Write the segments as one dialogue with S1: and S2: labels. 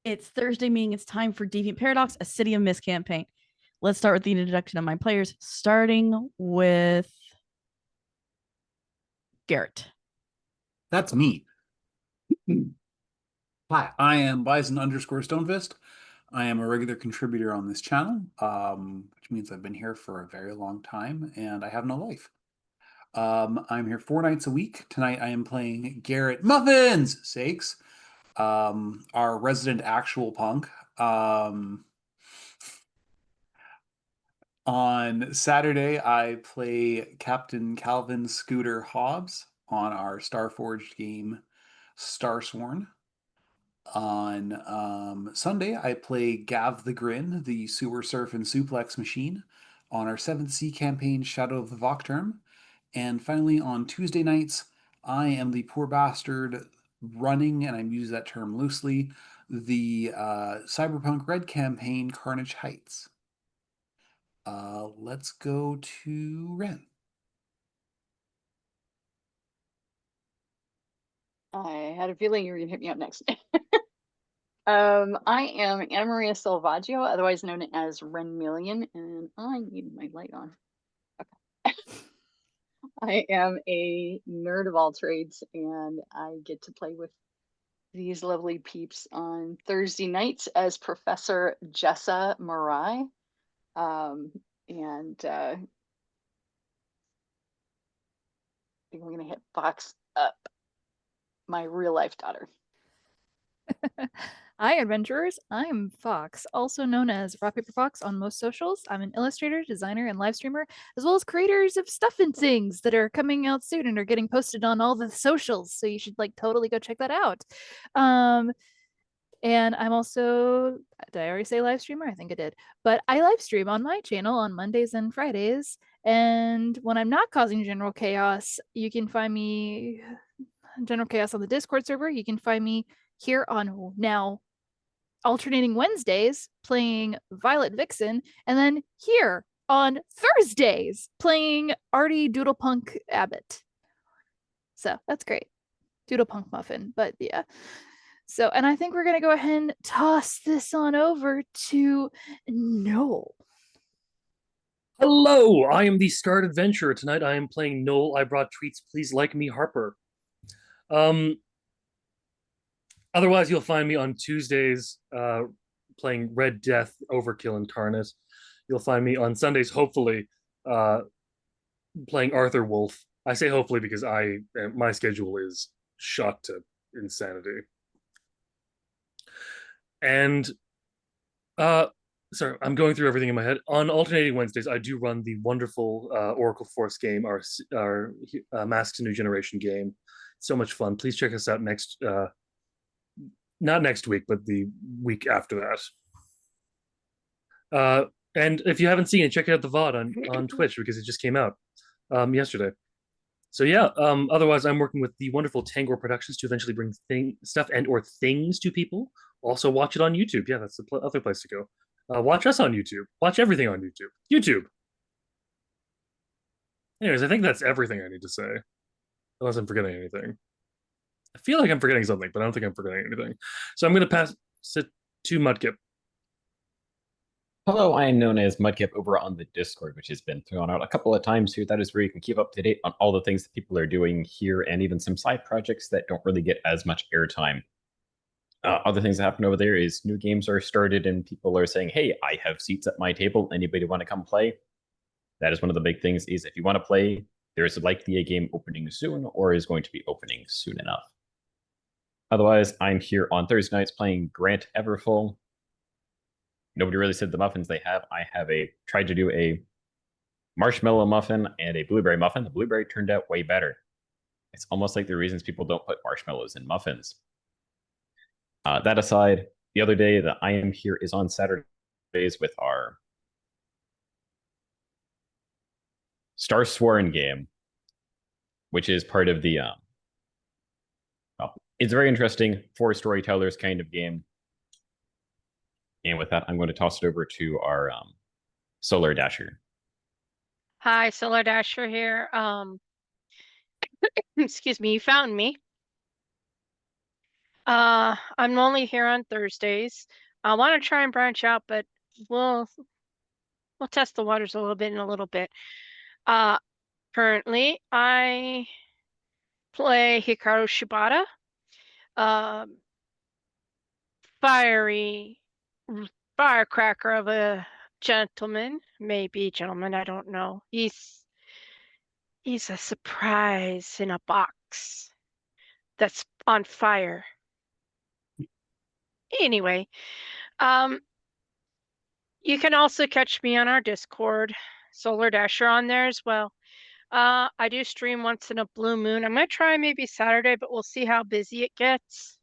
S1: It's Thursday, meaning it's time for Deviant Paradox, a City of Mist campaign. Let's start with the introduction of my players, starting with Garrett.
S2: That's me. Hi, I am Bison_Stonefist. I am a regular contributor on this channel, which means I've been here for a very long time and I have no life. I'm here 4 nights a week. Tonight I am playing Garrett Muffins Sakes, our resident actual punk. On Saturday, I play Captain Calvin Scooter Hobbs on our Starforged game Starsworn. On Sunday, I play Gav the Grin, the Sewer Surf and Suplex Machine, on our 7th Sea campaign, Shadow of the Vocterm. And finally, on Tuesday nights, I am the poor bastard running, and I'm using that term loosely, the Cyberpunk Red campaign, Carnage Heights. Let's go to Ren.
S3: I had a feeling you were going to hit me up next. I am Anna Maria Salvaggio, otherwise known as Ren Million, and I need my light on. Okay. I am a nerd of all trades, and I get to play with these lovely peeps on Thursday nights as Professor Jessa Marai. And I think we're going to hit Fox up, my real life daughter.
S4: Hi, adventurers. I'm Fox, also known as Rock Paper Fox on most socials. I'm an illustrator, designer, and live streamer, as well as creators of stuff and things that are coming out soon and are getting posted on all the socials. So you should totally go check that out. And I'm also, did I already say live streamer? I think I did. But I live stream on my channel on Mondays and Fridays. And when I'm not causing general chaos, you can find me general chaos on the Discord server. You can find me here on now alternating Wednesdays playing Violet Vixen, and then here on Thursdays playing Artie Doodlepunk Abbott. So that's great. Doodlepunk Muffin, but yeah. So, and I think we're going to go ahead and toss this on over to Noel.
S5: Hello, I am the Starred Adventurer. Tonight I am playing Noel. I brought tweets. Please like me, Harper. Otherwise, you'll find me on Tuesdays playing Red Death, Overkill, Incarnate. You'll find me on Sundays, hopefully, playing Arthur Wolf. I say hopefully because my schedule is shot to insanity. And sorry, I'm going through everything in my head. On alternating Wednesdays, I do run the wonderful Oracle Force game, our Masks New Generation game. So much fun. Please check us out not next week, but the week after that. And if you haven't seen it, check out the VOD on Twitch because it just came out yesterday. So yeah, otherwise I'm working with the wonderful Tangor Productions to eventually bring stuff and or things to people. Also watch it on YouTube. Yeah, that's the other place to go. Watch us on YouTube. Watch everything on YouTube. YouTube. Anyways, I think that's everything I need to say. Unless I'm forgetting anything. I feel like I'm forgetting something, but I don't think I'm forgetting anything. So I'm going to pass it to Mudkip.
S6: Hello, I am known as Mudkip over on the Discord, which has been thrown out a couple of times here. That is where you can keep up to date on all the things that people are doing here and even some side projects that don't really get as much airtime. Other things that happen over there is new games are started and people are saying, hey, I have seats at my table. Anybody want to come play? That is one of the big things is if you want to play, there's likely a game opening soon or is going to be opening soon enough. Otherwise, I'm here on Thursday nights playing Grant Everfull. Nobody really said the muffins they have. I have tried to do a marshmallow muffin and a blueberry muffin. The blueberry turned out way better. It's almost like the reasons people don't put marshmallows in muffins. That aside, the other day that I am here is on Saturdays with our Starsworn game, which is part of the it's a very interesting for storytellers kind of game. And with that, I'm going to toss it over to our Solar Dasher.
S7: Hi, Solar Dasher here. Excuse me, you found me. I'm only here on Thursdays. I want to try and branch out, but we'll test the waters a little bit in a little bit. Currently I play Hikaru Shibata, fiery firecracker of a gentleman, maybe gentleman, I don't know. He's a surprise in a box that's on fire. Anyway, you can also catch me on our Discord, Solar Dasher on there as well. I do stream once in a blue moon. I'm gonna try maybe Saturday, but we'll see how busy it gets.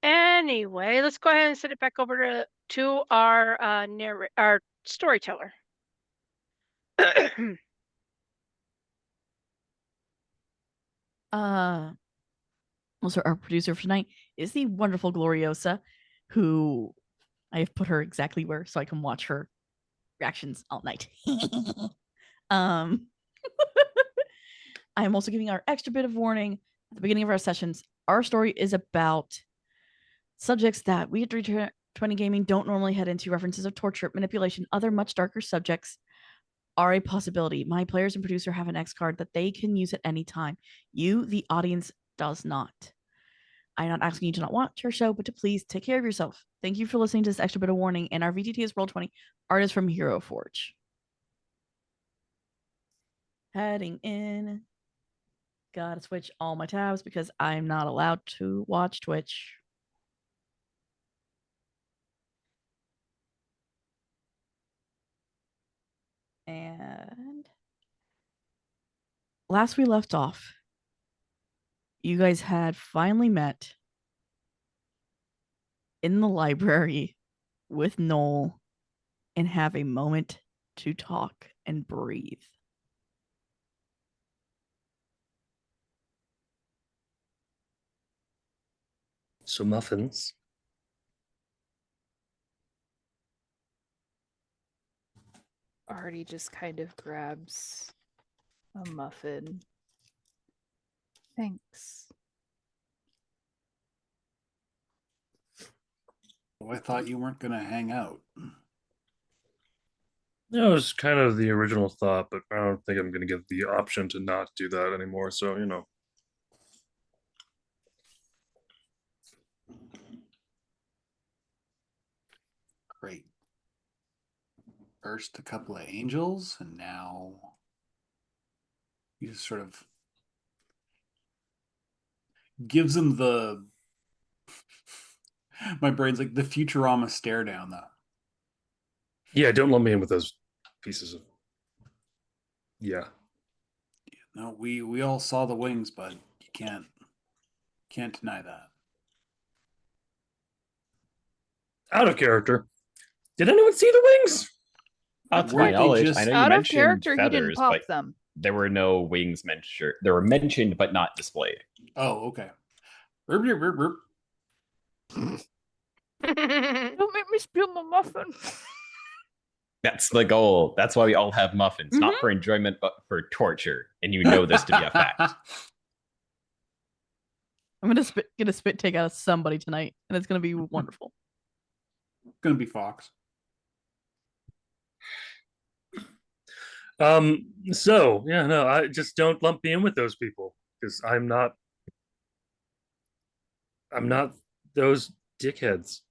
S7: Anyway, let's go ahead and send it back over to our our storyteller.
S1: Also our producer for tonight is the wonderful Gloriosa, who I have put her exactly where so I can watch her reactions all night. I'm also giving our extra bit of warning at the beginning of our sessions. Our story is about subjects that we at 320 Gaming don't normally head into. References of torture, manipulation, other much darker subjects are a possibility. My players and producer have an X card that they can use at any time. You, the audience, does not. I'm not asking you to not watch our show, but to please take care of yourself. Thank you for listening to this extra bit of warning. And our VTT is Roll20. Art is from Hero Forge. Heading in. Gotta switch all my tabs because I'm not allowed to watch Twitch. And last we left off, you guys had finally met in the library with Noel and have a moment to talk and breathe.
S5: So muffins.
S4: Artie just kind of grabs a muffin. Thanks.
S2: I thought you weren't going to hang out.
S5: That was kind of the original thought, but I don't think I'm going to get the option to not do that anymore. So, you know.
S2: Great. First, a couple of angels, and now he just sort of gives him the. My brain's like the Futurama stare down, though.
S5: Yeah, don't lump me in with those pieces of. Yeah.
S2: No, we all saw the wings, but you can't deny that.
S5: Out of character. Did anyone see the wings?
S6: To
S2: Weren't
S6: my
S2: they
S6: knowledge,
S2: just-
S6: I know you
S4: Out of
S6: mentioned
S4: character, he didn't
S6: feathers,
S4: pop
S6: but
S4: them.
S6: there were no wings mentioned. They were mentioned but not displayed.
S2: Oh, okay. Burp, burp, burp, burp.
S4: Don't make me spill my muffin.
S6: That's the goal. That's why we all have muffins, not for enjoyment, but for torture. And you know this to be a fact.
S1: I'm gonna get a spit take out of somebody tonight, and it's gonna be wonderful.
S2: Gonna be Fox.
S5: So yeah, no, I just don't lump me in with those people because I'm not those dickheads.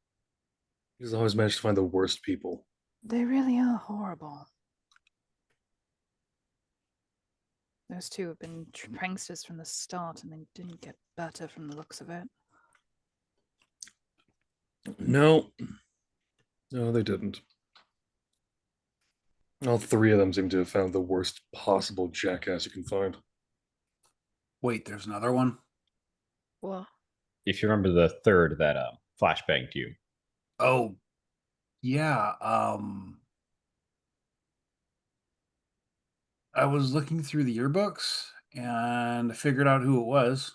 S5: He's always managed to find the worst people.
S4: They really are horrible. Those two have been pranksters from the start, and they didn't get better from the looks of it.
S5: No, they didn't. All three of them seem to have found the worst possible jackass you can find.
S2: Wait, there's another one?
S7: Well,
S6: If you remember the third that flashbanged you.
S2: Oh, yeah. I was looking through the yearbooks and figured out who it was.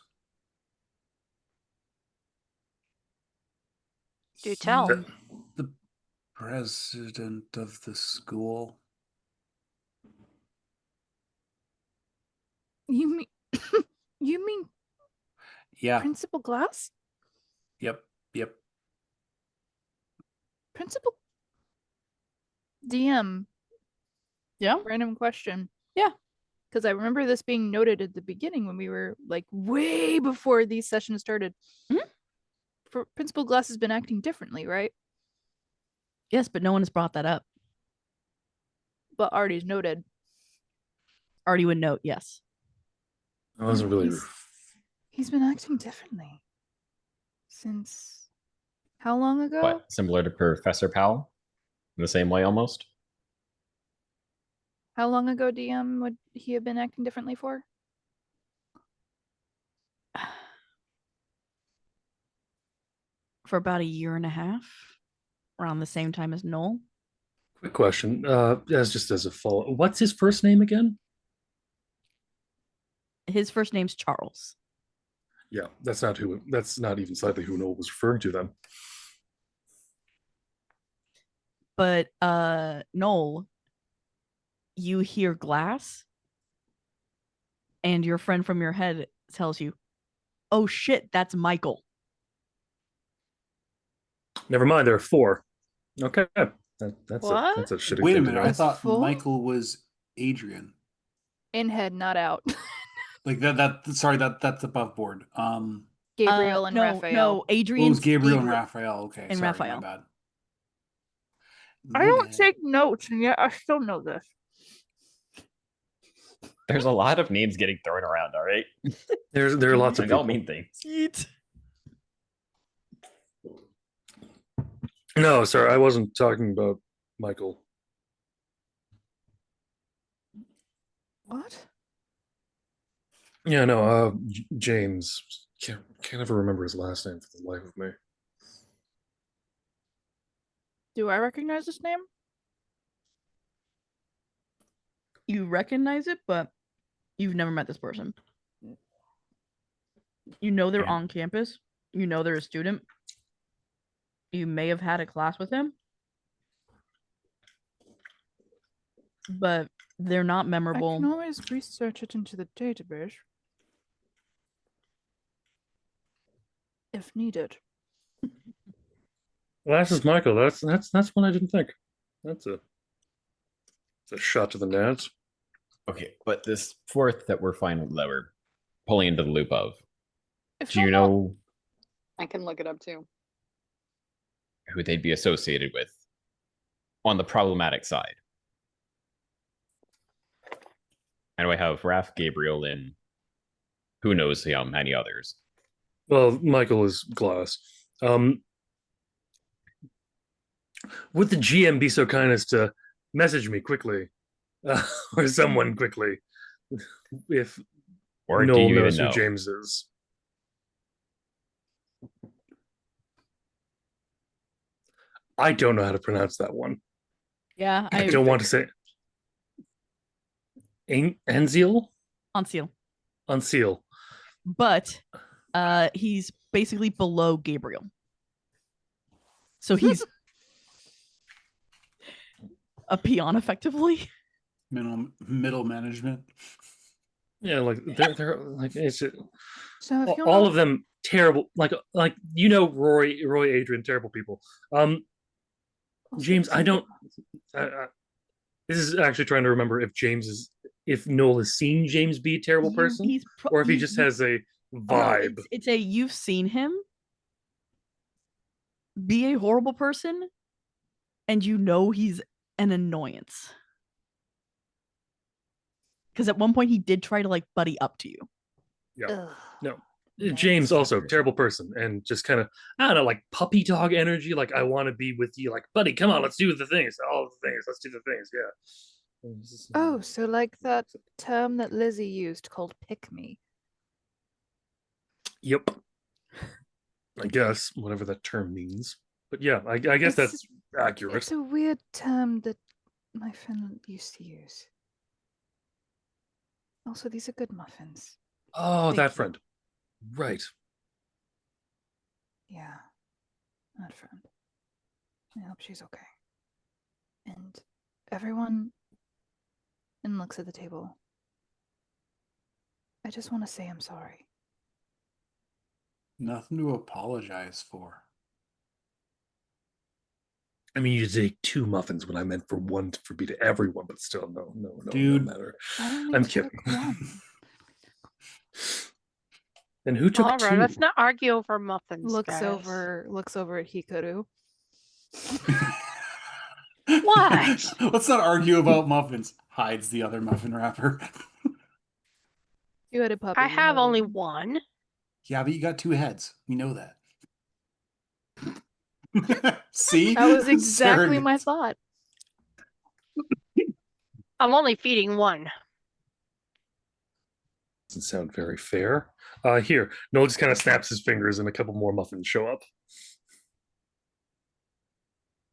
S7: do tell.
S2: He's the president of the school.
S4: You mean you mean
S2: Yeah,
S4: Principal Glass?
S2: Yep.
S4: Principal DM,
S1: Yeah.
S4: random question.
S1: Yeah.
S4: Because I remember this being noted at the beginning when we were like way before these sessions started.
S1: Mhm.
S4: For Principal Glass has been acting differently, right?
S1: Yes, but no one has brought that up.
S4: But Artie's noted.
S1: Artie would note, yes.
S5: I wasn't really.
S4: He's been acting differently. Since how long ago?
S6: What, similar to Professor Powell? In the same way almost?
S4: How long ago, DM, would he have been acting differently for?
S1: For about a year and a half, around the same time as Noel.
S5: Quick question. As a follow, what's his first name again?
S1: His first name's Charles.
S5: Yeah, that's not who. That's not even slightly who Noel was referring to then.
S1: But Noel, you hear glass, and your friend from your head tells you, "Oh shit, that's Michael."
S5: Never mind. There are 4. Okay, that's
S7: What?
S5: a shitty
S2: Wait a
S5: thing to
S2: minute. I
S5: know.
S2: thought
S4: Full?
S2: Michael was Adrian.
S4: In head, not out.
S2: Like that. Sorry, that's above board.
S4: Gabriel and
S1: no,
S4: Raphael.
S1: No,
S2: Oh, it
S1: Adrian's
S2: was Gabriel and Raphael. Okay,
S1: and
S2: sorry,
S1: Raphael.
S2: my bad.
S4: I don't take notes, and yet I still know this.
S6: There's a lot of names getting thrown around, all right?
S5: There are lots of
S6: And they all
S5: people.
S6: mean things.
S1: Yeet.
S5: No, sir, I wasn't talking about Michael.
S4: What?
S5: Yeah, no, James. Can't ever remember his last name for the life of me.
S4: Do I recognize this name?
S1: You recognize it, but you've never met this person. You know they're on campus. You know they're a student. You may have had a class with him, but they're not
S4: I
S1: memorable.
S4: can always research it into the database if needed.
S5: Last is Michael. That's one I didn't think. That's a shot to the nads.
S6: Okay, but this 4th that we're pulling into the loop of,
S4: If
S6: do you
S4: not-
S6: know
S3: I can look it up too.
S6: who they'd be associated with on the problematic side? I know I have Raph, Gabriel, and who knows how many others.
S5: Well, Michael is Glass. Would the GM be so kind as to message me quickly, or someone quickly, if
S6: Or do
S5: Noel
S6: you
S5: knows
S6: even
S5: who
S6: know?
S5: James is? I don't know how to pronounce that one.
S1: Yeah,
S5: I don't want to say Anziel?
S1: Anseal.
S5: Unseal.
S1: But he's basically below Gabriel. So he's a peon effectively.
S2: Middle management.
S5: Yeah, like they're like it's
S4: So if you're
S5: all
S4: not-
S5: of them terrible. Like Roy, Adrian, terrible people.
S4: Also,
S5: James, I
S4: some-
S5: don't. This is actually trying to remember if Noel has seen James be a terrible person, or if he just has a vibe.
S1: It's a you've seen him be a horrible person, and you know he's an annoyance. Because at one point he did try to like buddy up to you.
S5: Yeah.
S4: Ugh.
S5: No.
S4: Nice.
S5: James also terrible person, and just kind of I don't know, like puppy dog energy. Like I want to be with you, like buddy, come on, let's do the things, all the things, let's do the things. Yeah.
S4: Oh, so like that term that Lizzie used called pick me.
S5: Yep. I guess whatever that term means, but yeah, I guess that's accurate.
S4: It's a weird term that my friend used to use. Also, these are good muffins.
S5: Oh,
S4: Thank
S5: that
S4: you.
S5: friend. Right.
S4: Yeah, that friend. I hope she's okay. And everyone, and looks at the table. I just want to say I'm sorry.
S2: Nothing to apologize for.
S5: I mean, you take 2 muffins when I meant for one to be to everyone, but still, no
S2: Dude.
S5: matter.
S4: I only
S5: I'm
S4: took
S5: kidding.
S4: one.
S5: And who took
S7: All right,
S5: 2?
S7: let's not argue over muffins,
S4: Looks
S7: guys.
S4: over at Hikaru.
S7: What?
S2: Let's not argue about muffins. Hides the other muffin wrapper.
S4: You had a puppy.
S7: I
S4: you
S7: have
S4: know
S7: only
S4: it.
S7: one.
S2: Yeah, but you got 2 heads. We know that. See?
S4: That was exactly my
S2: Surrogate.
S4: thought.
S7: I'm only feeding one.
S5: Doesn't sound very fair. Here, Noel just kind of snaps his fingers and a couple more muffins show up.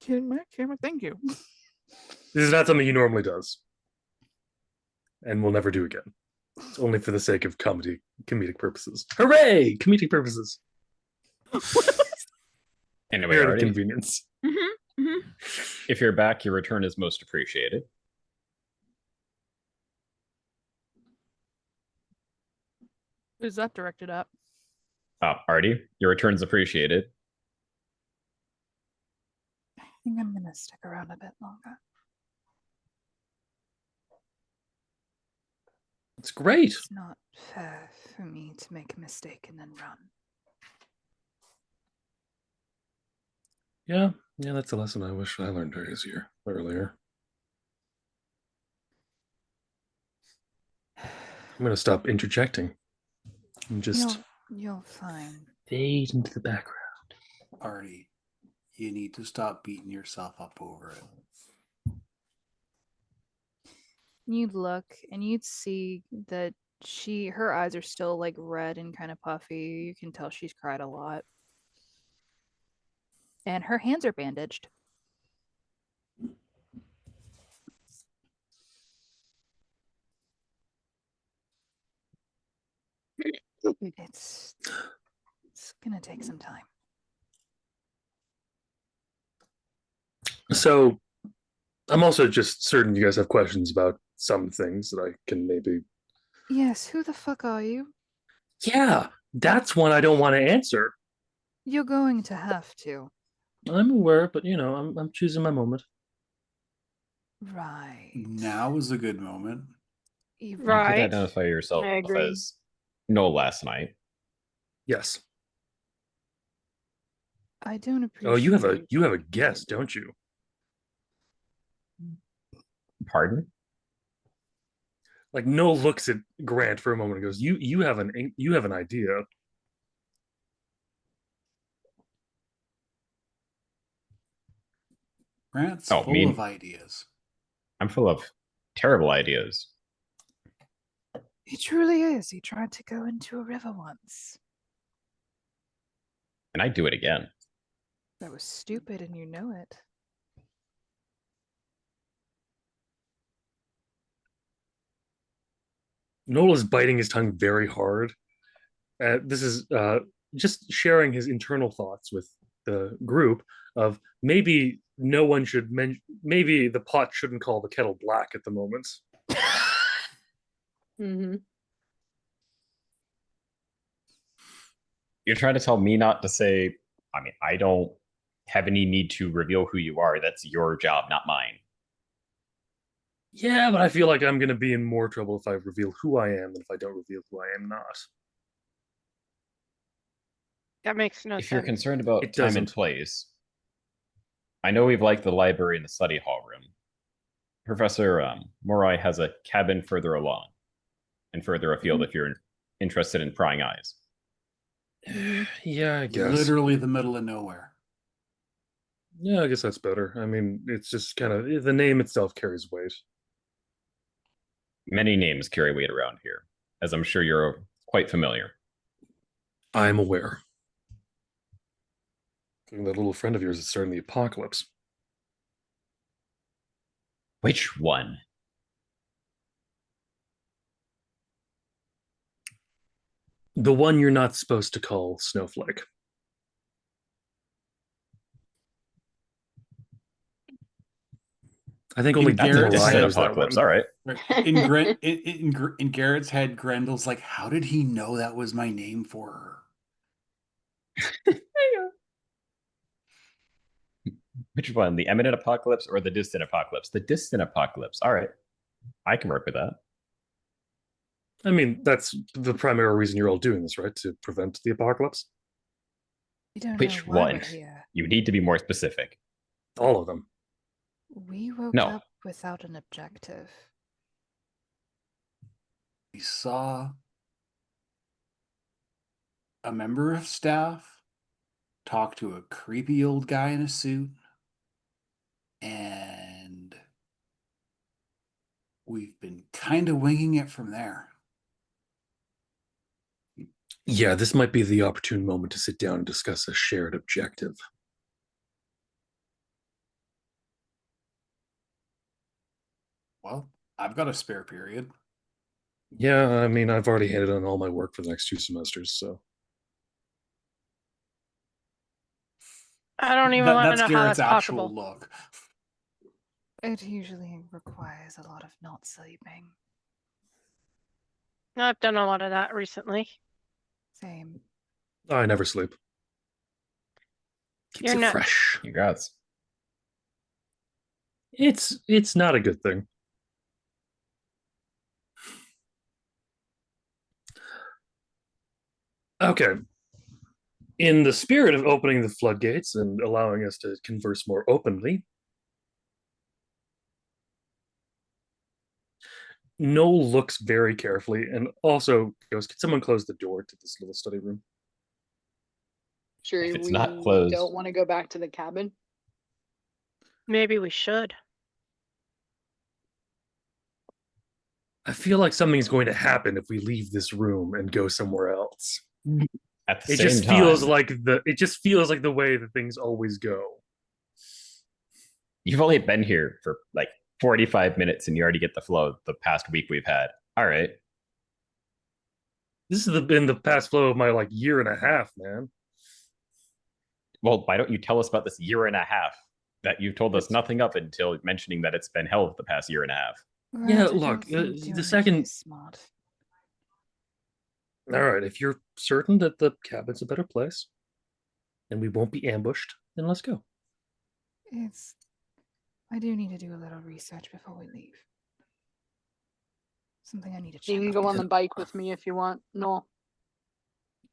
S4: Camera, thank you.
S5: This is not something he normally does. And will never do again. It's only for the sake of comedic purposes. Hooray! Comedic purposes.
S6: Anyway,
S5: Comparative
S6: Artie,
S5: convenience.
S6: if you're back, your return is most appreciated.
S4: Who's that directed at?
S6: Artie, your return's appreciated.
S4: I think I'm gonna stick around a bit longer.
S5: It's great.
S4: It's not fair for me to make a mistake and then run.
S5: Yeah, that's a lesson I wish I learned earlier. I'm gonna stop interjecting and just
S4: You're fine.
S5: fade into the background.
S2: Artie, you need to stop beating yourself up over it.
S4: You'd look and you'd see that her eyes are still like red and kind of puffy. You can tell she's cried a lot. And her hands are bandaged. It's gonna take some time.
S5: So I'm also just certain you guys have questions about some things that I can maybe.
S4: Yes, who the fuck are you?
S5: Yeah, that's one I don't want to answer.
S4: You're going to have to.
S5: I'm aware, but I'm choosing my moment.
S4: Right.
S2: Now is a good moment.
S6: You could
S7: Right.
S6: identify yourself
S7: I agree.
S6: as Noel last night.
S5: Yes.
S4: I don't appreciate.
S5: Oh, you have a guess, don't you?
S6: Pardon?
S5: Like Noel looks at Grant for a moment and goes, "You have an idea."
S2: Grant's
S6: Oh,
S2: full
S6: me?
S2: of ideas.
S6: I'm full of terrible ideas.
S4: He truly is. He tried to go into a river once.
S6: And I'd do it again.
S4: That was stupid, and you know it.
S5: Noel is biting his tongue very hard. This is just sharing his internal thoughts with the group of maybe no one should maybe the pot shouldn't call the kettle black at the moment.
S3: Mm-hmm.
S6: You're trying to tell me not to say, I mean, I don't have any need to reveal who you are. That's your job, not mine.
S5: Yeah, but I feel like I'm going to be in more trouble if I reveal who I am than if I don't reveal who I am not.
S7: That makes no
S6: If
S7: sense.
S6: you're concerned about
S5: It
S6: time and
S5: doesn't.
S6: place, I know we've liked the library and the study hall room. Professor Morai has a cabin further along and further afield if you're interested in prying eyes.
S5: Yeah, I guess.
S2: Literally the middle of nowhere.
S5: Yeah, I guess that's better. I mean, it's just kind of the name itself carries weight.
S6: Many names carry weight around here, as I'm sure you're quite familiar.
S5: I'm aware. That little friend of yours is starting the apocalypse.
S6: Which one?
S5: The one you're not supposed to call Snowflake. I think only
S2: That's
S5: Morai
S2: a
S6: This is an
S5: knows that
S6: apocalypse.
S5: one.
S6: All right.
S2: In Garrett's head, Grendel's like, how did he know that was my name for her?
S6: Which one? The imminent apocalypse or the distant apocalypse? The distant apocalypse. All right. I can work with that.
S5: I mean, that's the primary reason you're all doing this, right? To prevent the apocalypse?
S4: We don't
S6: Which
S4: know why
S6: one?
S4: we're here.
S6: You need to be more specific.
S5: All of them.
S4: We woke
S6: No.
S4: up without an objective.
S2: We saw a member of staff talk to a creepy old guy in a suit, and we've been kind of winging it from there.
S5: Yeah, this might be the opportune moment to sit down and discuss a shared objective.
S2: Well, I've got a spare period.
S5: Yeah, I mean, I've already handed in all my work for the next 2 semesters, so.
S7: I don't even want to
S2: That's
S7: know how
S2: Garrett's
S7: that's
S2: actual
S7: possible.
S2: look.
S4: It usually requires a lot of not sleeping.
S7: I've done a lot of that recently.
S4: Same.
S5: I never sleep. Keeps
S7: You're
S5: it
S7: nuts.
S5: fresh.
S6: Congrats.
S5: It's not a good thing. Okay. In the spirit of opening the floodgates and allowing us to converse more openly, Noel looks very carefully and also goes, "Can someone close the door to this little study room?"
S3: Sure,
S6: If it's
S3: we
S6: not closed-
S3: don't want to go back to the cabin.
S7: Maybe we should.
S5: I feel like something's going to happen if we leave this room and go somewhere else.
S6: At the
S5: It
S6: same
S5: just
S6: time,
S5: feels like the way that things always go.
S6: you've only been here for like 45 minutes and you already get the flow of the past week we've had. All right.
S5: This has been the past flow of my like year and a half, man.
S6: Well, why don't you tell us about this year and a half that you've told us nothing of until mentioning that it's been hell the past year and a half?
S5: Yeah,
S4: Right, I
S5: look,
S4: don't think
S5: the
S4: doing it
S5: second-
S4: is smart.
S5: All right, if you're certain that the cabin's a better place and we won't be ambushed, then let's go.
S4: I do need to do a little research before we leave. Something I need to check.
S3: You can go on the
S5: Yeah.
S3: bike with me if you want. No.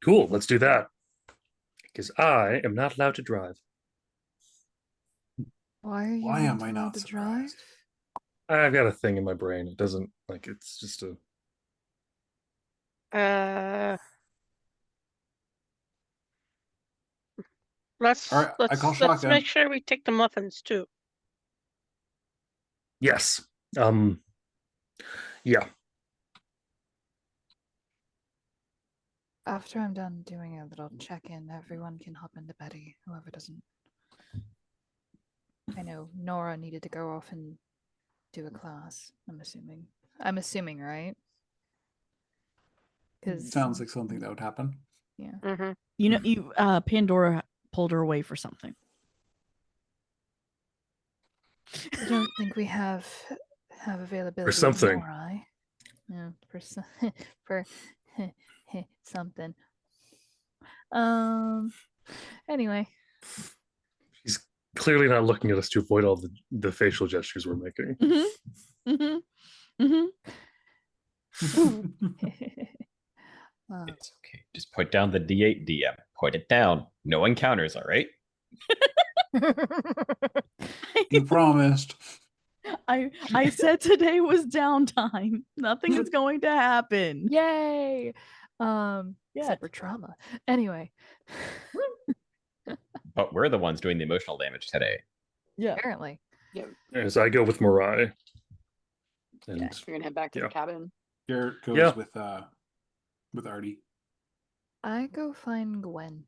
S5: Cool, let's do that. Because I am not allowed to drive.
S4: Why are you
S2: Why am
S4: not
S2: I
S4: allowed
S2: not
S4: to drive?
S2: surprised?
S5: I've got a thing in my brain. It doesn't like it's just a
S7: Let's
S2: All right, I call
S7: let's
S2: shotgun.
S7: make sure we take the muffins too.
S5: yes. Yeah.
S4: After I'm done doing a little check-in, everyone can hop into Betty, whoever doesn't. I know Nora needed to go off and do a class, I'm assuming. I'm assuming, right? Because
S2: Sounds like something that would happen.
S4: yeah.
S7: Mm-hmm.
S1: You know, Pandora pulled her away for something.
S4: I don't think we have availability in
S5: something.
S4: Nora. Yeah, for something. Anyway,
S5: She's clearly not looking at us to avoid all the facial gestures we're making.
S1: Mm-hmm. Mm-hmm. Mm-hmm.
S6: It's okay. Just put down the D8 DM. Put it down. No encounters, all right?
S2: You promised.
S1: I said today was downtime. Nothing is going to happen.
S4: Yay!
S1: Yeah.
S4: Except for trauma. Anyway,
S6: But we're the ones doing the emotional damage today.
S1: Yeah.
S4: apparently.
S5: As I go with Mariah. And
S3: Yeah, you're gonna head back to
S5: yeah.
S3: the cabin.
S2: Garrett goes
S5: Yeah.
S2: with Artie.
S4: I go find Gwen.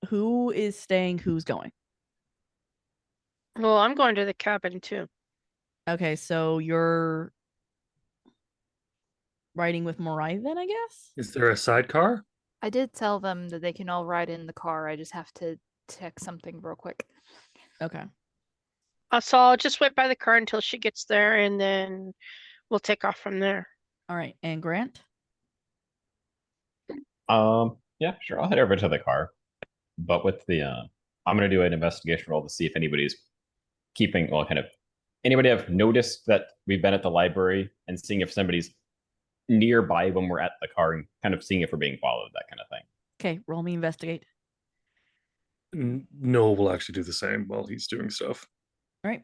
S1: Who is staying? Who's going?
S7: Well, I'm going to the cabin too.
S1: Okay, so you're riding with Morai then, I guess?
S5: is there a sidecar?
S4: I did tell them that they can all ride in the car. I just have to check something real quick.
S1: Okay.
S7: So I'll just wait by the car until she gets there, and then we'll take off from there.
S1: All right. And Grant?
S6: Yeah, sure. I'll head over to the car. But with the I'm gonna do an investigation roll to see if anybody's keeping well kind of anybody have noticed that we've been at the library and seeing if somebody's nearby when we're at the car and kind of seeing if we're being followed, that kind of thing.
S1: Okay, roll me investigate.
S5: Noah will actually do the same while he's doing stuff.
S1: All right,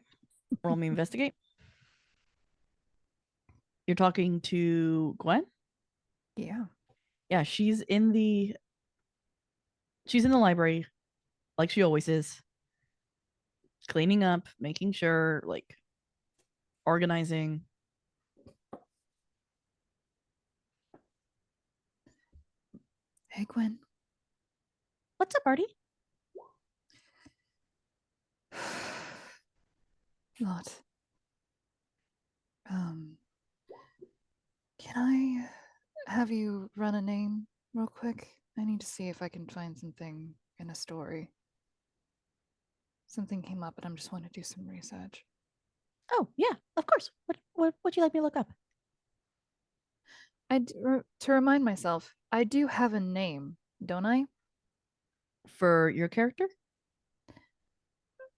S1: roll me investigate. You're talking to Gwen?
S4: Yeah.
S1: Yeah, she's in the library like she always is. Cleaning up, making sure, like organizing.
S4: Hey, Gwen.
S1: What's up, Artie?
S4: Lot. Can I have you run a name real quick? I need to see if I can find something in a story. Something came up, and I'm just want to do some research.
S1: Oh, yeah, of course. What would you like me to look up?
S4: To remind myself, I do have a name, don't I?
S1: For your character?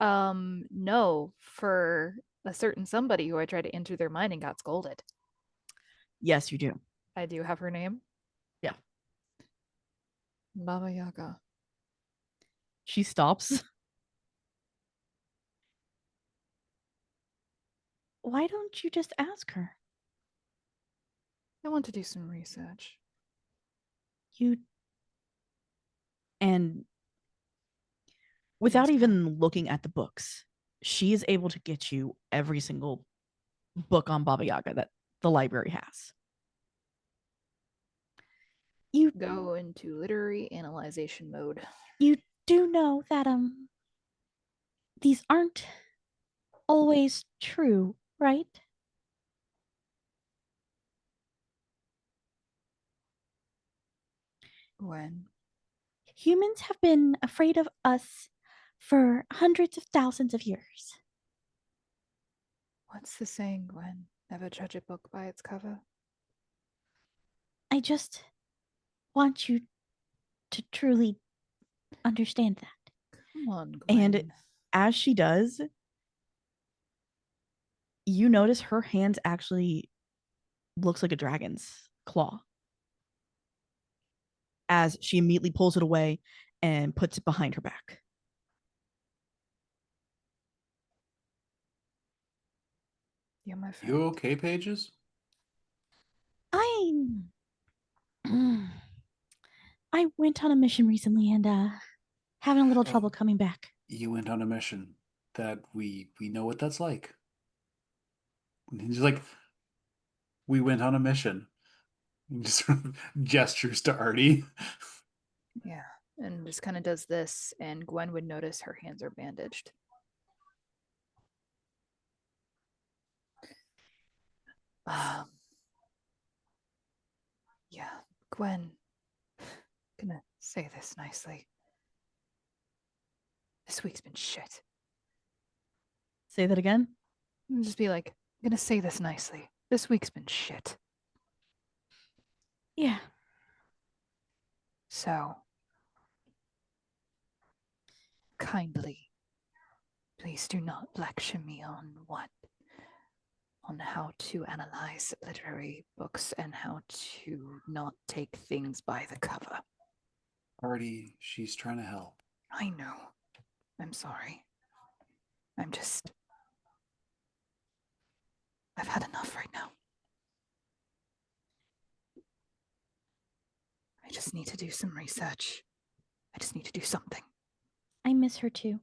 S4: No, for a certain somebody who I tried to enter their mind and got scolded.
S1: Yes, you do.
S4: I do have her name.
S1: Yeah.
S4: Baba Yaga.
S1: She stops. Why don't you just ask her?
S4: I want to do some research.
S1: And without
S4: Yes,
S1: even looking at the books, she is able to get you every single book on Baba Yaga that the library has. You
S4: Go into literary analyzation mode.
S1: you do know that these aren't always true, right?
S4: Gwen.
S1: Humans have been afraid of us for hundreds of thousands of years.
S4: What's the saying, Gwen? Never judge a book by its cover.
S1: I just want you to truly understand that.
S4: Come on, Gwen.
S1: And as she does, you notice her hands actually looks like a dragon's claw. As she immediately pulls it away and puts it behind her back.
S4: You're my friend.
S2: You okay, Pages?
S1: I went on a mission recently and having a little trouble coming back.
S2: You went on a mission. That we know what that's like. And he's like, we went on a mission. He just sort of gestures to Artie.
S4: Yeah. And just kind of does this, and Gwen would notice her hands are bandaged. Yeah, Gwen. Gonna say this nicely. This week's been shit.
S1: Say that again.
S4: And just be like, I'm gonna say this nicely. This week's been shit.
S1: Yeah.
S4: So, kindly, please do not lecture me on how to analyze literary books and how to not take things by the cover.
S2: Artie, she's trying to help.
S4: I know. I'm sorry. I've had enough right now. I just need to do some research. I just need to do something.
S1: I miss her too.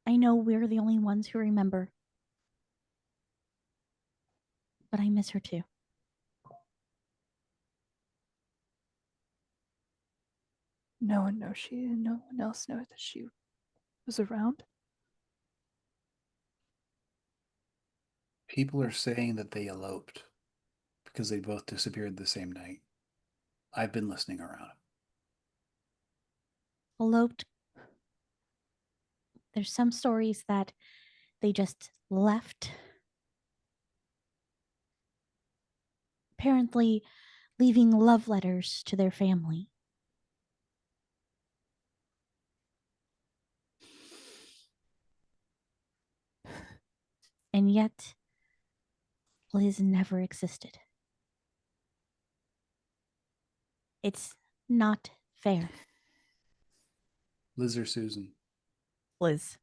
S1: I know we're the only ones who remember. But I miss her too.
S4: No one else knows that she was around.
S2: People are saying that they eloped because they both disappeared the same night. I've been listening around.
S1: Eloped.
S8: There's some stories that they just left. Apparently, leaving love letters to their family. And yet, Liz never existed. It's not fair.
S2: Liz or Susan?
S1: Liz.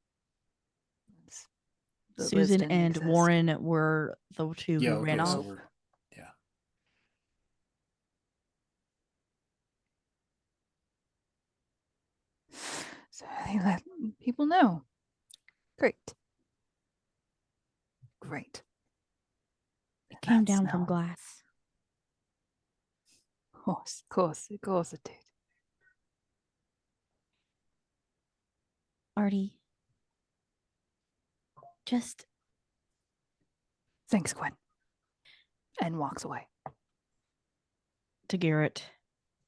S4: The Liz
S1: Susan
S4: didn't
S1: and
S4: exist.
S1: Warren were the two
S2: Yeah,
S1: who ran
S2: okay,
S1: off.
S2: so we're yeah.
S4: So they let people know. Great. Great.
S8: It came
S4: That's
S8: down from
S4: now.
S8: glass.
S4: Of course it did.
S8: Artie, just
S4: Thanks, Gwen. And walks away.
S1: To Garrett.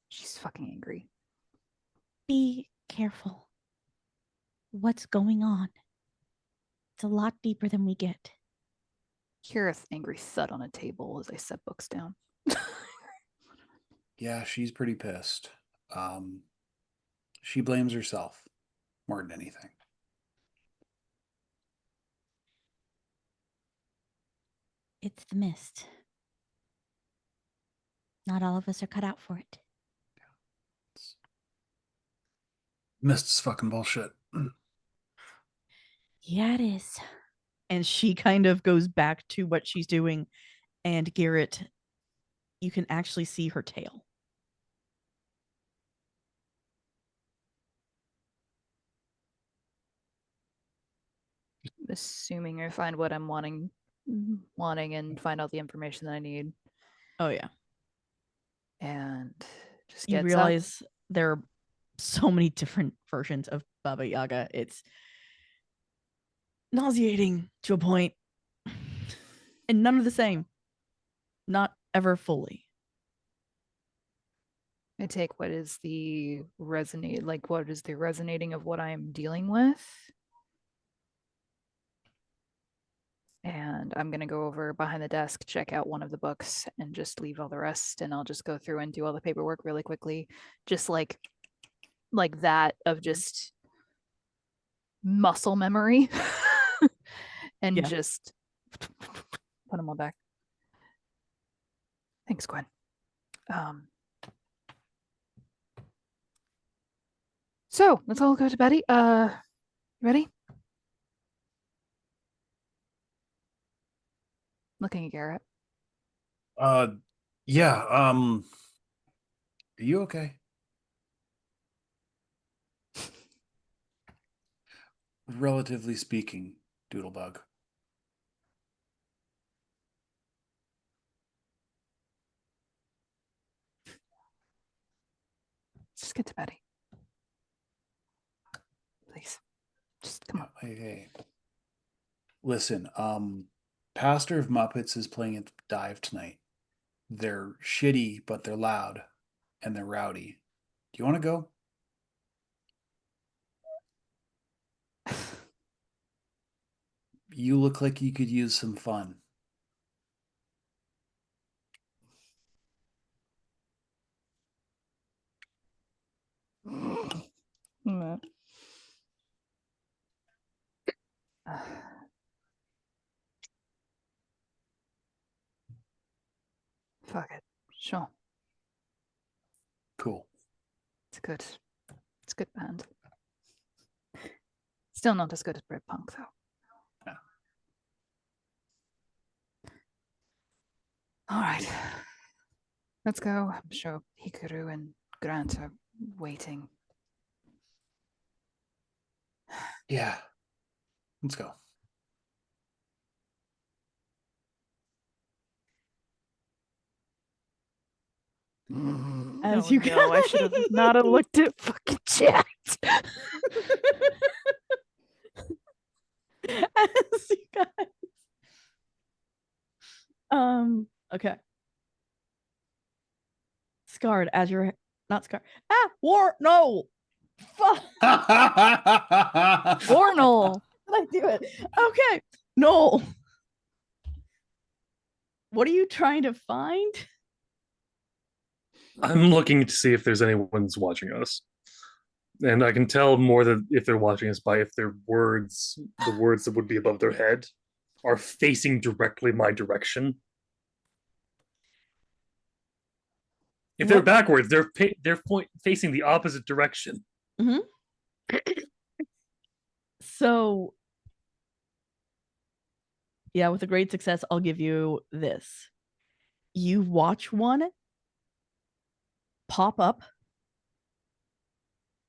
S4: She's fucking angry.
S8: be careful. What's going on? It's a lot deeper than we get.
S4: Hear an angry thud on a table as I set books down.
S2: Yeah, she's pretty pissed. She blames herself more than anything.
S8: It's the mist. Not all of us are cut out for it.
S2: Mist's fucking bullshit.
S8: Yeah, it is.
S1: And she kind of goes back to what she's doing. And Garrett, you can actually see her tail.
S4: Assuming I find what I'm wanting and find out the information that I need.
S1: Oh, yeah.
S4: And just
S1: You
S4: gets up.
S1: realize there are so many different versions of Baba Yaga. It's nauseating to a point. And none are the same. Not ever fully.
S4: I take what is the resonating of what I'm dealing with. And I'm going to go over behind the desk, check out one of the books, and just leave all the rest. And I'll just go through and do all the paperwork really quickly. Just like that of just muscle memory. And
S1: Yeah.
S4: just put them all back. Thanks, Gwen. So let's all go to bed. Ready? Looking at Garrett.
S2: Yeah, are you okay? Relatively speaking, Doodlebug.
S4: Just get to bed. Please. Just come on.
S2: Hey. Listen, Pastor of Muppets is playing at the Dive tonight. They're shitty, but they're loud and they're rowdy. Do you want to go? You look like you could use some fun.
S4: Fuck it. Sure.
S2: Cool.
S4: It's good. It's a good band. Still not as good as Britpunk, though.
S2: Yeah.
S4: All right. Let's go. I'm sure Hikaru and Grant are waiting.
S2: Yeah. Let's go.
S1: As you
S4: no, I should have not have looked at fucking chat.
S1: As you guys. Okay. Scarred as you're not scarred. No. Fuck.
S4: Or Noel.
S1: I do it. Okay. Noel. What are you trying to find?
S5: I'm looking to see if there's anyone's watching us. And I can tell more that if they're watching us by if their words, the words that would be above their head, are facing directly my direction. If they're
S1: What-
S5: backwards, they're facing the opposite direction.
S1: So, yeah, with a great success, I'll give you this. You watch one pop up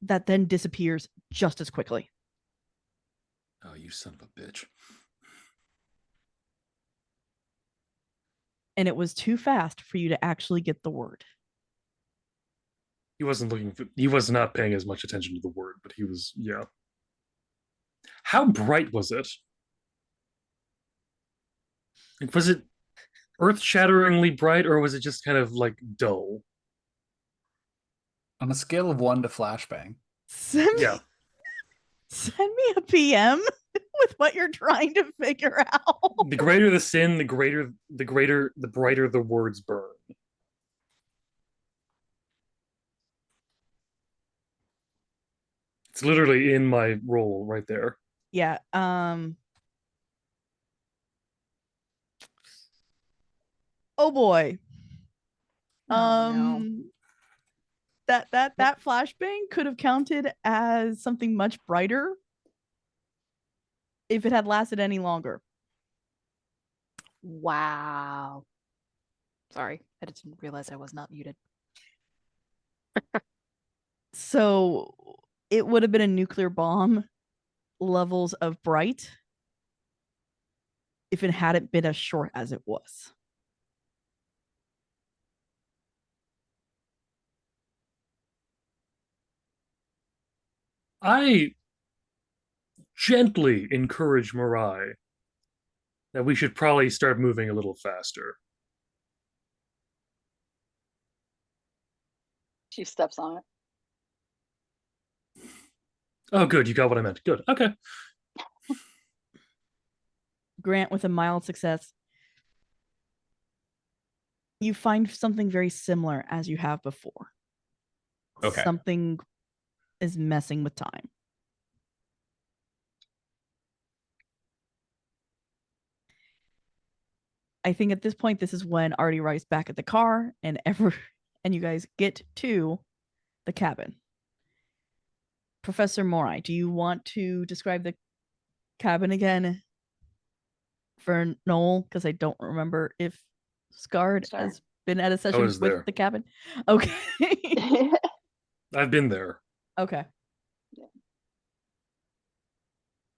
S1: that then disappears just as quickly.
S5: Oh, you son of a bitch.
S1: And it was too fast for you to actually get the word.
S5: He was not paying as much attention to the word, but he was, yeah. How bright was it? Like, was it earth-shatteringly bright, or was it just kind of like dull?
S2: On a scale of 1 to flashbang.
S1: Send
S5: Yeah.
S1: me a PM with what you're trying to figure out.
S5: The greater the sin, the brighter the words burn. It's literally in my roll right there.
S1: Yeah. Oh boy.
S4: Oh, no.
S1: That flashbang could have counted as something much brighter if it had lasted any longer.
S4: Wow. Sorry, I didn't realize I was not muted.
S1: So it would have been a nuclear bomb levels of bright if it hadn't been as short as it was.
S5: I gently encourage Mirai that we should probably start moving a little faster.
S3: She steps on it.
S5: Oh, good. You got what I meant. Good. Okay.
S1: Grant with a mild success. You find something very similar as you have before.
S6: Okay.
S1: Something is messing with time. I think at this point, this is when Artie arrives back at the car and you guys get to the cabin. Professor Morai, do you want to describe the cabin again for Noel? Because I don't remember if Scarred
S3: Sure.
S1: has been at a session
S5: was
S1: with
S5: there.
S1: the cabin. Okay.
S5: I've been there.
S1: Okay.
S3: Yeah.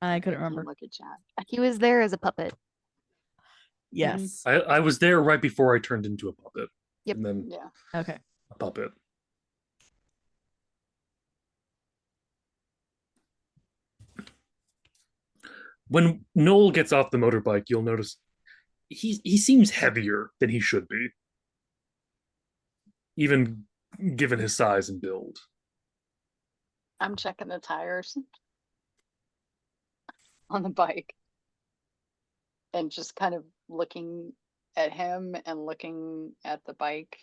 S1: I couldn't
S3: Can't
S1: remember.
S3: look at chat.
S4: He was there as a puppet.
S1: Yes.
S5: I was there right before I turned into a puppet.
S4: Yep.
S5: And then
S3: Yeah.
S1: Okay.
S5: a puppet. When Noel gets off the motorbike, you'll notice he seems heavier than he should be, even given his size and build.
S3: I'm checking the tires on the bike and just kind of looking at him and looking at the bike.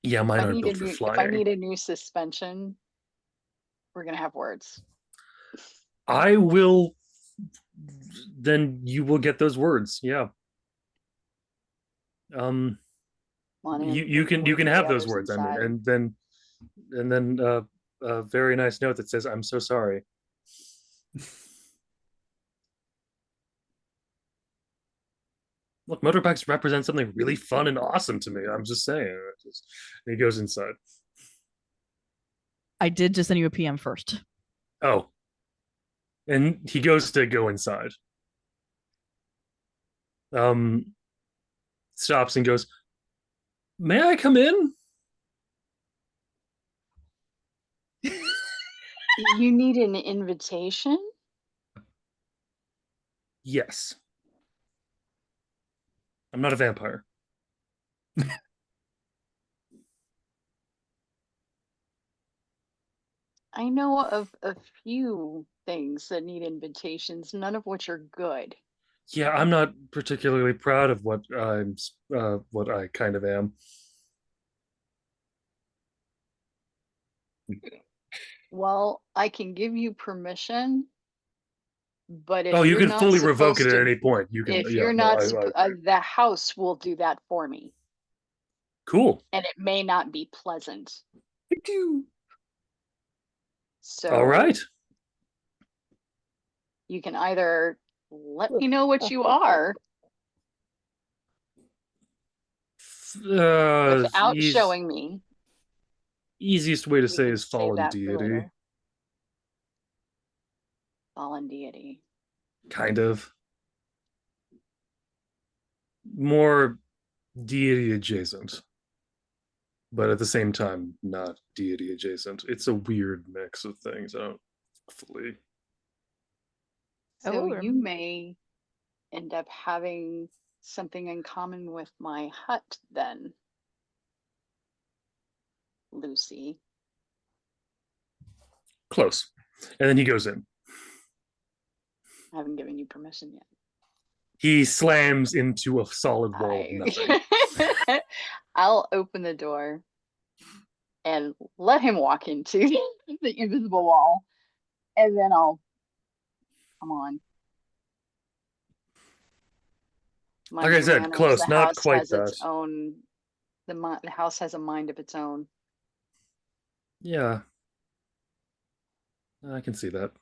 S5: Yeah, mine aren't built for
S3: If I
S5: flying.
S3: need a new suspension, we're gonna have words.
S5: I will. Then you will get those words. Yeah.
S3: One in,
S5: You
S3: one
S5: can
S3: in, the
S5: have those
S3: other's
S5: words. I mean,
S3: inside.
S5: and then a very nice note that says, "I'm so sorry." Look, motorbikes represent something really fun and awesome to me. I'm just saying. And he goes inside.
S1: I did just send you a PM first.
S5: Oh. And he goes to go inside. Stops and goes, "May I come in?"
S3: You need an invitation?
S5: Yes. I'm not a vampire.
S3: I know of a few things that need invitations, none of which are good.
S5: Yeah, I'm not particularly proud of what what I kind of am.
S3: Well, I can give you permission, but if
S5: Oh, you
S3: you're
S5: can
S3: not
S5: fully revoke it
S3: supposed
S5: at
S3: to,
S5: any point. You can,
S3: if
S5: yeah,
S3: you're
S5: no,
S3: not,
S5: I agree.
S3: the house will do that for me,
S5: Cool.
S3: and it may not be pleasant. So
S5: All right.
S3: you can either let me know what you are without showing me.
S5: Easiest way to
S3: We
S5: say
S3: can
S5: is
S3: save
S5: fallen
S3: that for
S5: deity.
S3: later. Fallen deity.
S5: Kind of. More deity adjacent. But at the same time, not deity adjacent. It's a weird mix of things. I don't fully.
S3: So
S4: Oh,
S3: you may end up having something in common with my hut then, Lucy.
S5: Close. And then he goes in.
S3: I haven't given you permission yet.
S5: He slams into a solid wall of nothing.
S3: I'll open the door and let him walk into the invisible wall, and then I'll come on.
S5: Like I said, close,
S3: the
S5: not
S3: house
S5: quite
S3: has its
S5: that.
S3: own. The house has a mind of its own.
S5: Yeah. I can see that.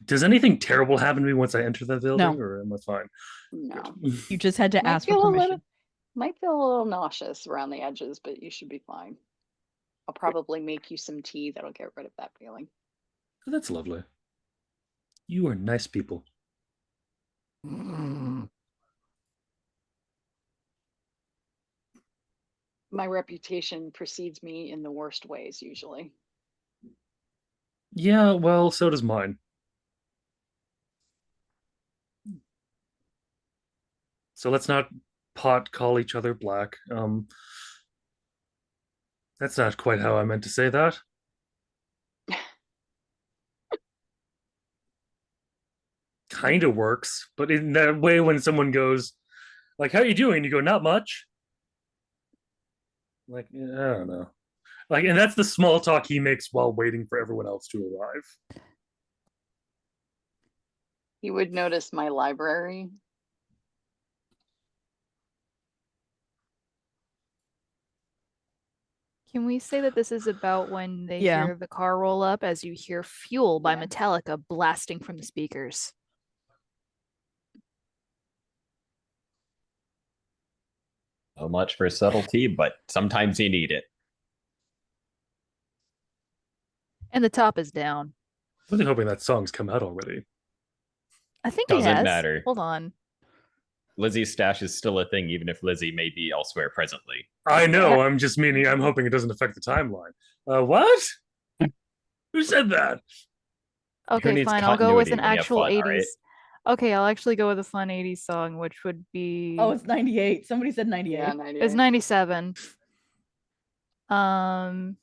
S5: Does anything terrible happen to me once I enter the building,
S1: No.
S5: or am I fine?
S3: No,
S1: You just had to
S3: Might
S1: ask for
S3: feel a
S1: permission.
S3: little- might feel a little nauseous around the edges, but you should be fine. I'll probably make you some tea that'll get rid of that feeling.
S5: That's lovely. You are nice people.
S3: My reputation precedes me in the worst ways usually.
S5: Yeah, well, so does mine. So let's not pot call each other black. That's not quite how I meant to say that. Kind of works, but in that way, when someone goes, like, "How you doing?" You go, "Not much." Like, I don't know. Like, and that's the small talk he makes while waiting for everyone else to arrive.
S3: You would notice my library.
S4: can we say that this is about when they
S1: Yeah.
S4: hear the car roll up as you hear Fuel by
S3: Yeah.
S4: Metallica blasting from the speakers?
S6: So much for subtlety, but sometimes you need it.
S4: And the top is down.
S5: I'm really hoping that song's come out already.
S4: I think it
S6: Doesn't
S4: has.
S6: matter.
S4: Hold on.
S6: Lizzie's stash is still a thing, even if Lizzie may be elsewhere presently.
S5: I know. I'm just meaning. I'm hoping it doesn't affect the timeline. What? Who said that?
S4: Okay,
S6: needs
S4: fine. I'll go with
S6: continuity
S4: an
S6: when you have
S4: actual
S6: fun,
S4: 80s.
S6: alright?
S4: Okay, I'll actually go with a fun 80s song, which would be
S1: Oh, it's 98. Somebody said 98.
S3: Yeah,
S4: it's 97. I'll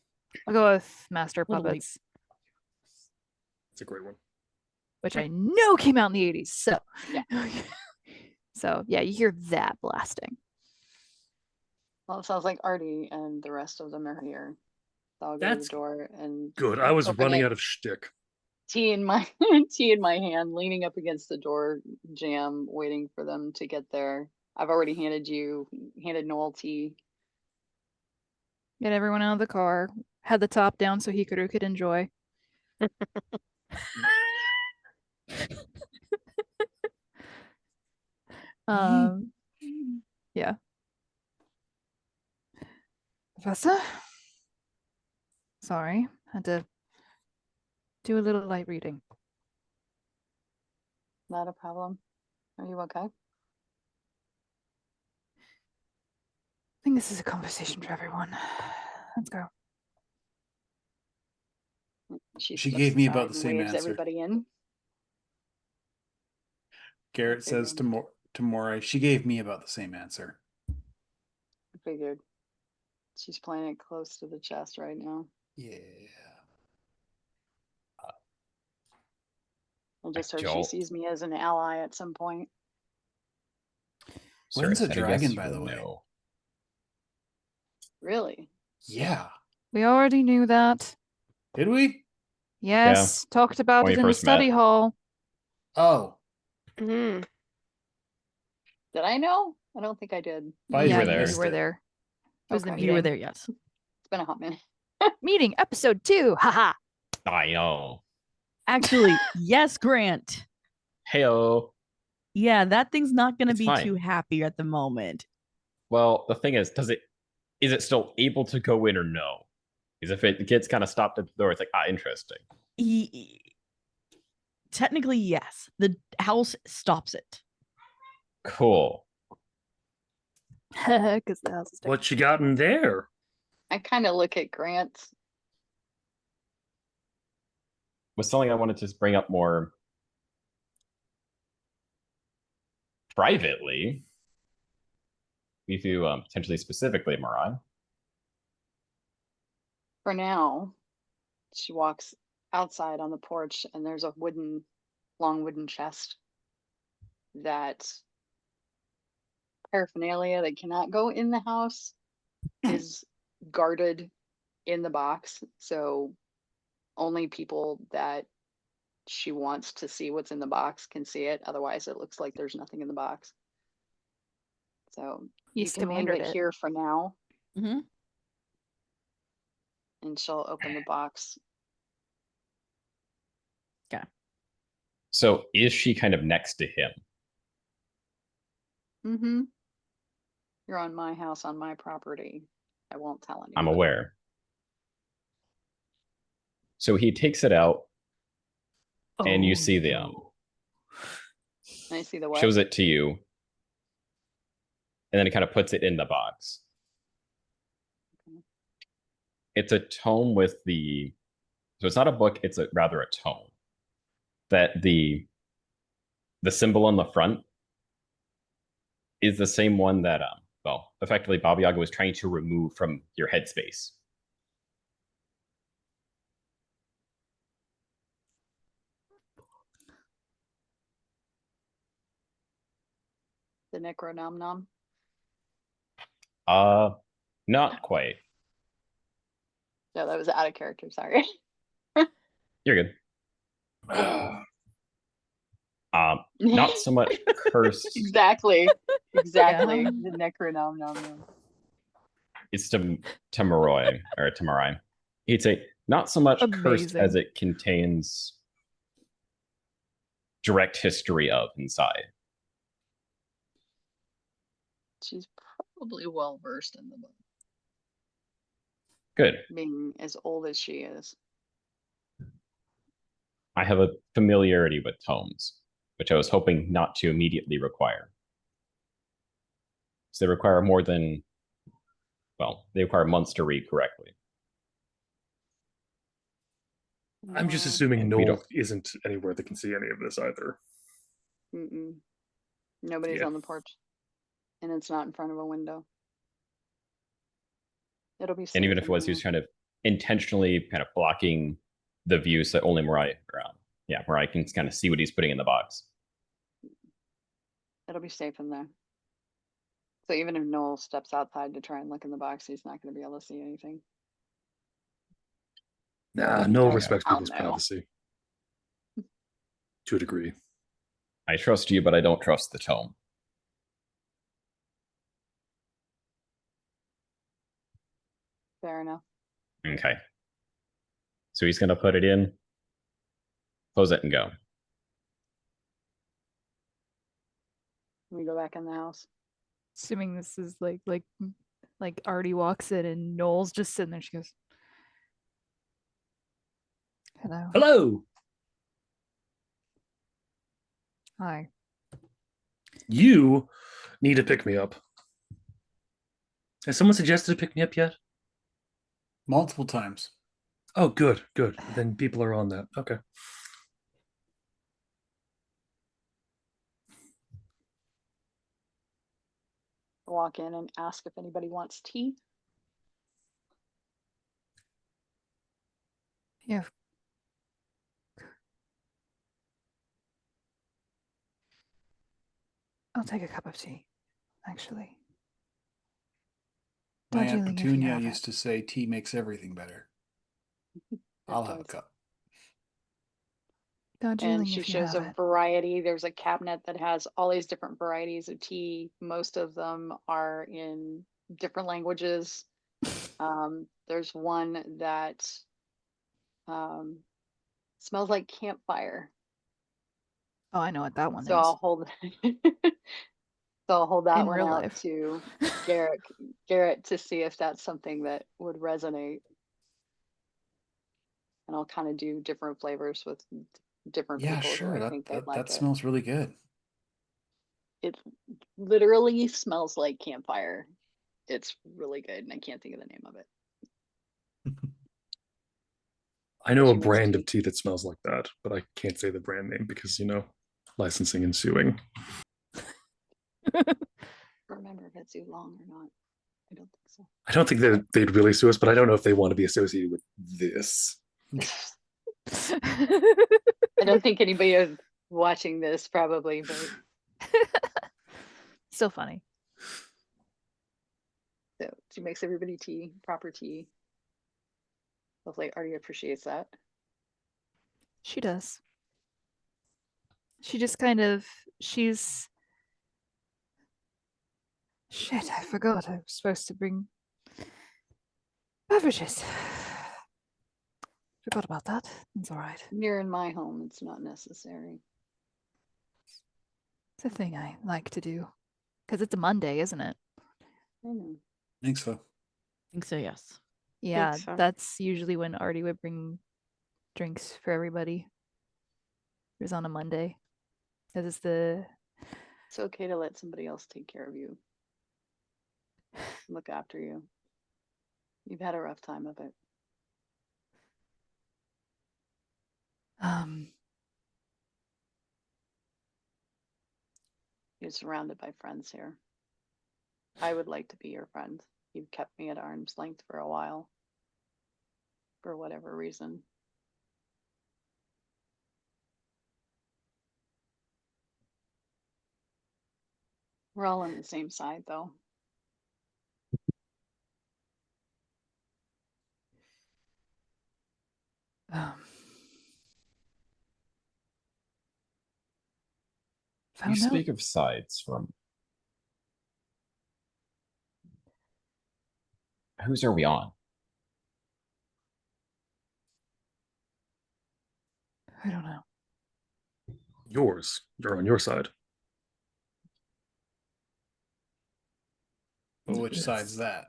S4: go with Master
S1: Little League.
S4: Puppets,
S5: It's a great one.
S4: which I know came out in the 80s. So
S3: Yeah.
S4: so yeah, you hear that blasting.
S3: Well, it sounds like Artie and the rest of them are here. So I'll go to
S5: That's
S3: the door and
S5: good. I was
S3: open
S5: running
S3: it.
S5: out of shtick.
S3: Tea in my tea in my hand, leaning up against the door jamb, waiting for them to get there. I've already handed Noel tea.
S4: Get everyone out of the car. Had the top down so Hikaru could enjoy. Yeah. Professor? Sorry, had to do a little light reading.
S3: Not a problem. Are you okay?
S4: I think this is a conversation for everyone. Let's go.
S3: She
S2: She
S3: steps
S2: gave me
S3: aside
S2: about the
S3: and
S2: same
S3: waves
S2: answer.
S3: everybody in.
S2: Garrett says
S3: figured.
S2: to Moray. She gave me about the same answer.
S3: I figured. She's playing it close to the chest right now.
S2: Yeah.
S3: I just hope she
S6: Joel.
S3: sees me as an ally at some point.
S2: When's a
S6: Sarah said, "I
S2: dragon,
S6: guess
S2: by
S6: you
S2: the
S6: will
S2: way?"
S6: know."
S3: Really?
S2: Yeah.
S4: We already knew that.
S2: Did we?
S4: Yes, talked about
S6: When
S4: it
S6: we
S4: in the
S6: first met.
S4: study hall.
S2: Oh,
S7: Mm.
S3: Did I know? I don't think I did.
S2: I
S4: Yeah,
S6: were
S4: you
S6: there.
S4: were there. It was the
S3: Okay.
S1: You were
S4: meeting.
S1: there, yes.
S3: It's been a hot minute.
S4: Meeting episode 2. Haha.
S6: I know.
S1: Actually, yes, Grant.
S6: Heyo.
S1: Yeah, that thing's not going to
S6: It's
S1: be
S6: fine.
S1: too happy at the moment.
S6: Well, the thing is it still able to go in or no? Because if it gets kind of stopped at the door, it's like, interesting.
S1: Technically, yes. The house stops it.
S6: Cool.
S4: Because the house is
S5: What you got in there?
S3: I kind of look at Grant.
S6: Was something I wanted to bring up more privately. If you potentially specifically, Mariah.
S3: For now, she walks outside on the porch, and there's a long wooden chest that paraphernalia that cannot go in the house is guarded in the box. So only people that she wants to see what's in the box can see it. Otherwise, it looks like there's nothing in the box. So you can leave it here for now.
S1: Mm-hmm.
S3: And she'll open the box.
S1: Okay.
S6: So is she kind of next to him?
S3: Mm-hmm. You're on my house, on my property. I won't tell anyone.
S6: I'm aware. So he takes it out, and you see the
S3: I see the what?
S6: shows it to you, and then he kind of puts it in the box.
S3: Okay.
S6: It's a tome with so it's not a book, it's rather a tome. That the symbol on the front is the same one that effectively Baba Yaga was trying to remove from your headspace.
S3: The Necronomnom?
S6: Not quite.
S3: No, that was out of character, sorry.
S6: You're good. Not so much cursed.
S3: Exactly.
S1: Yeah.
S3: The Necronomnom.
S6: It's to Maroy or Tamarai. He'd say not so much cursed
S4: Amazing.
S6: as it contains direct history of inside.
S3: She's probably well versed in the book,
S6: Good.
S3: being as old as she is.
S6: I have a familiarity with tomes, which I was hoping not to immediately require. So they require more than, they require months to read correctly.
S5: I'm just
S3: No.
S5: assuming
S6: And we
S5: Noel
S6: don't-
S5: isn't anywhere that can see any of this either.
S3: Mm-mm. Nobody's
S5: Yeah.
S3: on the porch. And it's not in front of a window. It'll be safe
S6: And even if it
S3: in
S6: was, he
S3: there.
S6: was kind of intentionally kind of blocking the view so that only Mariah can kind of see what he's putting in the box.
S3: It'll be safe in there. So even if Noel steps outside to try and look in the box, he's not going to be able to see anything.
S5: Nah, Noel
S3: Okay.
S5: respects
S3: I'll
S5: people's
S3: know.
S5: privacy. To a degree.
S6: I trust you, but I don't trust the tome.
S3: Fair enough.
S6: Okay. So he's going to put it in, close it, and go.
S3: We go back in the house.
S4: Assuming this is like Artie walks in and Noel's just sitting there. She goes, "Hello,
S5: Hello!
S4: hi."
S5: You need to pick me up. Has someone suggested to pick me up yet?
S2: multiple times.
S5: Oh, good. Then people are on that. Okay.
S3: walk in and ask if anybody wants tea.
S4: Yeah. I'll take a cup of tea, actually.
S2: My Aunt
S4: Darjeeling, if you
S2: Petunia
S4: have
S2: used
S4: it.
S2: to say tea makes everything better. I'll have a
S3: does.
S2: cup.
S3: And
S4: Darjeeling,
S3: she
S4: if you
S3: shows
S4: have
S3: a
S4: it.
S3: variety. There's a cabinet that has all these different varieties of tea. Most of them are in different languages. There's one that smells like campfire.
S4: Oh, I know what that one
S3: So
S4: is.
S3: I'll hold that
S4: In
S3: one
S4: real
S3: out
S4: life.
S3: to Garrett to see if that's something that would resonate. And I'll kind of do different flavors with different
S2: Yeah,
S3: people who
S2: sure.
S3: I think they'd
S2: That
S3: like it.
S2: smells really good.
S3: It literally smells like campfire. It's really good, and I can't think of the name of it.
S5: I know a
S3: She makes
S5: brand
S3: tea.
S5: of tea that smells like that, but I can't say the brand name because, licensing and suing.
S3: Remember if it's oolong or not. I don't think so.
S5: I don't think that they'd really sue us, but I don't know if they want to be associated with this.
S3: I don't think anybody is watching this probably, but
S4: Still funny.
S3: so she makes everybody tea, proper tea. Hopefully Artie appreciates that.
S4: She does. She just kind of, she's... Shit, I forgot I was supposed to bring beverages. Forgot about that. It's all right.
S3: Near in my home, it's not necessary.
S4: It's a thing I like to do. Because it's a Monday, isn't it?
S3: I know.
S2: I think so.
S1: I think so, yes.
S4: Yeah,
S7: so.
S4: that's usually when Artie would bring drinks for everybody. It was on a Monday. Because it's the...
S3: It's okay to let somebody else take care of you. Look after you. You've had a rough time of it. You're surrounded by friends here. I would like to be your friend. You've kept me at arm's length for a while. For whatever reason. We're all on the same side, though.
S6: You
S4: Found out.
S6: speak of sides from. Whose are we on?
S4: I don't know.
S5: Yours. You're on your side.
S2: But which
S5: Yes.
S2: side's that?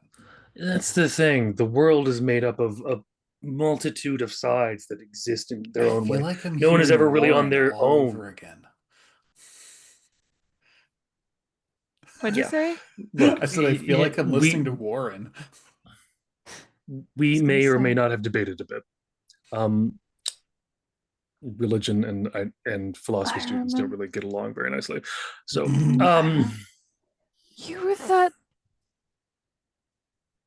S5: That's the thing. The world is made up of a multitude of sides that exist in their own
S2: I feel
S5: way.
S2: like I'm
S5: No one is
S2: hearing
S5: ever really on
S2: Warren
S5: their
S2: all
S5: own.
S2: over again.
S4: What'd you
S5: Yeah.
S4: say?
S5: Look,
S2: I said I feel like I'm
S5: we-
S2: listening to Warren.
S5: We
S4: was gonna
S5: may or may
S4: say.
S5: not have debated a bit. Religion and philosophy
S4: I
S5: students don't
S4: remember-
S5: really get along very nicely. So,
S4: You were that...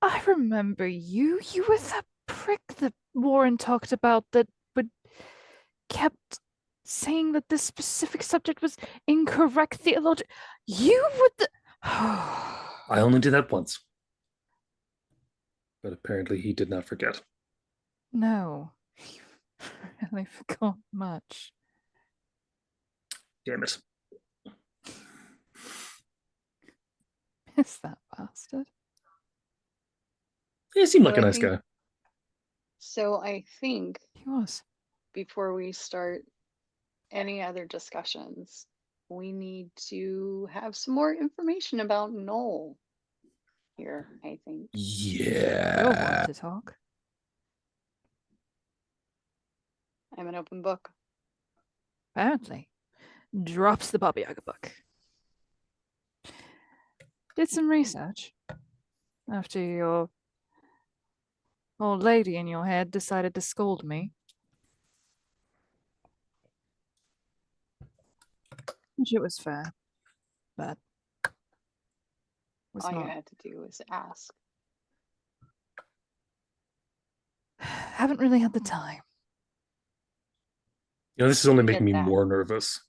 S4: I remember you. You were that prick that Warren talked about that would kept saying that this specific subject was incorrect theology. You would the...
S5: I only did that once. But apparently he did not forget.
S4: No. You really forgot much.
S5: Damn it.
S4: Is that bastard?
S5: He seemed like
S3: So
S5: a
S3: I
S5: nice
S3: think-
S5: guy.
S3: So I think
S4: He was.
S3: before we start any other discussions, we need to have some more information about Noel here, I think.
S4: You'll want
S5: Yeah.
S4: to talk.
S3: I'm an open book.
S4: Apparently. Drops the Baba Yaga book. Did some research. After your old lady in your head decided to scold me. Which it was fair. But was
S3: All
S4: not.
S3: you had to do was ask.
S4: Haven't really had the time.
S5: This is only
S3: I
S5: making me
S3: get that.
S5: more nervous.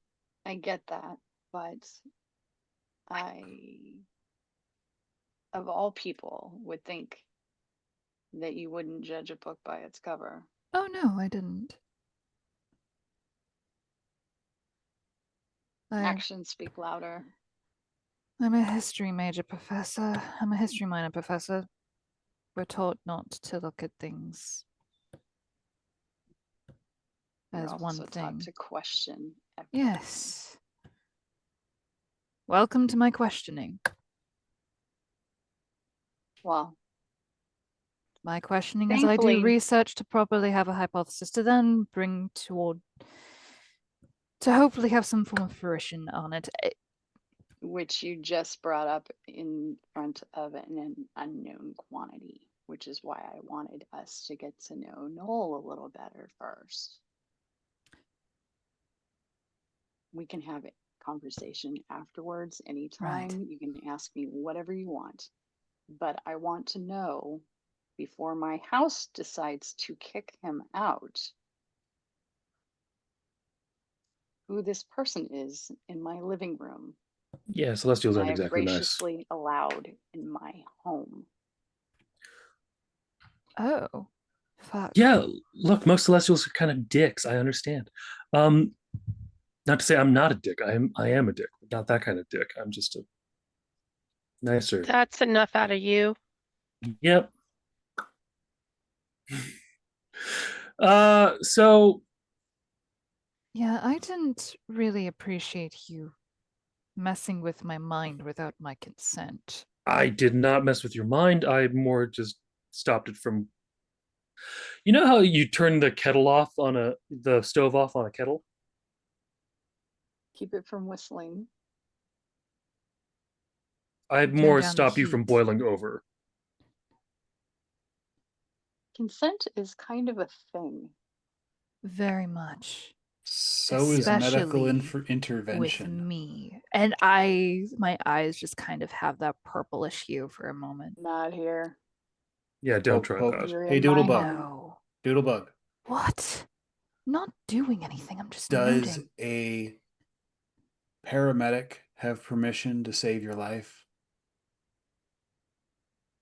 S3: I get that, but I, of all people, would think that you wouldn't judge a book by its cover.
S4: Oh no, I didn't.
S3: Actions speak louder.
S4: I'm a history major professor. I'm a history minor professor. We're taught not to look at things
S3: You're
S4: as
S3: also
S4: one
S3: taught
S4: thing.
S3: to question everything.
S4: Yes. Welcome to my questioning.
S3: Well,
S4: My questioning is I do
S3: thankfully-
S4: research to properly have a hypothesis to then bring toward to hopefully have some form of fruition on it.
S3: which you just brought up in front of an unknown quantity, which is why I wanted us to get to know Noel a little better first. We can have a conversation afterwards anytime. You can ask me whatever you want, but I want to know before my house decides to kick him out who this person is in my living room.
S5: Yeah, Celestials
S3: I
S5: aren't
S3: have
S5: exactly nice.
S3: graciously allowed in my home.
S4: Oh, fuck.
S5: Yeah, look, most Celestials are kind of dicks. I understand. Not to say I'm not a dick. I am a dick, but not that kind of dick. I'm just a nicer.
S7: That's enough out of you.
S5: Yep. So
S4: Yeah, I didn't really appreciate you messing with my mind without my consent.
S5: I did not mess with your mind. I more just stopped it from. You know how you turn the kettle off on the stove off on a kettle?
S3: Keep it from whistling.
S5: I
S4: Turn
S5: more
S4: down the
S5: stop you from
S4: heat.
S5: boiling over.
S3: Consent is kind of a thing.
S4: Very much.
S2: So is medical
S4: Especially
S2: intervention.
S4: With me. And my eyes just kind of have that purplish hue for a moment.
S3: Not here.
S5: Yeah, don't
S2: Poke,
S5: try
S2: poke.
S5: that.
S3: You're
S2: Hey,
S3: in my
S2: Doodlebug.
S3: home.
S4: No.
S2: Doodlebug.
S4: What? Not doing anything. I'm just
S2: Does
S4: noting.
S2: a paramedic have permission to save your life?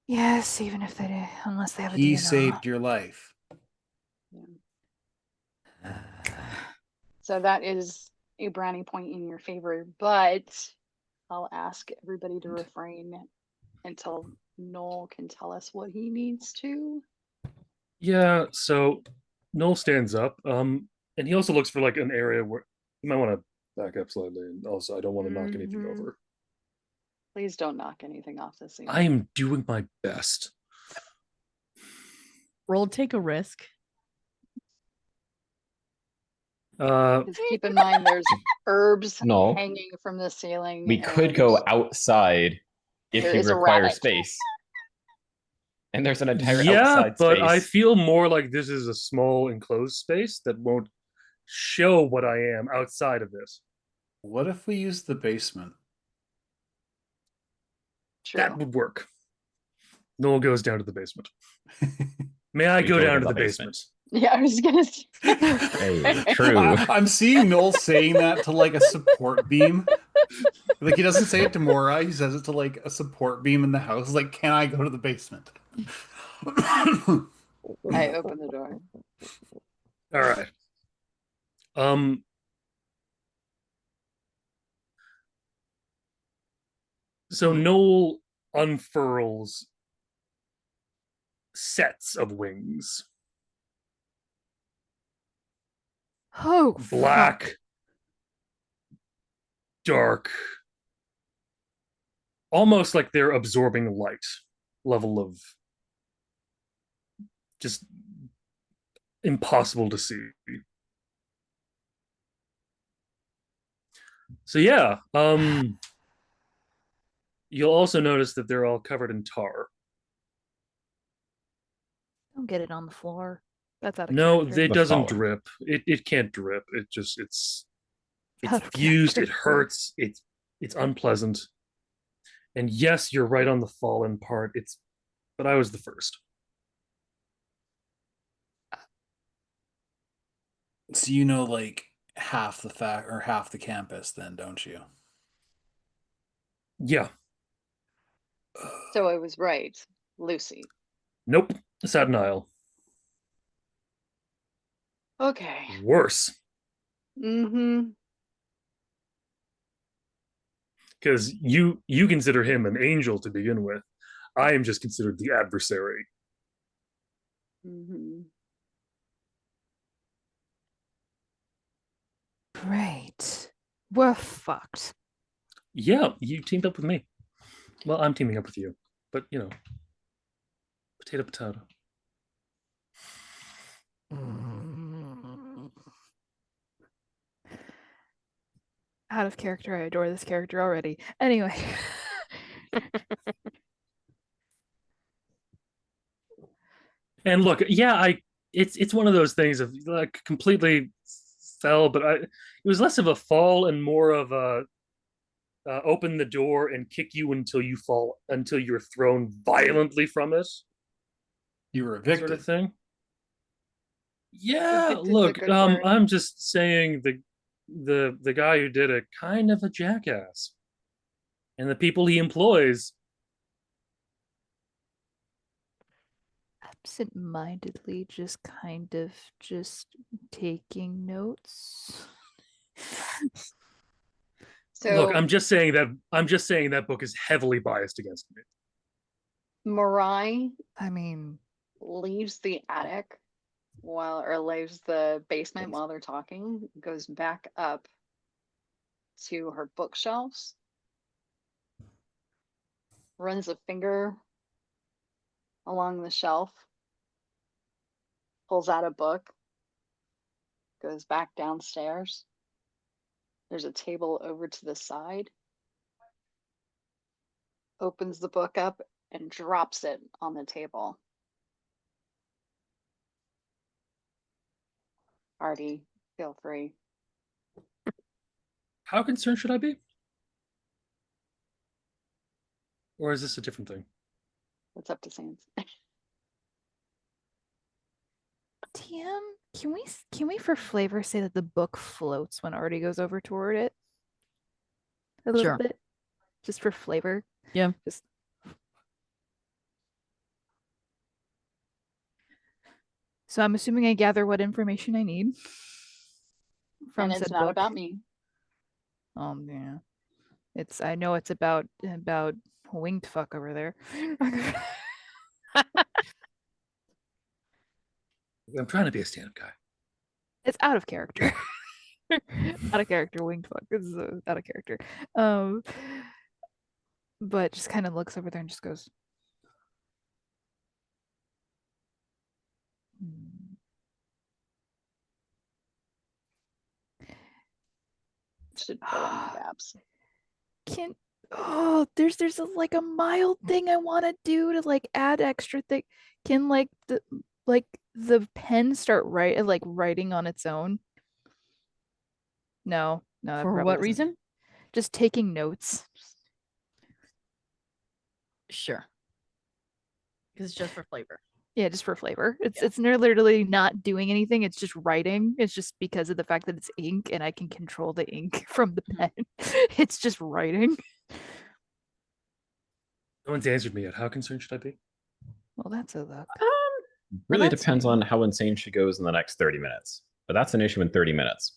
S4: Yes, even if they do, unless they have a
S2: He
S4: DNR.
S2: saved your life.
S3: So that is a brownie point in your favor, but I'll ask everybody to refrain until Noel can tell us what he needs to.
S5: Yeah, so Noel stands up, and he also looks for like an area where you might want to back up slightly, and also I don't want to knock anything
S3: Mhm.
S5: over.
S3: Please don't knock anything off the ceiling.
S5: I am doing my best.
S1: Roll take a risk.
S3: Just keep in mind there's herbs
S6: No.
S3: hanging from the ceiling.
S6: We could go outside if
S3: There
S6: you
S3: is a
S6: require
S3: rabbit.
S6: space. And there's an entire
S5: Yeah,
S6: outside
S5: but
S6: space.
S5: I feel more like this is a small enclosed space that won't show what I am outside of this.
S2: What if we use the basement?
S3: True.
S5: That would work. Noel goes down to the basement. May I
S6: We
S5: go down to the basement?
S3: Yeah, I was gonna say.
S6: Hey, true.
S2: I'm seeing Noel saying that to like a support beam. Like he doesn't say it to Mora, he says it to like a support beam in the house. Like, can I go to the basement?
S3: I open the door.
S5: All right. So Noel unfurls sets of wings.
S4: Oh,
S5: Black,
S4: fuck.
S5: dark, almost like they're absorbing light level of just impossible to see. So yeah, you'll also notice that they're all covered in tar.
S4: Don't get it on the floor. That's out of
S5: No,
S4: character.
S5: it
S6: The
S5: doesn't
S6: flour.
S5: drip. It can't drip. It's
S4: Out of
S5: fused. It
S4: character.
S5: hurts. It's unpleasant. And yes, you're right on the fallen part. But I was the first.
S2: So you know like half the fact or half the campus then, don't you?
S5: Yeah.
S3: So I was right, Lucy.
S5: Nope. Sad Nile.
S3: Okay.
S5: Worse.
S3: Mm-hmm.
S5: Because you consider him an angel to begin with. I am just considered the adversary.
S3: Mm-hmm.
S4: Great. We're fucked.
S5: Yeah, you teamed up with me. Well, I'm teaming up with you, but potato potato.
S4: Out of character. I adore this character already. Anyway.
S5: And look, yeah, it's one of those things of like completely fell, but it was less of a fall and more of a open the door and kick you until you fall, until you're thrown violently from it.
S2: You were evicted.
S5: Sort of thing. Yeah,
S3: Evicted's a
S5: look,
S3: good word.
S5: I'm just saying the guy who did it kind of a jackass, and the people he employs.
S4: Absent-mindedly, just kind of just taking notes.
S3: So
S5: Look, I'm just saying that book is heavily biased against me.
S3: Mirai
S4: I mean,
S3: leaves the attic or leaves the basement while they're talking, goes back up to her bookshelves, runs a finger along the shelf, pulls out a book, goes back downstairs. There's a table over to the side, opens the book up and drops it on the table. Artie, feel free.
S5: How concerned should I be? Or is this a different thing?
S3: It's up to Sans.
S4: TM, can we for flavor say that the book floats when Artie goes over toward it? A little
S1: Sure.
S4: bit. Just for flavor.
S1: Yeah.
S4: Just so I'm assuming I gather what information I need from
S3: And it's
S4: said
S3: not
S4: book.
S3: about me.
S4: Yeah. I know it's about winged fuck over there.
S5: I'm trying to be a stand-up guy.
S4: It's out of character. Out of character, winged fuck. This is out of character. But just kind of looks over there and just goes.
S3: Should fill in the gaps.
S4: There's like a mild thing I want to do to like add extra thing. Can the pen start writing on its own? No, that
S1: For
S4: probably
S1: what
S4: doesn't-
S1: reason?
S4: Just taking notes.
S1: Sure. Because it's just for flavor.
S4: Yeah, just for flavor.
S1: Yeah.
S4: It's literally not doing anything. It's just writing. It's just because of the fact that it's ink and I can control the ink from the pen. It's just writing.
S5: No one's answered me yet. How concerned should I be?
S4: Well, that's a look.
S6: Really
S1: that's
S6: depends
S1: fair.
S6: on how insane she goes in the next 30 minutes. But that's an issue in 30 minutes.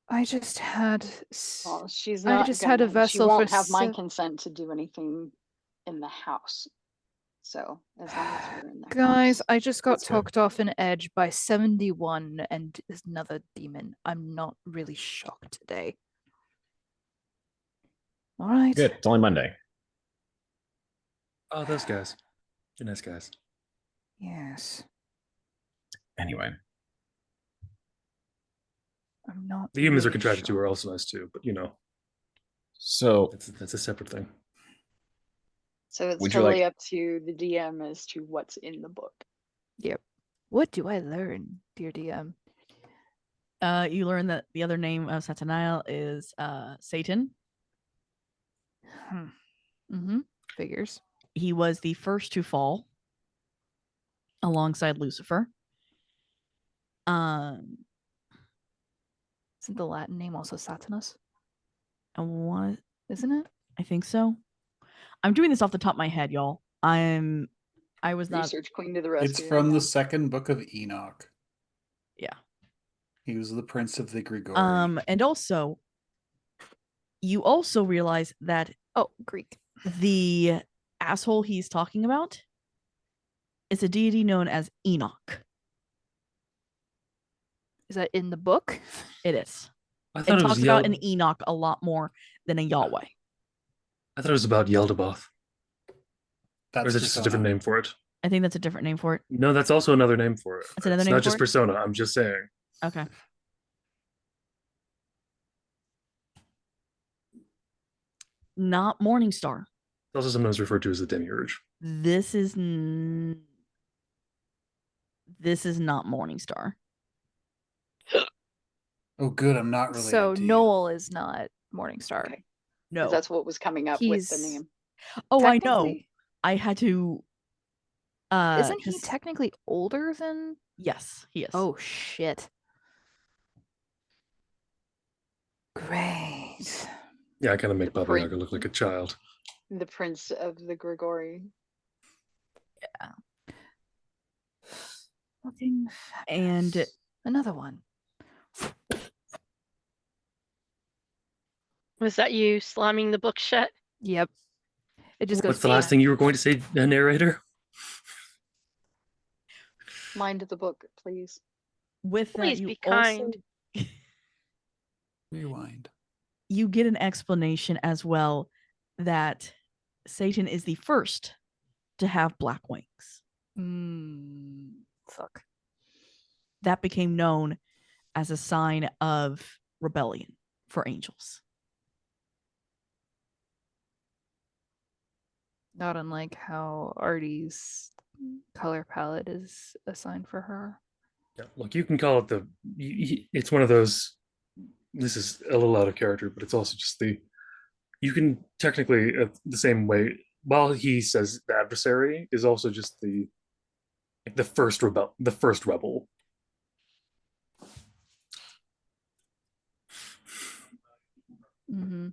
S4: I just had.
S3: Well, she's
S4: I
S3: not.
S4: just had a
S3: She
S4: vessel
S3: won't
S4: for
S3: have my
S4: se-
S3: consent to do anything in the house. So as long as we're in the
S4: Guys,
S3: house.
S4: I just got
S6: That's fair.
S4: talked off an edge by 71 and another demon. I'm not really shocked today. All right.
S6: Good. It's only Monday.
S5: Oh, those guys. They're nice guys.
S4: Yes.
S6: Anyway.
S4: I'm not.
S5: The humans are
S4: really
S5: contracted to
S4: shocked.
S5: are also nice too, but
S6: So
S5: that's a separate thing.
S3: So it's
S6: Would you
S3: totally
S6: like-
S3: up to the DM as to what's in the book.
S4: Yep. What do I learn, dear DM?
S1: You learn that the other name of Satanael is Satan.
S4: Mm-hmm. Figures.
S1: He was the first to fall alongside Lucifer.
S4: Isn't the Latin name also Satanus?
S1: What?
S4: Isn't it?
S1: I think so. I'm doing this off the top of my head, y'all. I was not.
S3: Research queen to the rescue.
S2: It's from the
S3: yeah.
S2: second book of Enoch.
S1: Yeah.
S2: He was the prince of the Grigori.
S1: And also, you also realize that
S4: Oh, Greek.
S1: the asshole he's talking about is a deity known as Enoch.
S4: Is that in the book?
S1: It is.
S5: I
S1: It
S5: thought it was
S1: talks about an Enoch a lot more than a Yahweh.
S5: I thought it was about Yaldabaoth. Or is it just a different
S2: Persona.
S5: name for it?
S1: I think that's a different name for it.
S5: No, that's also another name for it.
S1: That's another
S5: It's
S1: name
S5: not
S1: for
S5: just
S1: it?
S5: Persona. I'm just saying.
S1: Okay. Not Morningstar.
S5: It's also sometimes referred to as the Demiurge.
S1: This is not Morningstar.
S2: Oh, good. I'm not related
S4: So
S2: to you.
S4: Noel is not Morningstar.
S3: Okay.
S1: No.
S3: 'Cause that's what was coming up with the
S4: He's-
S3: name.
S1: Oh, I know.
S4: Technically-
S1: I had to.
S4: Isn't he
S1: 'cause-
S4: technically older than?
S1: Yes, he is.
S4: Oh shit. Great.
S5: Yeah, I kind of make
S3: The
S5: Baba
S3: prin-
S5: Yaga look like a child.
S3: The prince of the Grigori.
S4: Looking
S1: And
S4: fabulous. Another one.
S7: Was that you slamming the book shut?
S4: Yep. It just goes.
S5: What's the last thing you were going to say, narrator?
S3: Mind the book, please.
S1: with that,
S7: Please
S1: you
S7: be
S1: also
S7: kind.
S2: Rewind.
S1: you get an explanation as well that Satan is the first to have black wings.
S4: Fuck.
S1: That became known as a sign of rebellion for angels.
S4: Not unlike how Artie's color palette is a sign for her.
S5: Yeah, look, you can call it it's one of those. This is a little out of character, but it's also just you can technically, the same way, while he says the adversary is also just the first rebel.
S4: Mm-hmm.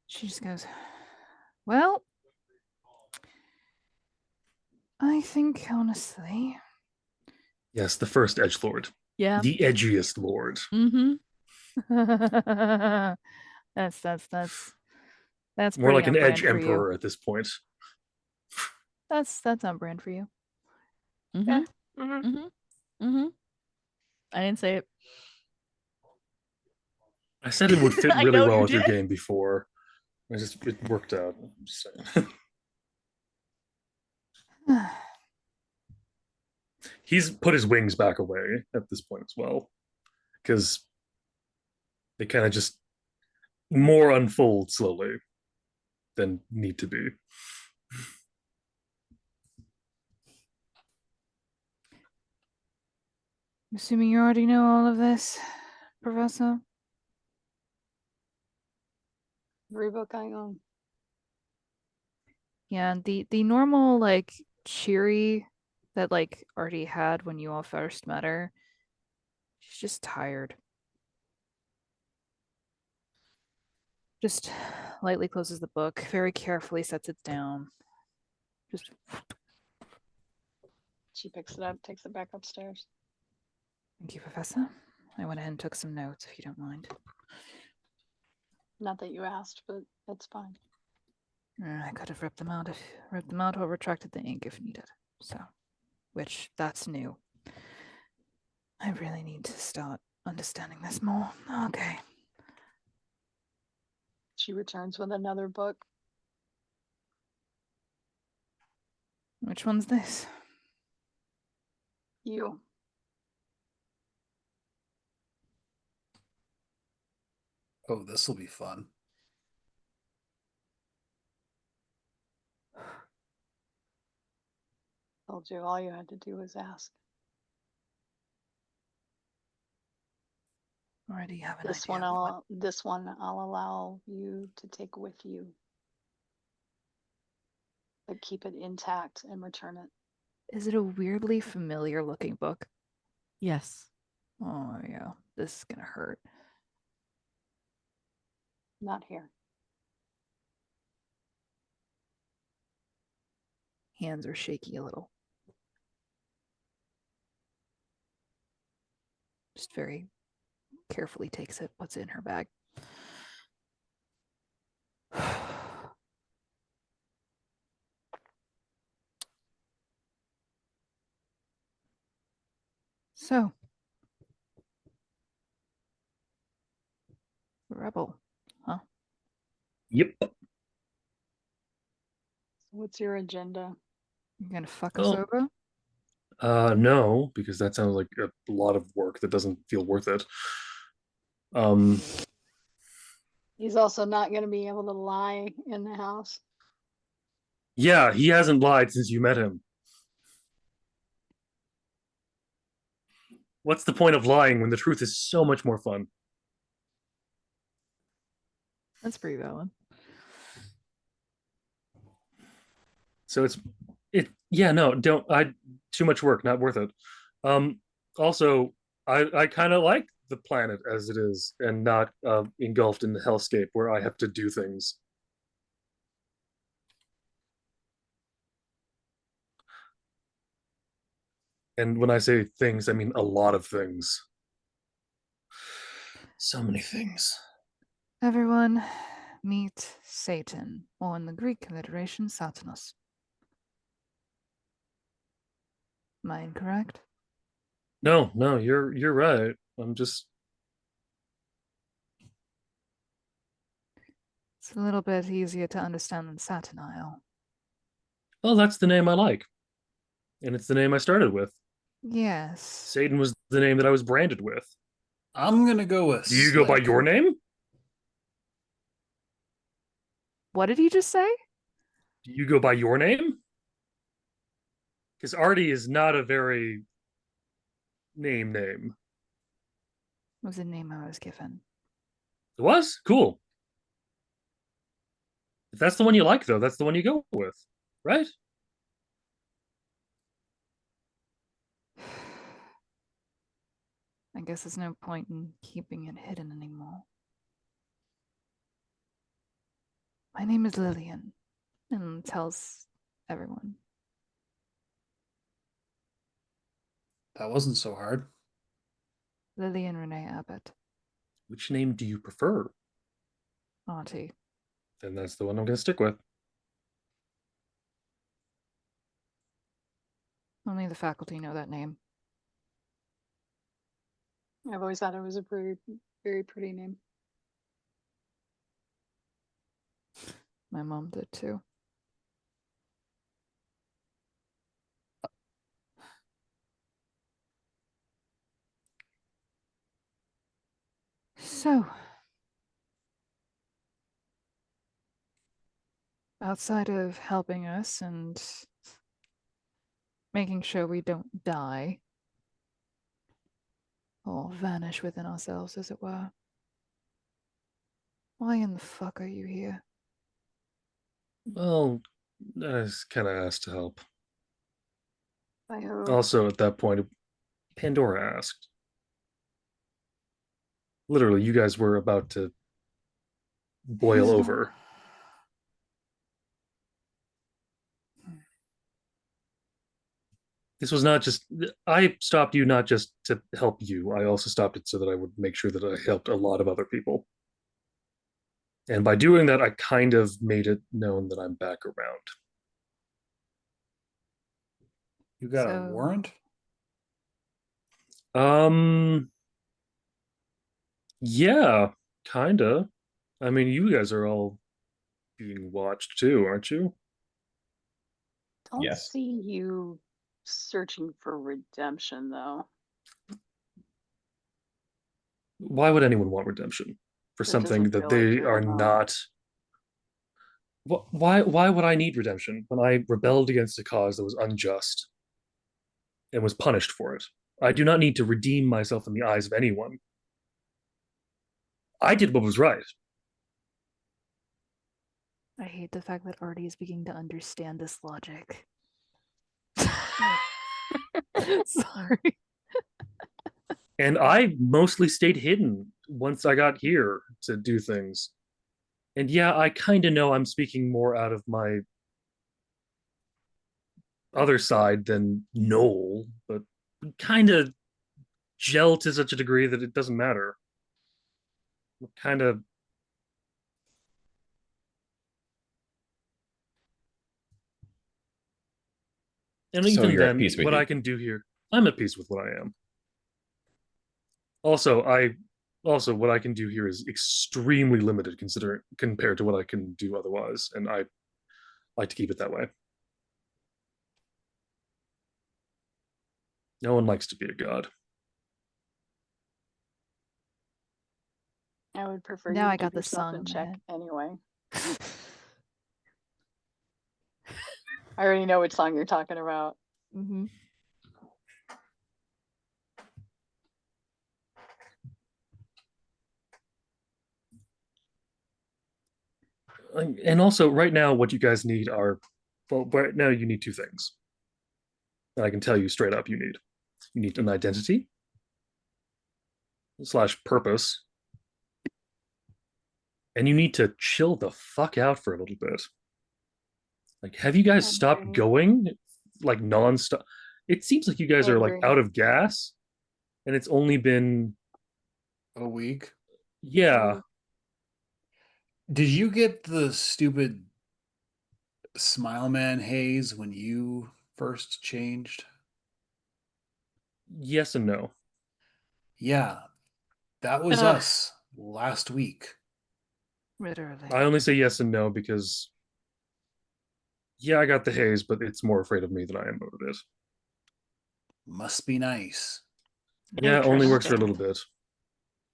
S4: She just goes, well, I think honestly.
S5: Yes, the first edgelord.
S1: Yeah.
S5: The edgiest lord.
S1: Mm-hmm.
S4: That's
S5: More like an
S4: pretty on
S5: edge
S4: brand for you.
S5: emperor at this point.
S4: That's on brand for you.
S1: Mm-hmm.
S7: Yeah. Mhm.
S1: Mm-hmm. Mm-hmm. I didn't say it.
S5: I said it would fit
S1: I
S5: really
S1: know
S5: well
S1: you
S5: with your
S1: did.
S5: game before. It worked out. I'm just saying. He's put his wings back away at this point as well, because they kind of just more unfold slowly than need to be.
S4: I'm assuming you already know all of this, Professor.
S3: Every book I own.
S4: Yeah, the normal like cheery that like Artie had when you all first met her. She's just tired. Just lightly closes the book, very carefully sets it down. Just
S3: She picks it up, takes it back upstairs.
S4: thank you, Professor. I went ahead and took some notes if you don't mind.
S3: Not that you asked, but it's fine.
S4: I could have ripped them out or retracted the ink if needed. So, which that's new. I really need to start understanding this more. Okay.
S3: She returns with another book.
S4: Which one's this?
S3: You.
S2: Oh, this will be fun.
S3: Told you all you had to do was ask.
S4: Or do you have an
S3: This
S4: idea
S3: one
S4: of what?
S3: I'll allow you to take with you. But keep it intact and return it.
S4: Is it a weirdly familiar looking book?
S1: Yes.
S4: Oh yeah, this is gonna hurt.
S3: Not here.
S4: Hands are shaky a little. Just very carefully takes it, puts it in her bag. So, rebel, huh?
S5: Yep.
S3: What's your agenda?
S4: You're gonna fuck us
S5: Oh.
S4: over?
S5: No, because that sounds like a lot of work that doesn't feel worth it.
S3: He's also not going to be able to lie in the house.
S5: Yeah, he hasn't lied since you met him. What's the point of lying when the truth is so much more fun?
S4: That's pretty valid.
S5: So too much work, not worth it. Also, I kind of like the planet as it is and not engulfed in the hellscape where I have to do things. And when I say things, I mean a lot of things. So many things.
S4: Everyone, meet Satan, or in the Greek alliteration, Satanas. Am I incorrect?
S5: No, you're right. I'm just
S4: It's a little bit easier to understand than Satanile.
S5: well, that's the name I like. And it's the name I started with.
S4: Yes.
S5: Satan was the name that I was branded with.
S2: I'm gonna go with.
S5: Do you go by
S2: Slick.
S5: your name?
S4: What did he just say?
S5: Do you go by your name? Because Artie is not a very name.
S4: Was the name I was given.
S5: It was? Cool. If that's the one you like, though, that's the one you go with, right?
S4: I guess there's no point in keeping it hidden anymore. My name is Lillian, and tells everyone.
S2: That wasn't so hard.
S4: Lillian Renee Abbott.
S5: Which name do you prefer?
S4: Auntie.
S5: Then that's the one I'm going to stick with.
S4: Only the faculty know that name.
S3: I've always thought it was a very, very pretty name.
S4: My mom did too. So, outside of helping us and making sure we don't die or vanish within ourselves, as it were, why in the fuck are you here?
S5: Well, I was kind of asked to help.
S3: By who?
S5: Also, at that point, Pandora asked. Literally, you guys were about to boil over. This was not just, I stopped you not just to help you, I also stopped it so that I would make sure that I helped a lot of other people. And by doing that, I kind of made it known that I'm back around.
S2: You got a warrant?
S5: Yeah, kinda. I mean, you guys are all being watched too, aren't you?
S3: Don't
S6: Yes.
S3: see you searching for redemption, though.
S5: Why would anyone want redemption for
S3: It
S5: something
S3: doesn't
S5: that
S3: feel like
S5: they
S3: you're
S5: are
S3: alone.
S5: not? Why would I need redemption when I rebelled against a cause that was unjust and was punished for it? I do not need to redeem myself in the eyes of anyone. I did what was right.
S4: I hate the fact that Artie is beginning to understand this logic. Sorry.
S5: And I mostly stayed hidden once I got here to do things. And yeah, I kind of know I'm speaking more out of my other side than Noel, but kind of gel to such a degree that it doesn't matter. Kind of. And
S6: So
S5: even
S6: you're at
S5: then,
S6: peace with
S5: what
S6: you.
S5: I can do here, I'm at peace with what I am. Also what I can do here is extremely limited considering compared to what I can do otherwise, and I like to keep it that way. No one likes to be a god.
S3: I would prefer
S4: Now
S3: you
S4: I
S3: give
S4: got the
S3: yourself
S4: song
S3: in
S4: in my
S3: check
S4: head.
S3: anyway. I already know which song you're talking about.
S4: Mm-hmm.
S5: And also, right now, what you guys need are, well, right now you need two things. And I can tell you straight up, you need an identity slash purpose, and you need to chill the fuck out for a little bit. Like, have you guys
S3: I
S5: stopped
S3: agree.
S5: going like nonstop? It seems like you guys
S3: I
S5: are like
S3: agree.
S5: out of gas, and it's only been
S2: A week.
S5: yeah.
S2: Did you get the stupid Smile Man haze when you first changed?
S5: Yes and no.
S2: Yeah, that was
S7: Ugh.
S2: us last week.
S4: Literally.
S5: I only say yes and no because yeah, I got the haze, but it's more afraid of me than I am of it.
S2: Must be nice.
S5: Yeah, it only works for a
S4: Interesting.
S5: little bit.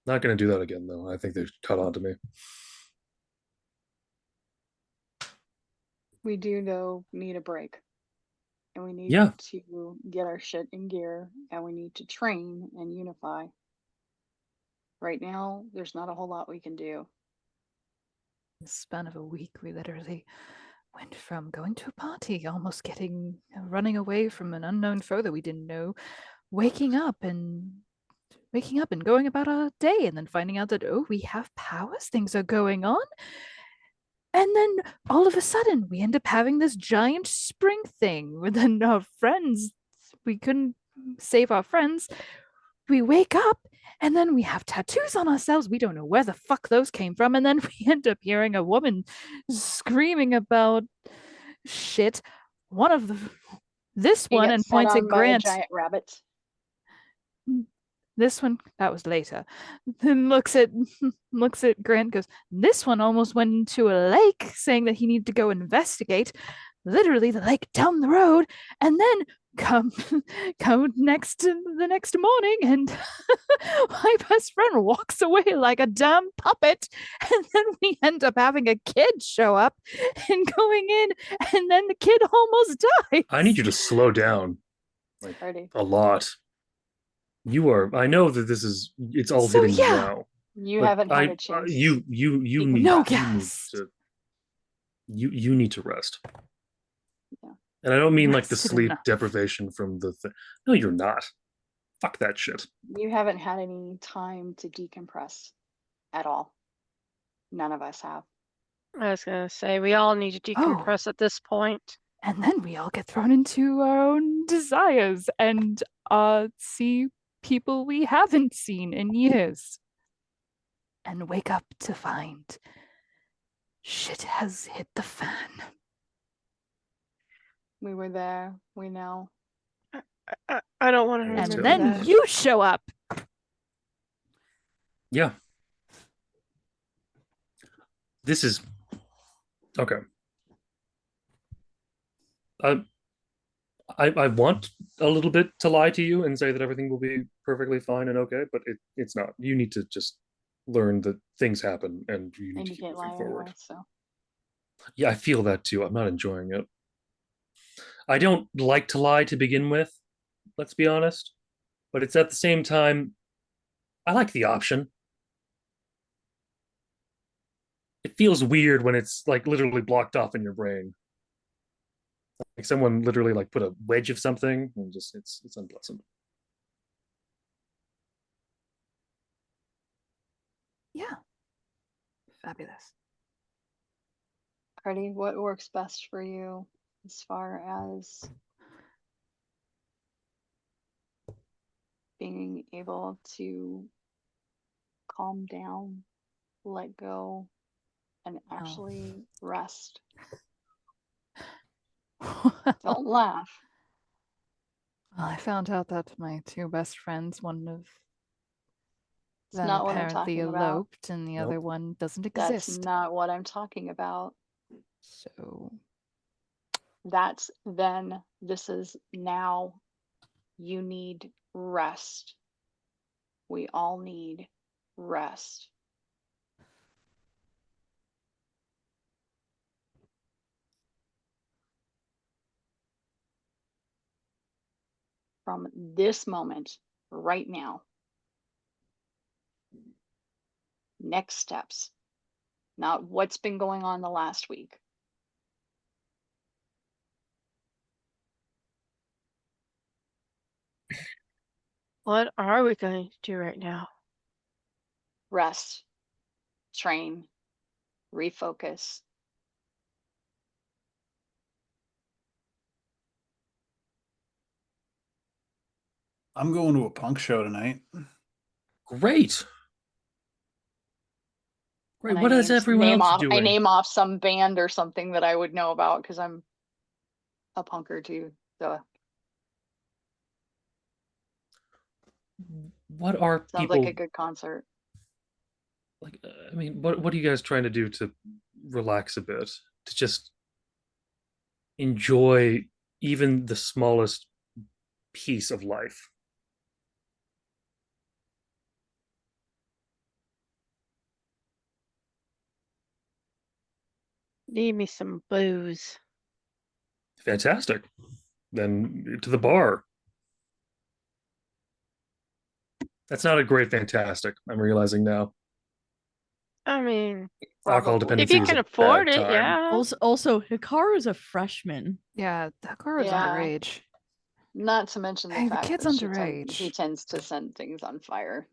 S5: Not gonna do that again though. I think they've caught on to me.
S3: We do though need a break. And we need
S5: Yeah.
S3: to get our shit in gear and we need to train and unify. Right now, there's not a whole lot we can do.
S4: In the span of a week, we literally went from going to a party, almost running away from an unknown foe that we didn't know, waking up and going about our day, and then finding out that, oh, we have powers, things are going on. And then all of a sudden, we end up having this giant spring thing. With then our friends, we couldn't save our friends. We wake up, and then we have tattoos on ourselves. We don't know where the fuck those came from. And then we end up hearing a woman screaming about shit. This
S3: You
S4: one,
S3: get
S4: and
S3: set
S4: points at
S3: on by a
S4: Grant.
S3: giant rabbit.
S4: This one, that was later. Then looks at Grant, goes, this one almost went into a lake, saying that he needed to go investigate. Literally the lake down the road, and then come the next morning, and my best friend walks away like a damn puppet, and then we end up having a kid show up and going in, and then the kid almost dies.
S5: I need you to slow down. Like
S3: Already.
S5: a lot. I know that it's all
S4: So,
S5: hitting you
S4: yeah.
S5: now.
S3: You
S5: But
S3: haven't had a chance.
S5: you need
S4: No
S5: you need
S4: gas.
S5: to you need to rest.
S3: Yeah.
S5: And I don't mean like the
S4: Rested
S5: sleep
S4: enough.
S5: deprivation from the thing. No, you're not. Fuck that shit.
S3: You haven't had any time to decompress at all. None of us have.
S7: I was gonna say we all need to
S4: Oh.
S7: decompress at this point.
S4: And then we all get thrown into our own desires and see people we haven't seen in years. And wake up to find shit has hit the fan.
S3: We were there. We know.
S7: I don't want to
S5: And
S7: remember
S4: And then
S7: that.
S4: you show up.
S5: Yeah. This is okay. I want a little bit to lie to you and say that everything will be perfectly fine and okay, but it's not. You need to just learn that things happen and you need
S3: And
S5: to
S3: you
S5: keep
S3: can't
S5: moving
S3: lie
S5: forward.
S3: anyway, so.
S5: Yeah, I feel that too. I'm not enjoying it. I don't like to lie to begin with, let's be honest. But it's at the same time, I like the option. it feels weird when it's like literally blocked off in your brain. Like someone literally like put a wedge of something and just it's unpleasant.
S4: Yeah. Fabulous.
S3: Cardi, what works best for you as far as being able to calm down, let go, and actually rest? Don't laugh.
S4: Well, I found out that my two best friends, one of
S3: It's
S4: them
S3: not what I'm
S4: apparently
S3: talking about.
S4: eloped, and the other
S5: Nope.
S4: one doesn't
S3: That's
S4: exist.
S3: not what I'm talking about.
S4: So
S3: That's then. This is now. You need rest. We all need rest. From this moment, right now. Next steps, not what's been going on the last week.
S7: What are we going to do right now?
S3: Rest, train, refocus.
S2: I'm going to a punk show tonight.
S5: Great. Great.
S3: And
S5: What is everyone else
S3: I
S5: doing?
S3: name off some band or something that I would know about because I'm a punker too. So
S5: What are
S3: sounds
S5: people
S3: like a good concert.
S5: like? I mean, what are you guys trying to do to relax a bit? To just enjoy even the smallest piece of life?
S7: Need me some booze.
S5: Fantastic. Then to the bar. That's not a great fantastic. I'm realizing now.
S7: I mean,
S5: Alcohol
S3: Probably.
S7: if
S5: dependency
S7: you
S5: is
S7: can
S5: a
S7: afford
S5: bad
S7: it,
S5: time.
S7: yeah.
S1: Also, Hikaru's a freshman.
S4: yeah, Hikaru's
S3: Yeah.
S4: underage.
S3: Not to mention the
S4: Hey, the
S3: fact
S4: kid's
S3: that
S4: underage.
S3: he tends to send things on fire.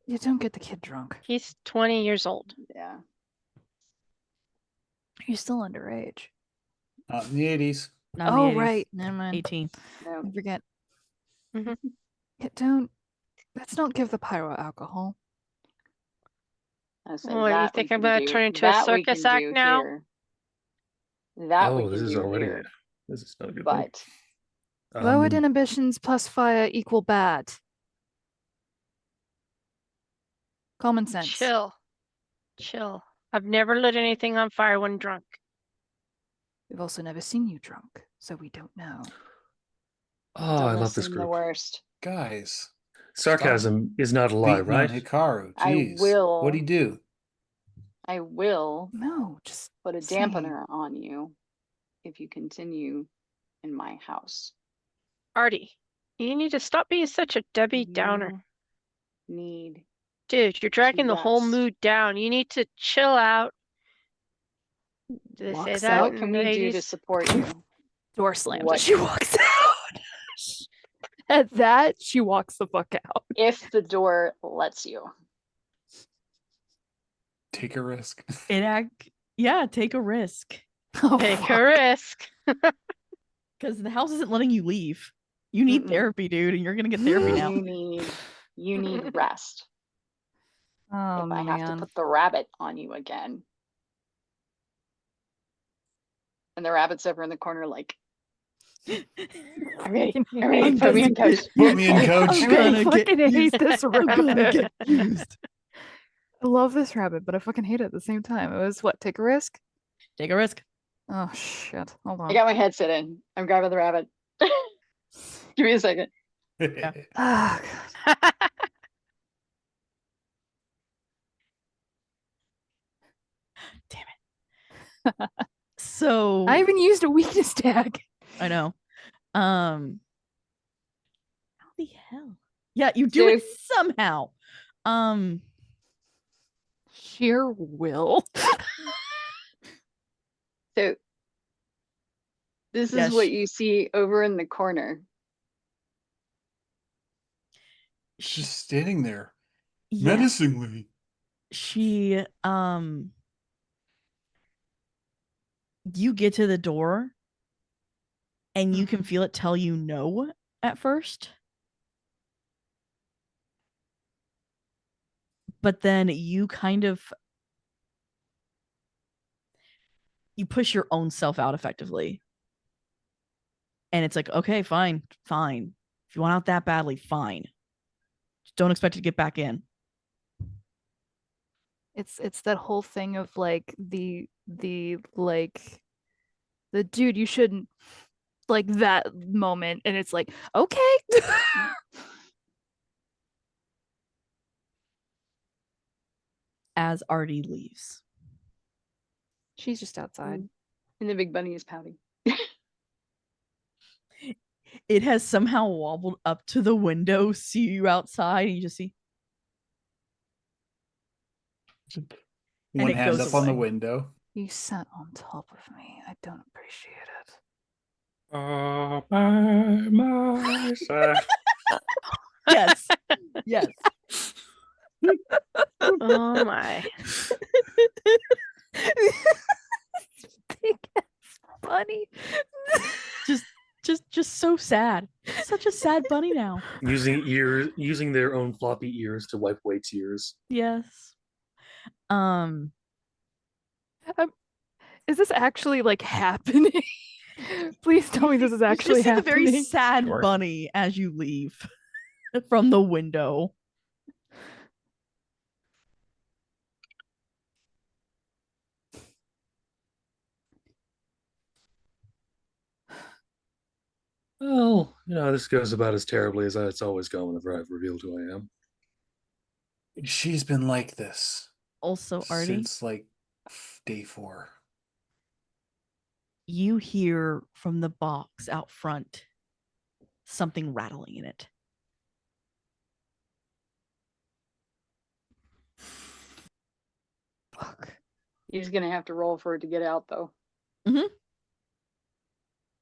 S4: You don't get the kid drunk.
S7: He's 20 years old.
S3: Yeah.
S4: He's still underage.
S2: Not in the 80s.
S1: Not in the
S4: Oh
S1: 80s,
S4: right, never mind.
S1: 18.
S3: No.
S4: I forget.
S7: Mhm.
S4: Yeah, don't. Let's not give the pyro alcohol.
S3: I say
S7: What, you
S3: that we
S7: think I'm
S3: can
S7: gonna
S3: do.
S7: turn into a
S3: That we
S7: circus
S3: can
S7: act
S3: do
S7: now?
S3: here. That we
S5: Oh, this
S3: can
S5: is
S3: do
S5: already
S3: here.
S5: this is not a good thing.
S3: But
S4: Lowered inhibitions plus fire equal bad. Common sense.
S7: Chill. I've never lit anything on fire when drunk.
S4: We've also never seen you drunk, so we don't know.
S5: Oh,
S3: don't
S5: I love this
S3: assume the
S5: group.
S3: worst.
S2: Guys,
S5: Sarcasm is not a lie,
S2: beating
S5: right?
S2: on Hikaru.
S3: I
S2: Jeez.
S3: will.
S2: What'd he do?
S3: I will
S4: No, just
S3: put a
S4: saying.
S3: dampener on you if you continue in my house.
S7: Artie, you need to stop being such a Debbie Downer.
S3: You need.
S7: Dude, you're dragging the whole
S3: rest.
S7: mood down. You need to chill out. Do they say
S4: Walks
S7: that?
S4: out.
S3: What can we do to support you?
S4: Door slams.
S3: What-
S4: And she walks out. At that, she walks the fuck out.
S3: If the door lets you.
S2: Take a risk.
S1: Yeah, take a risk.
S4: Oh,
S7: Take
S4: fuck.
S7: a risk.
S1: Because the house isn't letting you leave. You need
S3: Mm-mm.
S1: therapy, dude, and you're gonna get therapy now.
S3: You need rest.
S4: Oh,
S3: If I have to
S4: man.
S3: put the rabbit on you again. And the rabbit's over in the corner like, I'm ready,
S1: I'm
S3: put me in
S1: gonna
S3: coach.
S2: Put me in coach.
S1: I'm
S4: I
S1: gonna get
S4: fucking hate
S1: used.
S4: this
S1: I'm gonna
S4: rabbit.
S1: get used.
S4: I love this rabbit, but I fucking hate it at the same time. It was what? Take a risk?
S1: Take a risk.
S4: Oh, shit. Hold
S3: I
S4: on.
S3: got my headset in. I'm grabbing the rabbit. Give me a second.
S4: Ah,
S1: So
S4: I even used a weakness tag.
S1: I know. How the hell? Yeah, you do it somehow.
S4: Sheer will.
S3: So this
S1: Yeah,
S3: is what you see over in the corner.
S1: She,
S2: Just standing there
S1: yeah,
S2: menacingly.
S1: she you get to the door and you can feel it tell you no at first. But then you kind of you push your own self out effectively. And it's like, okay, fine. If you want out that badly, fine. Just don't expect to get back in.
S4: It's that whole thing of like the dude, you shouldn't, like that moment, and it's like, okay.
S1: As Artie leaves.
S4: She's just outside.
S3: And the big bunny is pouting.
S1: It has somehow wobbled up to the window, see you outside, and you just see.
S2: One
S1: it
S2: hand
S1: goes
S2: up on the
S1: away.
S2: window.
S4: You sat on top of me. I don't appreciate it.
S5: Oh, my side.
S1: Yes. Yes.
S7: Oh my.
S4: Big ass bunny.
S1: Just so sad. Such a sad bunny now.
S5: Using their own floppy ears to wipe away tears.
S1: Yes.
S4: Is this actually like happening? Please tell me this is actually
S1: you just see
S4: happening.
S1: the very sad
S6: Sure.
S1: bunny as you leave from the window.
S5: Well, this goes about as terribly as it's always gone whenever I've revealed who I am.
S2: She's been like this
S1: Also, Artie,
S2: since like day 4.
S1: you hear from the box out front something rattling in it.
S4: Fuck.
S3: He's gonna have to roll for it to get out, though.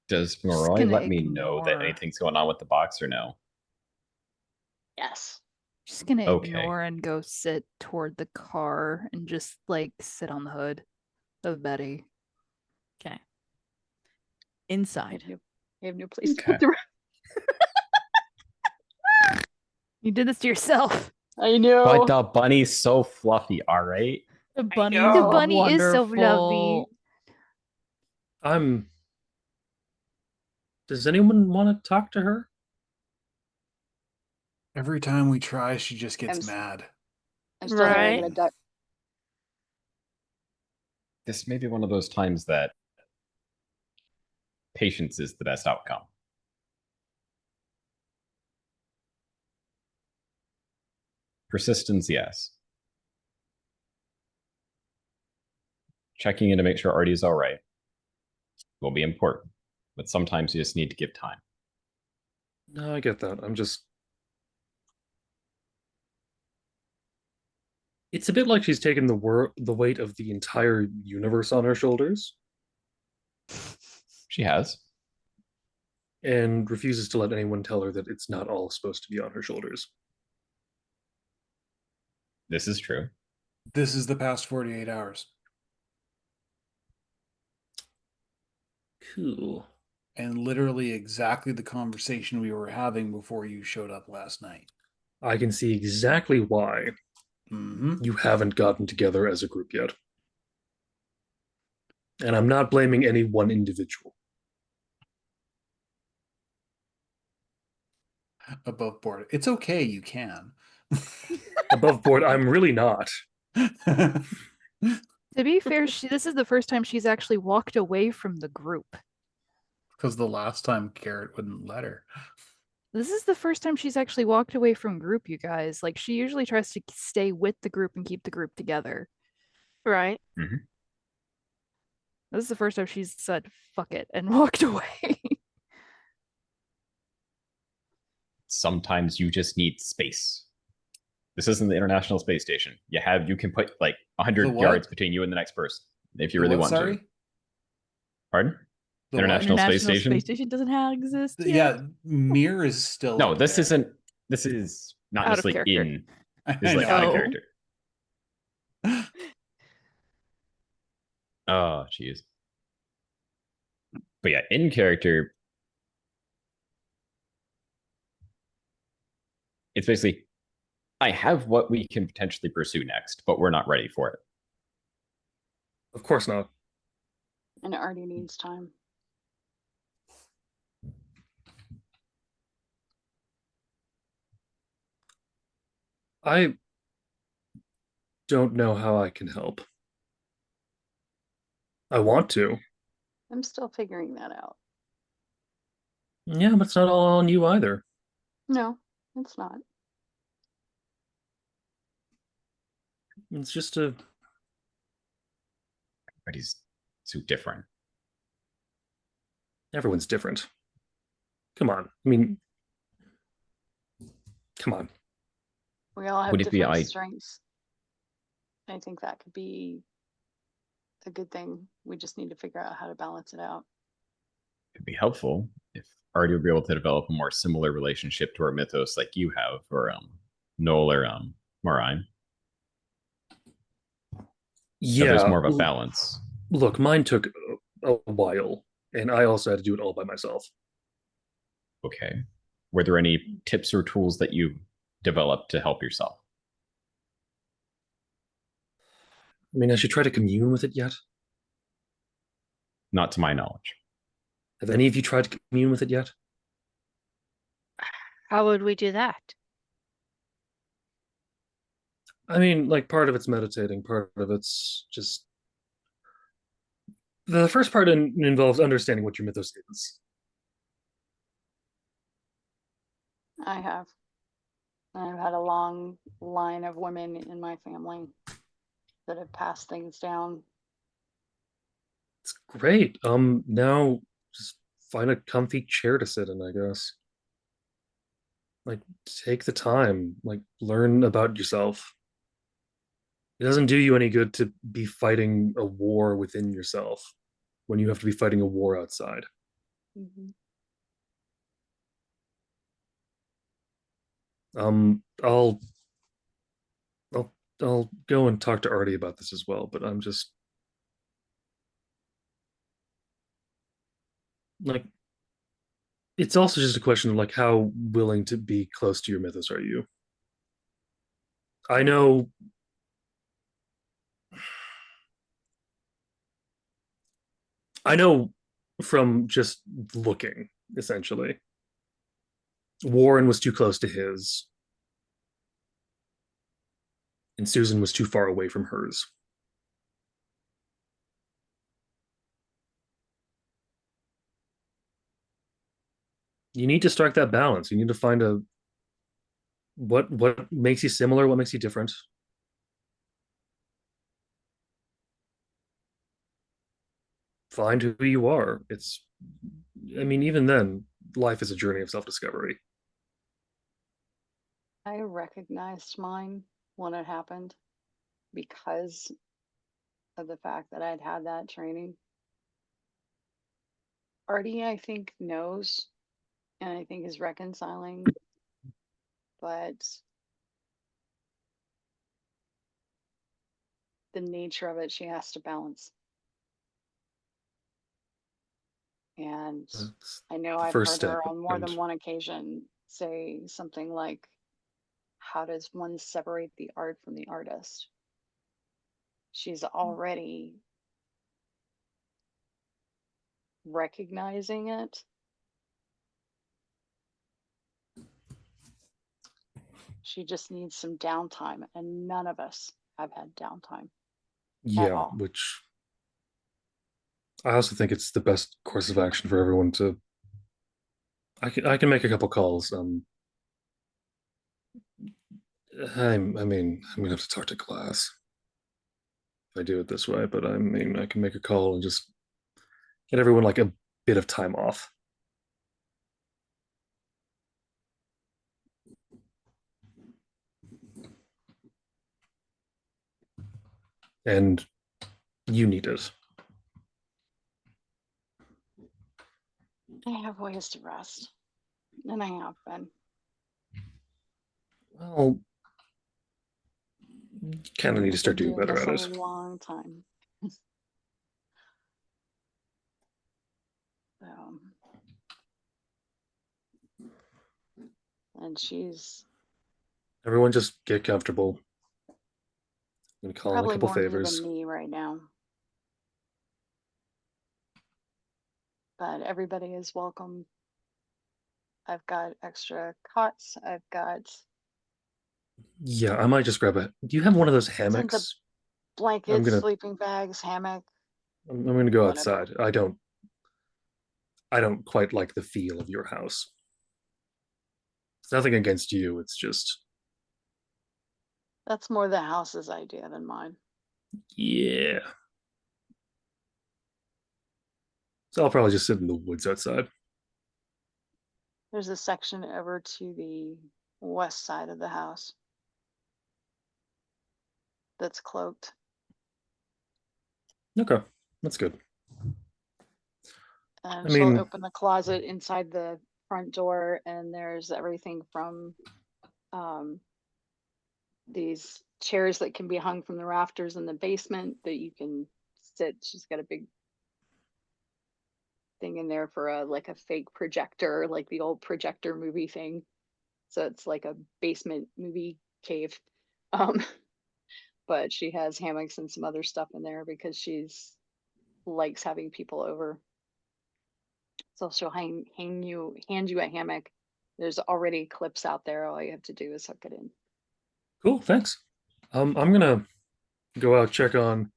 S6: Does
S4: Just
S6: Moroi
S4: gonna
S6: let me know that
S4: ignore.
S6: anything's going on with the box or no?
S3: Yes.
S4: Just gonna
S6: Okay.
S4: ignore and go sit toward the car and just like sit on the hood of Betty.
S1: Okay.
S3: I
S1: Inside.
S3: have no place to
S6: Okay.
S3: put the
S4: You did this to yourself.
S3: I know.
S6: But the bunny's so fluffy, all right?
S1: The bunny,
S7: know.
S4: The bunny is so
S1: wonderful.
S4: fluffy.
S5: Does anyone want to talk to her?
S2: Every time we try, she just gets
S3: I'm s-
S2: mad.
S3: I'm still not
S7: Right.
S3: gonna duck.
S6: This may be one of those times that patience is the best outcome. Persistence, yes. Checking in to make sure Artie's all right will be important, but sometimes you just need to give time.
S5: No, I get that. It's a bit like she's taken the weight of the entire universe on her shoulders
S6: She has.
S5: and refuses to let anyone tell her that it's not all supposed to be on her shoulders.
S6: This is true.
S2: This is the past 48 hours.
S5: Cool.
S2: And literally exactly the conversation we were having before you showed up last night.
S5: I can see exactly why you haven't gotten together as a group yet. And I'm not blaming any one individual.
S2: Above board. It's okay, you can.
S5: Above board, I'm really not.
S4: To be fair, this is the first time she's actually walked away from the group.
S2: Because the last time Garrett wouldn't let her.
S4: This is the first time she's actually walked away from group, you guys. Like, she usually tries to stay with the group and keep the group together.
S7: Right.
S4: This is the first time she's said, fuck it, and walked away.
S6: Sometimes you just need space. This isn't the International Space Station. You can put like 100
S2: The what?
S6: yards between you and the next person if you
S2: The
S6: really
S2: what,
S6: want
S2: sorry?
S6: to. Pardon?
S2: The
S6: International Space Station?
S1: doesn't exist yet.
S2: Yeah, Mir is still.
S6: No,
S2: up
S6: this
S2: there.
S6: isn't. This is not
S7: Out of
S6: necessarily
S7: character.
S6: in.
S2: I
S6: This is like
S2: know.
S6: out of
S1: Oh.
S6: character. Oh, jeez. But yeah, in character, it's basically, I have what we can potentially pursue next, but we're not ready for it.
S5: Of course not.
S3: And it already needs time.
S5: I don't know how I can help. I want to.
S3: I'm still figuring that out.
S5: Yeah, but it's not all on you either.
S3: No, it's not.
S5: It's just a.
S6: But he's so different.
S5: Everyone's different. Come on. I mean, come on.
S3: We all have
S6: Would it be
S3: different
S6: I-
S3: strengths. I think that could be a good thing. We just need to figure out how to balance it out.
S6: It'd be helpful if Artie would be able to develop a more similar relationship to our mythos like you have, or Noel or Morai. So
S5: Yeah.
S6: there's more of a balance.
S5: Look, mine took a while, and I also had to do it all by myself.
S6: Okay. Were there any tips or tools that you developed to help yourself?
S5: I mean, I should try to commune with it yet.
S6: Not to my knowledge.
S5: Have any of you tried to commune with it yet?
S7: How would we do that?
S5: I mean, like, part of it's meditating, part of it's just. The first part involves understanding what your mythos is.
S3: I have. I've had a long line of women in my family that have passed things down.
S5: It's great. Now just find a comfy chair to sit in, I guess. Like, take the time, like, learn about yourself. It doesn't do you any good to be fighting a war within yourself when you have to be fighting a war outside.
S3: Mhm.
S5: I'll I'll go and talk to Artie about this as well, but I'm just like, it's also just a question of like how willing to be close to your mythos are you? I know from just looking, essentially. Warren was too close to his, and Susan was too far away from hers. You need to strike that balance. You need to find a what makes you similar, what makes you different. Find who you are. I mean, even then, life is a journey of self-discovery.
S3: I recognized mine when it happened because of the fact that I'd had that training. Artie, I think, knows and I think is reconciling, but the nature of it, she has to balance. And
S5: That's
S3: I know
S5: the
S3: I've
S5: first
S3: heard her
S5: step,
S3: on more
S5: and
S3: than one occasion say something like, how does one separate the art from the artist? She's already recognizing it. She just needs some downtime, and none of us have had downtime at
S5: yeah,
S3: all.
S5: which I also think it's the best course of action for everyone to. I can make a couple calls. I mean, I'm gonna have to talk to class if I do it this way, but I mean, I can make a call and just get everyone like a bit of time off. And you need it.
S3: I have ways to rest. And I have been.
S5: Well, you kind of need to
S3: I've
S5: start
S3: been
S5: doing
S3: doing
S5: better
S3: this
S5: at
S3: a
S5: it.
S3: long time. And she's
S5: Everyone just get comfortable. I'm gonna call in a
S3: probably
S5: couple
S3: more new
S5: favors.
S3: than me right now. But everybody is welcome. I've got extra cots. I've got
S5: Yeah, I might just grab a. Do you have one of those
S3: tons of
S5: hammocks?
S3: blankets,
S5: gonna-
S3: sleeping bags, hammock.
S5: I'm gonna go
S3: Whatever.
S5: outside. I don't quite like the feel of your house. It's nothing against you. It's just,
S3: That's more the house's idea than mine.
S5: yeah. So I'll probably just sit in the woods outside.
S3: There's a section over to the west side of the house that's cloaked.
S5: Okay, that's good.
S3: And
S5: I
S3: she'll
S5: mean,
S3: open the closet inside the front door, and there's everything from these chairs that can be hung from the rafters in the basement that you can sit. She's got a big thing in there for a like a fake projector, like the old projector movie thing. So it's like a basement movie cave. Um, but she has hammocks and some other stuff in there because she's likes having people over. So she'll hand you a hammock. There's already clips out there. All you have to do is hook it in.
S5: cool. Thanks. I'm gonna go out check on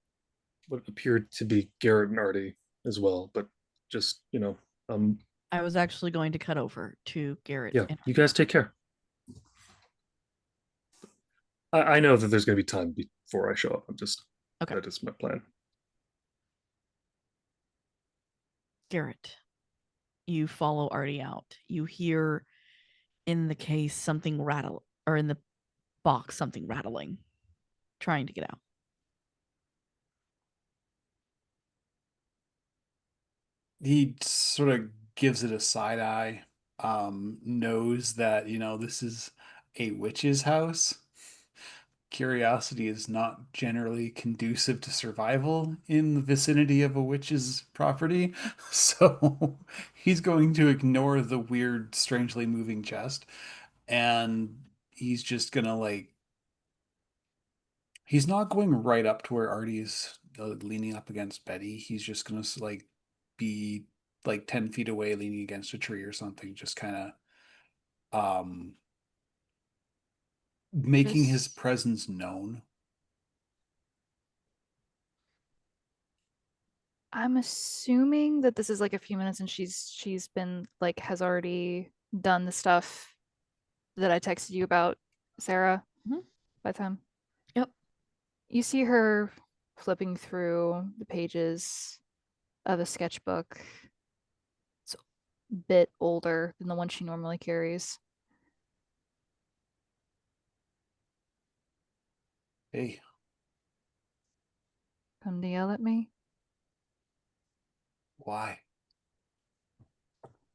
S5: what appeared to be Garrett and Artie as well, but just
S1: I was actually going to cut over to Garrett.
S5: yeah.
S1: And
S5: You guys take care. I know that there's gonna be time before I show up.
S1: Okay.
S5: That is my plan.
S1: Garrett, you follow Artie out. You hear in the case something rattle, or in the box something rattling, trying to get out.
S2: He sort of gives it a side eye, knows that, this is a witch's house. Curiosity is not generally conducive to survival in the vicinity of a witch's property. So he's going to ignore the weird, strangely moving chest. And he's just gonna he's not going right up to where Artie is leaning up against Betty. He's just gonna be like 10 feet away, leaning against a tree or something, just kind of making his
S4: Just-
S2: presence known.
S4: I'm assuming that this is like a few minutes and she's been like has already done the stuff that I texted you about, Sarah,
S1: Mhm.
S4: by the time.
S1: Yep.
S4: You see her flipping through the pages of a sketchbook. It's a bit older than the one she normally carries.
S2: Hey,
S4: Come to yell at me?
S2: why?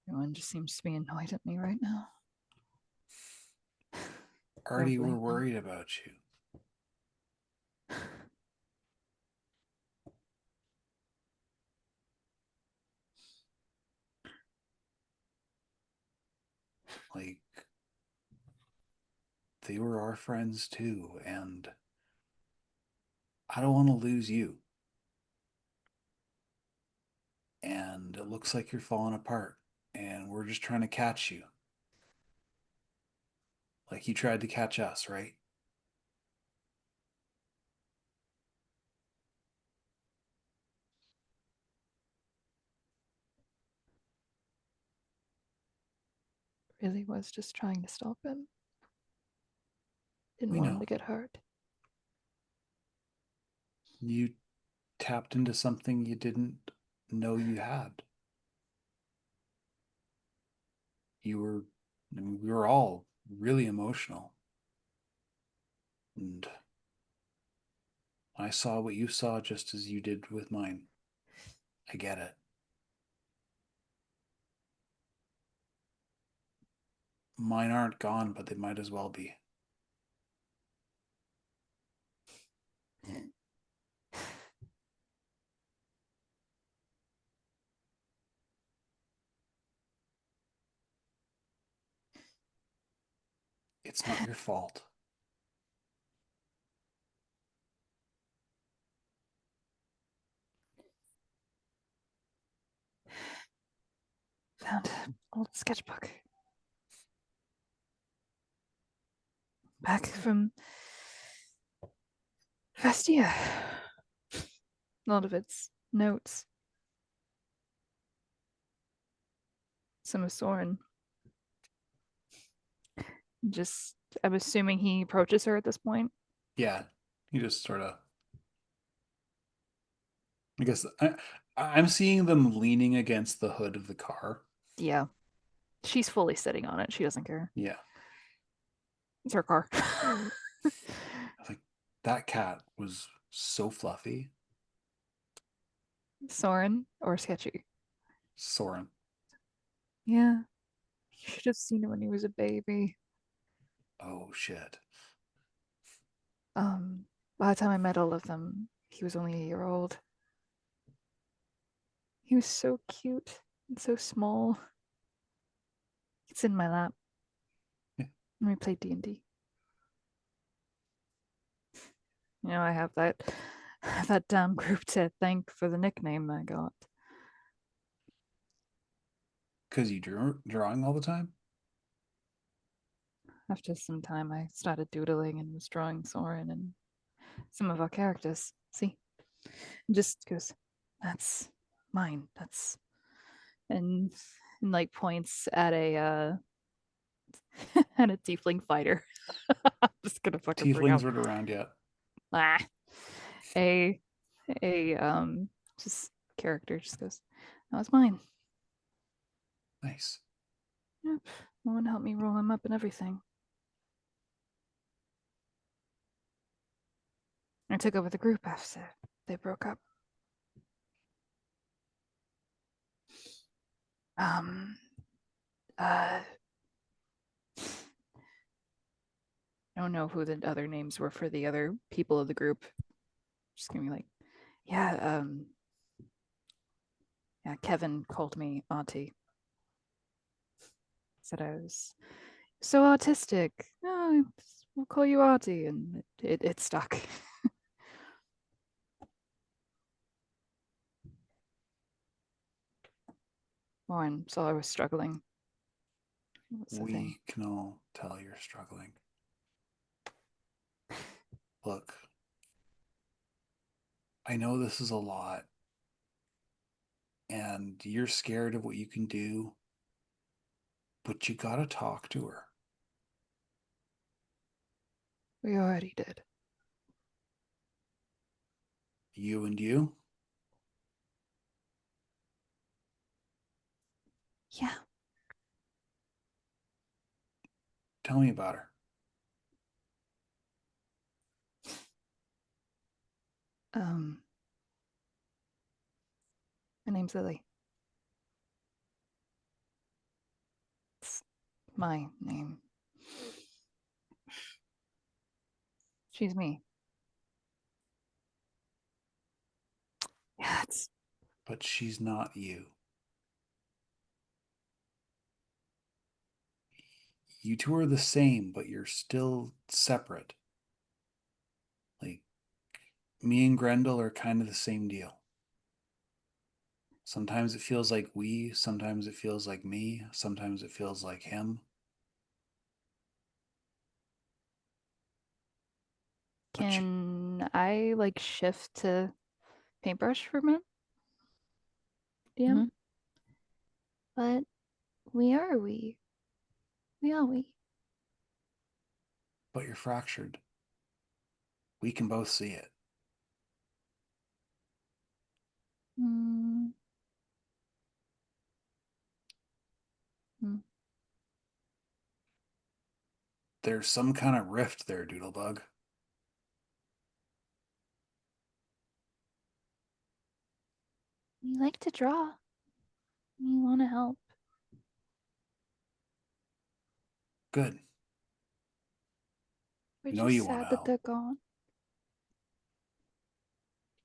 S4: Everyone just seems to be annoyed at me right now.
S2: Artie, we're
S4: Lovely.
S2: worried about you. Like, they were our friends too, and I don't want to lose you. And it looks like you're falling apart, and we're just trying to catch you. Like you tried to catch us, right?
S4: Really was just trying to stop him. Didn't
S2: We
S4: want him
S2: know.
S4: to get hurt.
S2: You tapped into something you didn't know you had. We were all really emotional. And I saw what you saw just as you did with mine. I get it. Mine aren't gone, but they might as well be. It's not your fault.
S4: Found an old sketchbook. Back from Vestia. A lot of its notes. Some of Soren. Just, I'm assuming he approaches her at this point.
S2: Yeah, you just sort of. I guess I'm seeing them leaning against the hood of the car.
S4: Yeah. She's fully sitting on it. She doesn't care.
S2: Yeah,
S4: It's her car.
S2: like that cat was so fluffy.
S4: Soren or Sketchy?
S2: Soren.
S4: Yeah. You should have seen him when he was a baby.
S2: Oh shit.
S4: By the time I met all of them, he was only a year old. He was so cute and so small. He'd sit in my lap.
S2: Yeah.
S4: And we played D&D. You know, I have that damn group to thank for the nickname I got.
S2: Because you drawing all the time?
S4: After some time, I started doodling and was drawing Soren and some of our characters. See? And just goes, that's mine. That's and like points at a at a tiefling fighter. I'm just gonna fucking bring
S2: Tieflings
S4: up
S2: weren't around yet.
S4: a just character just goes, that was mine.
S2: Nice.
S4: Yep. No one helped me roll him up and everything. I took over the group after they broke up. I don't know who the other names were for the other people of the group. Just gonna be like, yeah, Kevin called me auntie. Said I was so autistic. Oh, we'll call you auntie, and it stuck. Lauren saw I was struggling. What's the thing?
S2: We can all tell you're struggling. Look, I know this is a lot, and you're scared of what you can do, but you gotta talk to her.
S4: We already did.
S2: You and you?
S4: Yeah.
S2: Tell me about her.
S4: My name's Lily. It's my name. She's me. Yeah, it's
S2: But she's not you. You two are the same, but you're still separate. Like, me and Grendel are kind of the same deal. Sometimes it feels like we, sometimes it feels like me, sometimes it feels like him.
S4: Can I like shift to paintbrush for a minute? DM?
S1: Mhm.
S4: But we are we. We are we.
S2: But you're fractured. We can both see it.
S4: Mm.
S2: There's some kind of rift there, Doodlebug.
S4: You like to draw. You want to help.
S2: Good.
S4: We're
S2: know
S4: just
S2: you wanna
S4: sad that
S2: help.
S4: they're gone.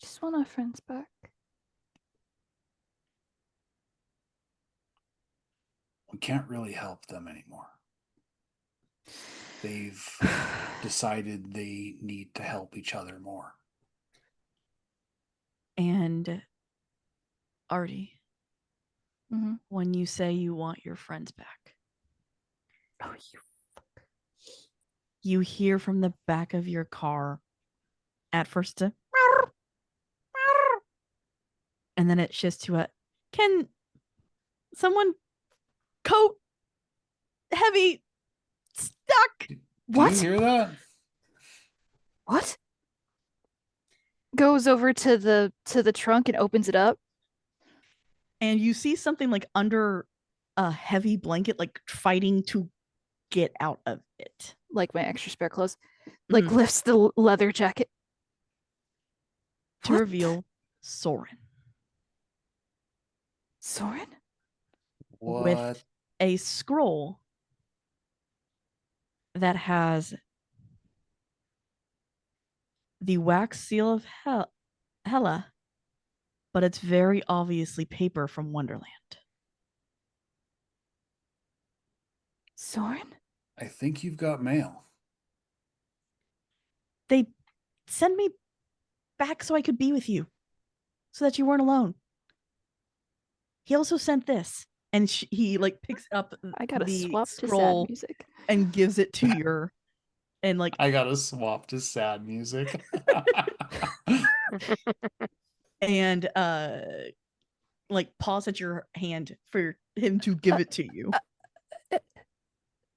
S4: Just want our friends back.
S2: We can't really help them anymore. They've decided they need to help each other more.
S1: And Artie,
S4: Mhm.
S1: when you say you want your friends back,
S4: Oh,
S1: you hear from the back of your car at first and then it shifts to a, can someone coat heavy stuck?
S2: Do
S4: What?
S2: you hear that?
S4: What? Goes over to the trunk and opens it up.
S1: And you see something like under a heavy blanket, like fighting to get out of it.
S4: Like my extra spare clothes. Like
S1: Mhm.
S4: lifts the leather jacket.
S1: To
S4: What?
S1: reveal Soren
S4: Soren?
S2: What?
S1: with a scroll that has the wax seal of Hela, but it's very obviously paper from Wonderland.
S4: Soren?
S2: I think you've got mail.
S1: They sent me back so I could be with you, so that you weren't alone. He also sent this, and he like picks up
S4: I gotta
S1: the
S4: swap to sad
S1: scroll
S4: music.
S1: and gives it to your, and like
S2: I gotta swap to sad music.
S1: and like pause at your hand for him to give it to you.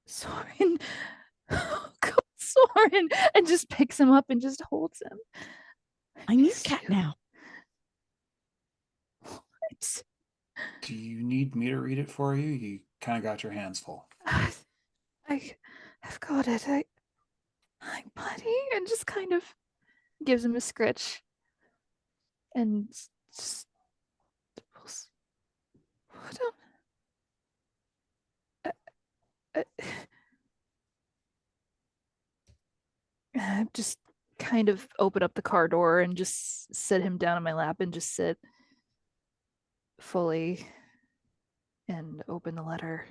S4: Soren. Oh, God, Soren. And just picks him up and just holds him.
S1: I need
S4: miss
S1: cat
S4: you.
S1: now.
S4: What?
S2: Do you need me to read it for you? You kind of got your hands full.
S4: I've got it. Hi, buddy. And just kind of gives him a scritch. And just pulls. What just kind of open up the car door and just sit him down on my lap and just sit fully and open the letter.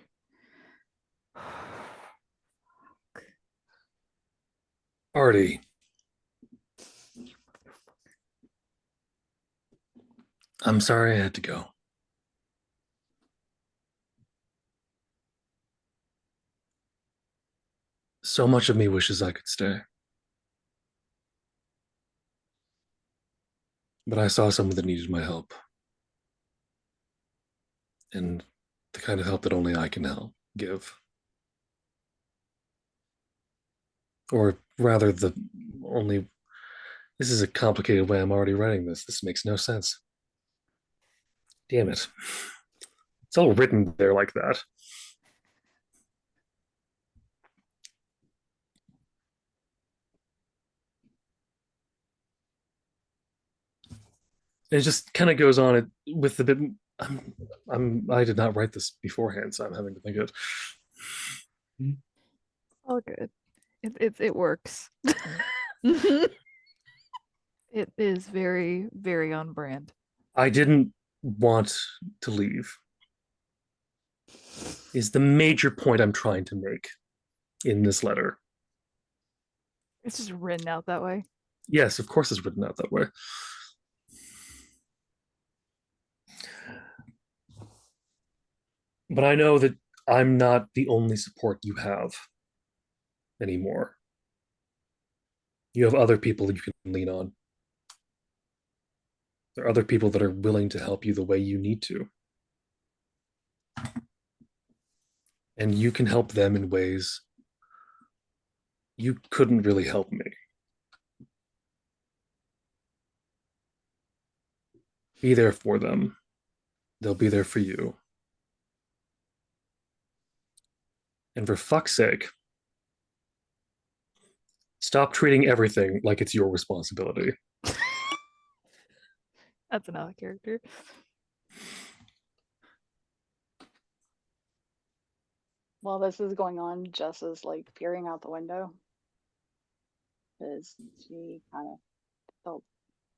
S5: Artie, I'm sorry I had to go. So much of me wishes I could stay. But I saw someone that needed my help. And the kind of help that only I can give. Or rather, this is a complicated way I'm already writing this. This makes no sense. Damn it. It's all written there like that. It just kind of goes on with the bit. I did not write this beforehand, so I'm having to think of it.
S4: All good. It works. It is very, very on brand.
S5: I didn't want to leave, is the major point I'm trying to make in this letter.
S4: It's just written out that way.
S5: Yes, of course it's written out that way. But I know that I'm not the only support you have anymore. You have other people that you can lean on. There are other people that are willing to help you the way you need to. And you can help them in ways you couldn't really help me. Be there for them. They'll be there for you. And for fuck's sake, stop treating everything like it's your responsibility.
S4: That's another character.
S3: while this is going on, Jess is like peering out the window because she kind of felt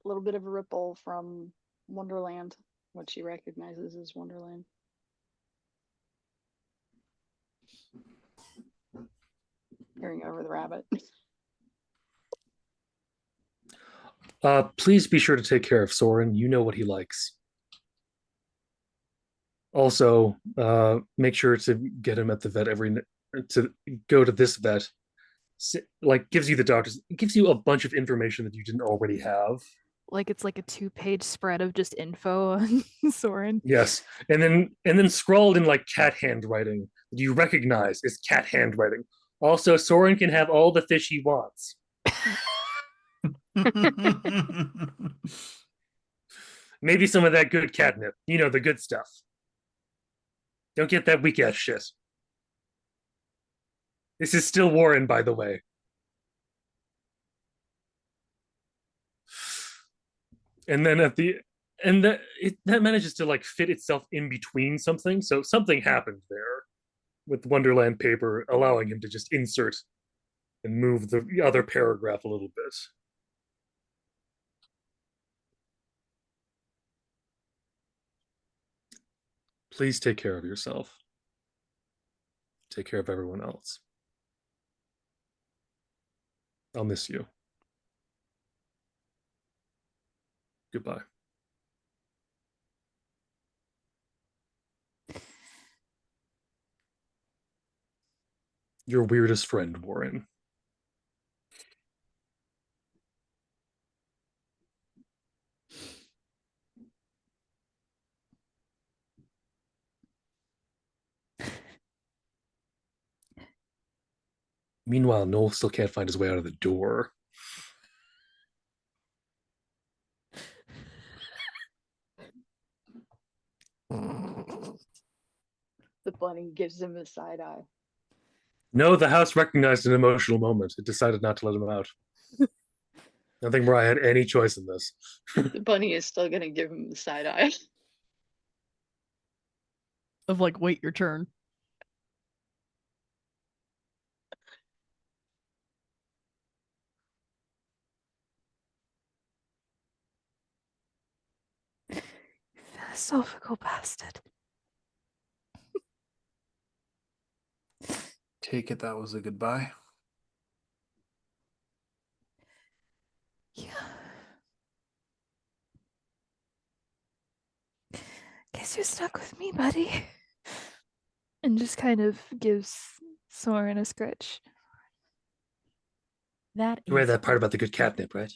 S3: a little bit of a ripple from Wonderland, what she recognizes as Wonderland. Peering over the rabbit.
S5: Please be sure to take care of Soren. You know what he likes. Also, make sure to get him at the vet to go to this vet. Like gives you the doctors, it gives you a bunch of information that you didn't already have.
S4: Like it's like a 2-page spread of just info on Soren.
S5: Yes, and then scrawled in like cat handwriting that you recognize as cat handwriting. Also, Soren can have all the fish he wants. Maybe some of that good catnip. You know, the good stuff. Don't get that weak ass shit. This is still Warren, by the way. And then that manages to like fit itself in between something. So something happened there with Wonderland paper, allowing him to just insert and move the other paragraph a little bit. Please take care of yourself. Take care of everyone else. I'll miss you. Goodbye. Your weirdest friend, Warren. Meanwhile, Noel still can't find his way out of the door.
S3: The bunny gives him a side eye.
S5: No, the house recognized an emotional moment. It decided not to let him out. I think Mariah had any choice in this.
S3: The bunny is still gonna give him the side eye.
S1: Of like, wait your turn.
S4: Philosophical bastard.
S2: Take it that was a goodbye.
S4: Yeah. Guess you're stuck with me, buddy. And just kind of gives Soren a scratch.
S8: That
S5: You read
S8: is
S5: that part about the good catnip, right?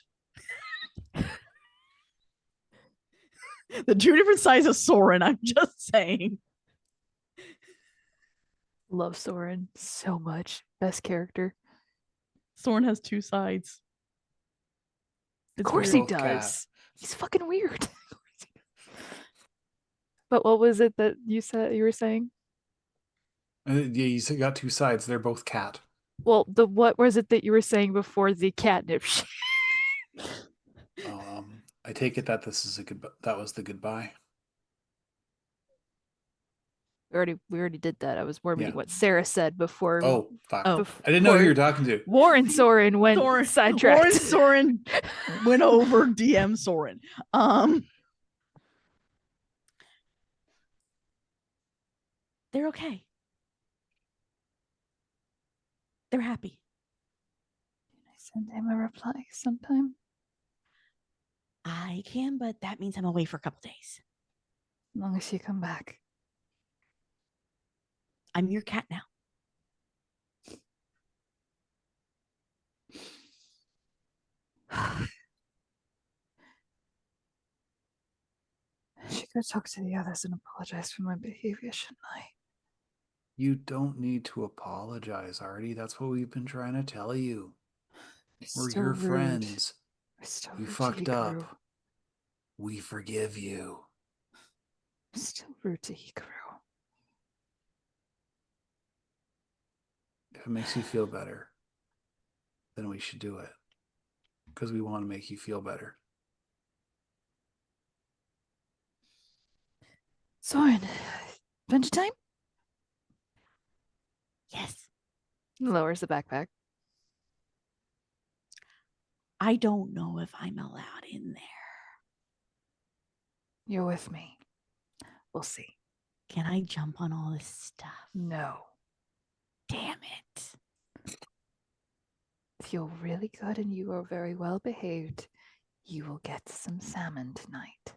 S1: The two different sides of Soren, I'm just saying.
S4: Love Soren so much. Best character.
S1: Soren has two sides.
S4: Of
S1: It's
S4: course
S1: weird.
S4: he
S2: Both
S4: does.
S2: cat.
S4: He's fucking weird. But what was it that you were saying?
S2: Yeah, you got two sides. They're both cat.
S4: Well, what was it that you were saying before the catnip shit?
S2: I take it that this is a good. That was the goodbye.
S4: We already did that. I was more meaning
S2: Yeah.
S4: what Sarah said before.
S2: Oh, fuck.
S1: Oh.
S2: I didn't know who
S4: before
S2: you were talking to.
S4: Warren Soren went
S1: Warren
S4: sidetracked.
S1: Soren went over DM Soren.
S8: they're okay. They're happy.
S4: Can I send him a reply sometime?
S8: I can, but that means I'm away for a couple days.
S4: As long as you come back.
S8: I'm your cat now.
S4: I should go talk to the others and apologize for my behavior, shouldn't I?
S2: You don't need to apologize, Artie. That's what we've been trying to tell you. We're
S4: Still
S2: your
S4: rude.
S2: friends.
S4: We're still
S2: You
S4: rude to
S2: fucked up.
S4: Hikaru.
S2: We forgive you.
S4: Still rude to Hikaru.
S2: If it makes you feel better, then we should do it. Because we want to make you feel better.
S4: Soren, adventure time?
S8: Yes.
S4: Lowers the backpack.
S8: I don't know if I'm allowed in there.
S4: You're with me. We'll see.
S8: Can I jump on all this stuff?
S4: No.
S8: Damn it.
S4: If you're really good and you are very well behaved, you will get some salmon tonight.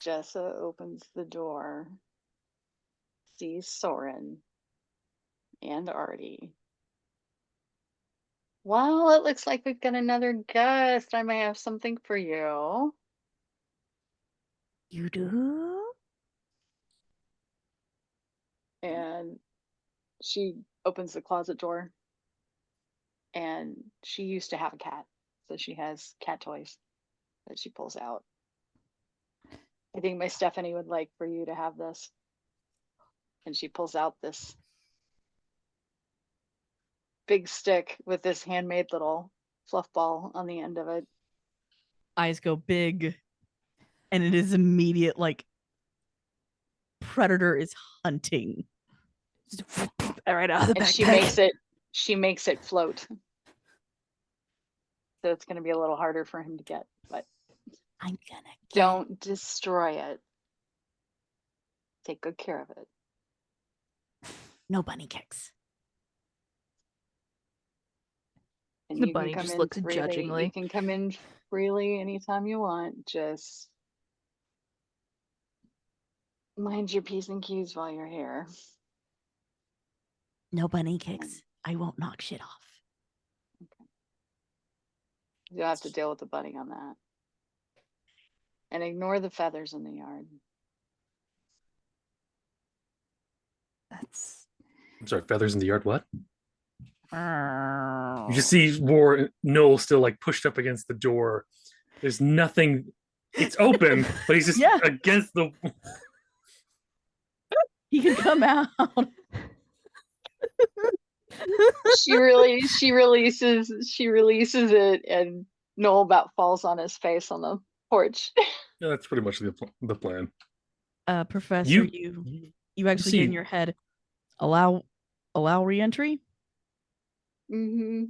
S3: Jessa opens the door, sees Soren and Artie. Well, it looks like we've got another guest. I may have something for you.
S8: You do?
S3: And she opens the closet door. And she used to have a cat. So she has cat toys that she pulls out. I think my Stephanie would like for you to have this. And she pulls out this big stick with this handmade little fluff ball on the end of it.
S1: Eyes go big, and it is immediate, like predator is hunting.
S4: Right out of the
S3: And
S4: backpack.
S3: she makes it float. So it's going to be a little harder for him to get, but
S8: I'm gonna get
S3: don't destroy it. Take good care of it.
S8: no bunny kicks.
S3: And
S4: The
S3: you can
S4: bunny
S3: come
S4: just
S3: in
S4: looks
S3: freely.
S4: judgingly.
S3: You can come in freely anytime you want. Just mind your P's and Q's while you're here.
S8: No bunny kicks. I won't knock shit off.
S3: You'll have to deal with the bunny on that. And ignore the feathers in the yard.
S4: That's
S5: I'm sorry, feathers in the yard. What? You
S4: you
S5: just see Noel still like pushed up against the door. There's nothing. It's open, but he's just
S1: Yeah.
S5: against the.
S1: He can come out.
S3: She releases it, and Noel about falls on his face on the porch.
S5: Yeah, that's pretty much the plan.
S1: Professor,
S5: You-
S1: you actually get in
S5: see-
S1: your head. Allow re-entry.
S3: Mm-hmm.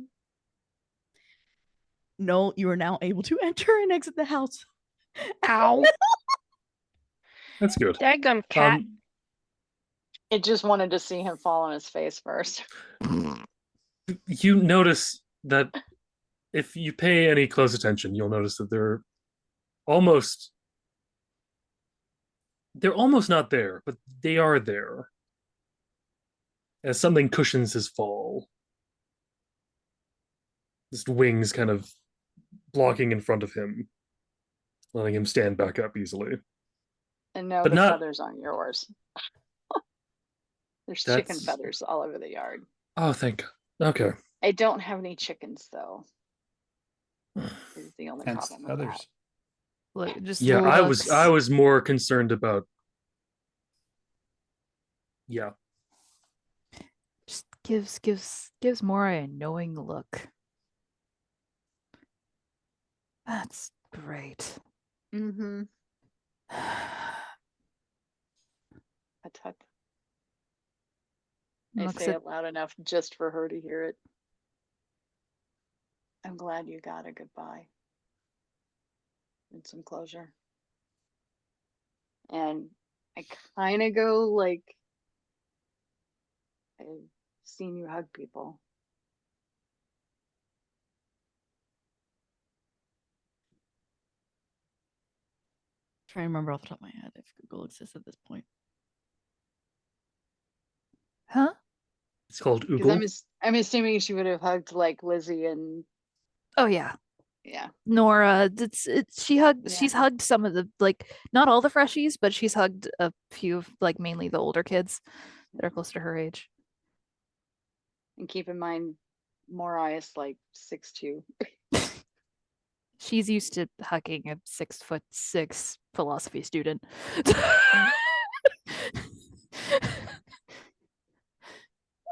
S1: No, you are now able to enter and exit the house. Ow.
S5: That's good.
S7: Daggum cat.
S3: It just wanted to see him fall on his face first.
S5: You notice that if you pay any close attention, you'll notice that they're almost not there, but they are there. As something cushions his fall. Just wings kind of blocking in front of him, letting him stand back up easily.
S3: And no,
S5: But
S3: the
S5: not-
S3: feathers aren't yours. There's
S5: That's-
S3: chicken feathers all over the yard.
S5: Oh, thank God. Okay.
S3: I don't have any chickens though. Is the only
S2: Hence
S3: problem with that.
S2: feathers.
S4: look just
S5: Yeah,
S4: looks.
S5: I was more concerned about. Yeah.
S4: Just gives Mora a knowing look. That's great.
S3: Mm-hmm. A tuck. I
S4: Looks
S3: say
S4: at
S3: it loud enough just for her to hear it. I'm glad you got a goodbye and some closure. And I kind of go like, I've seen you hug people.
S1: Trying to remember off the top of my head if Google exists at this point.
S4: huh?
S5: It's called
S3: Because
S5: Oogle.
S3: I'm assuming she would have hugged like Lizzie and
S4: Oh yeah.
S3: yeah.
S4: Nora, she's
S3: Yeah.
S4: hugged some of the, like, not all the freshies, but she's hugged a few of, like, mainly the older kids that are close to her age.
S3: And keep in mind, Mora is like 6'2".
S4: She's used to hugging a 6'6" philosophy student.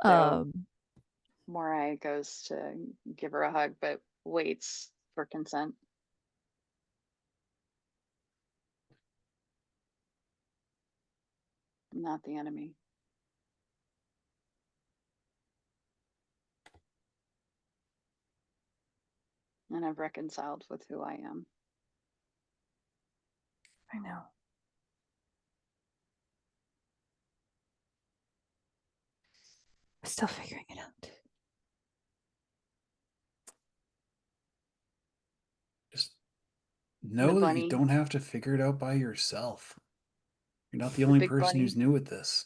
S3: So- Mora goes to give her a hug, but waits for consent. I'm not the enemy. And I've reconciled with who I am.
S4: I know. I'm still figuring it out.
S2: Just
S3: The
S2: know that you
S3: bunny.
S2: don't have to figure it out by yourself. You're not the
S3: The
S2: only
S3: big
S2: person who's
S3: bunny.
S2: new at this.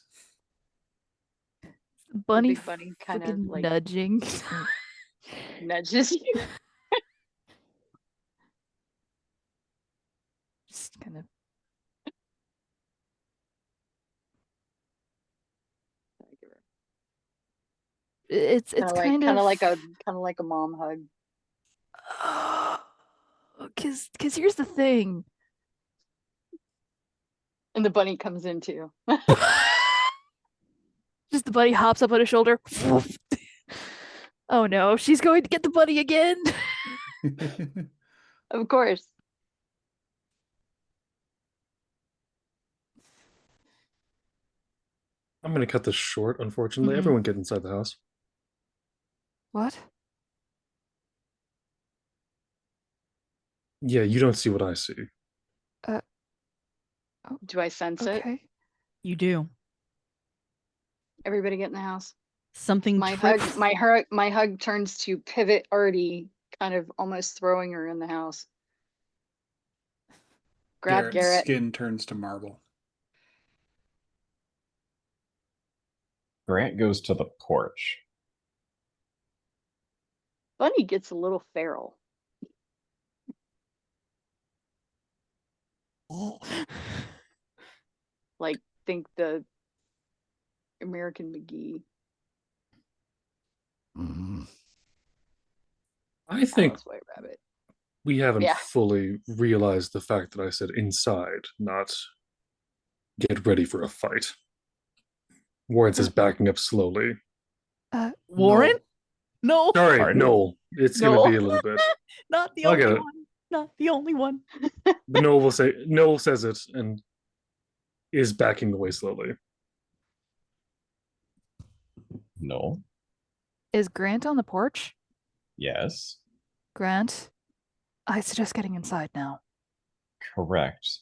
S4: Bunny,
S3: big bunny kind of,
S4: fucking
S3: like-
S4: nudging.
S3: Nudges you.
S4: Just kind of. It's kind
S3: of like a mom hug.
S4: Because here's the thing.
S3: And the bunny comes in too.
S4: Just the bunny hops up on his shoulder. Oh no, she's going to get the bunny again.
S3: Of course.
S5: I'm going to cut this short, unfortunately.
S1: Mhm.
S5: Everyone get inside the house.
S4: What?
S5: Yeah, you don't see what I see.
S3: Do I sense it?
S4: Okay.
S1: You do.
S3: Everybody get in the house.
S1: Something
S3: My
S1: trips.
S3: hug turns to pivot Artie, kind of almost throwing her in the house. Grab
S2: Garrett's
S3: Garrett.
S2: skin turns to marble.
S6: Grant goes to the porch.
S3: Bunny gets a little feral. Like, think the American McGee.
S5: I think
S3: Alice White Rabbit.
S5: we haven't
S3: Yeah.
S5: fully realized the fact that I said inside, not get ready for a fight. Warren says backing up slowly.
S1: Warren? No.
S5: Sorry,
S6: Pardon?
S5: Noel. It's
S1: No.
S5: going to be a little bit.
S1: Not the
S5: I'll
S1: only
S5: get it.
S1: one. Not the only one.
S5: But Noel says it and is backing away slowly.
S6: No.
S4: Is Grant on the porch?
S6: Yes.
S4: Grant, I suggest getting inside now.
S6: Correct.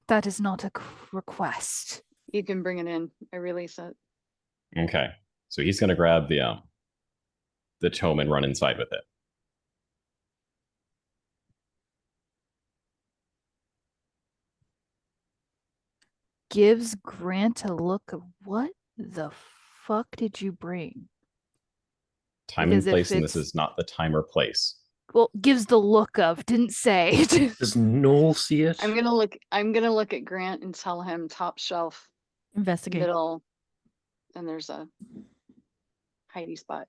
S4: That is not a request.
S3: You can bring it in. I release it.
S6: Okay. So he's gonna grab the tome and run inside with it.
S4: Gives Grant a look of what the fuck did you bring?
S6: Time
S4: Because
S6: and
S4: if
S6: place, and this
S4: it's-
S6: is not the time or place.
S4: Well, gives the look of, didn't say.
S5: Does Noel see it?
S3: I'm gonna look at Grant and tell him top shelf,
S1: Investigate.
S3: middle, and there's a hidey spot.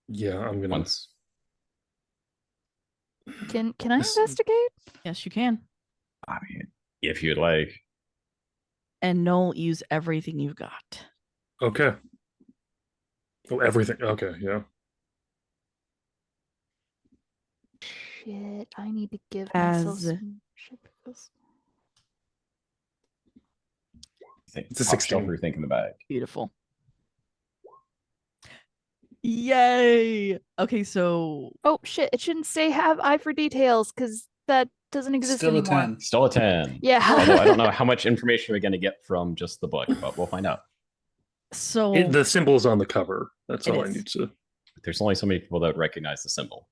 S5: Yeah, I'm gonna.
S6: Once.
S4: Can I
S5: This-
S4: investigate?
S1: Yes, you can.
S6: I mean, if you'd like.
S1: And Noel, use everything you've got.
S5: Okay. Oh, everything. Okay, yeah.
S4: Shit, I need to give myself
S1: As-
S4: some shit for this.
S5: It's a
S6: Top shelf
S5: 16.
S6: everything in the bag.
S1: Beautiful. Yay. Okay, so
S4: Oh shit, it shouldn't say have eye for details because that doesn't exist
S2: Still a
S4: anymore.
S2: 10.
S6: Still a 10.
S4: Yeah.
S6: Although I don't know how much information we're going to get from just the book, but we'll find out.
S5: The symbol's on the cover. That's
S1: It
S5: all I
S1: is.
S5: need to.
S6: There's only so many people that recognize the symbol.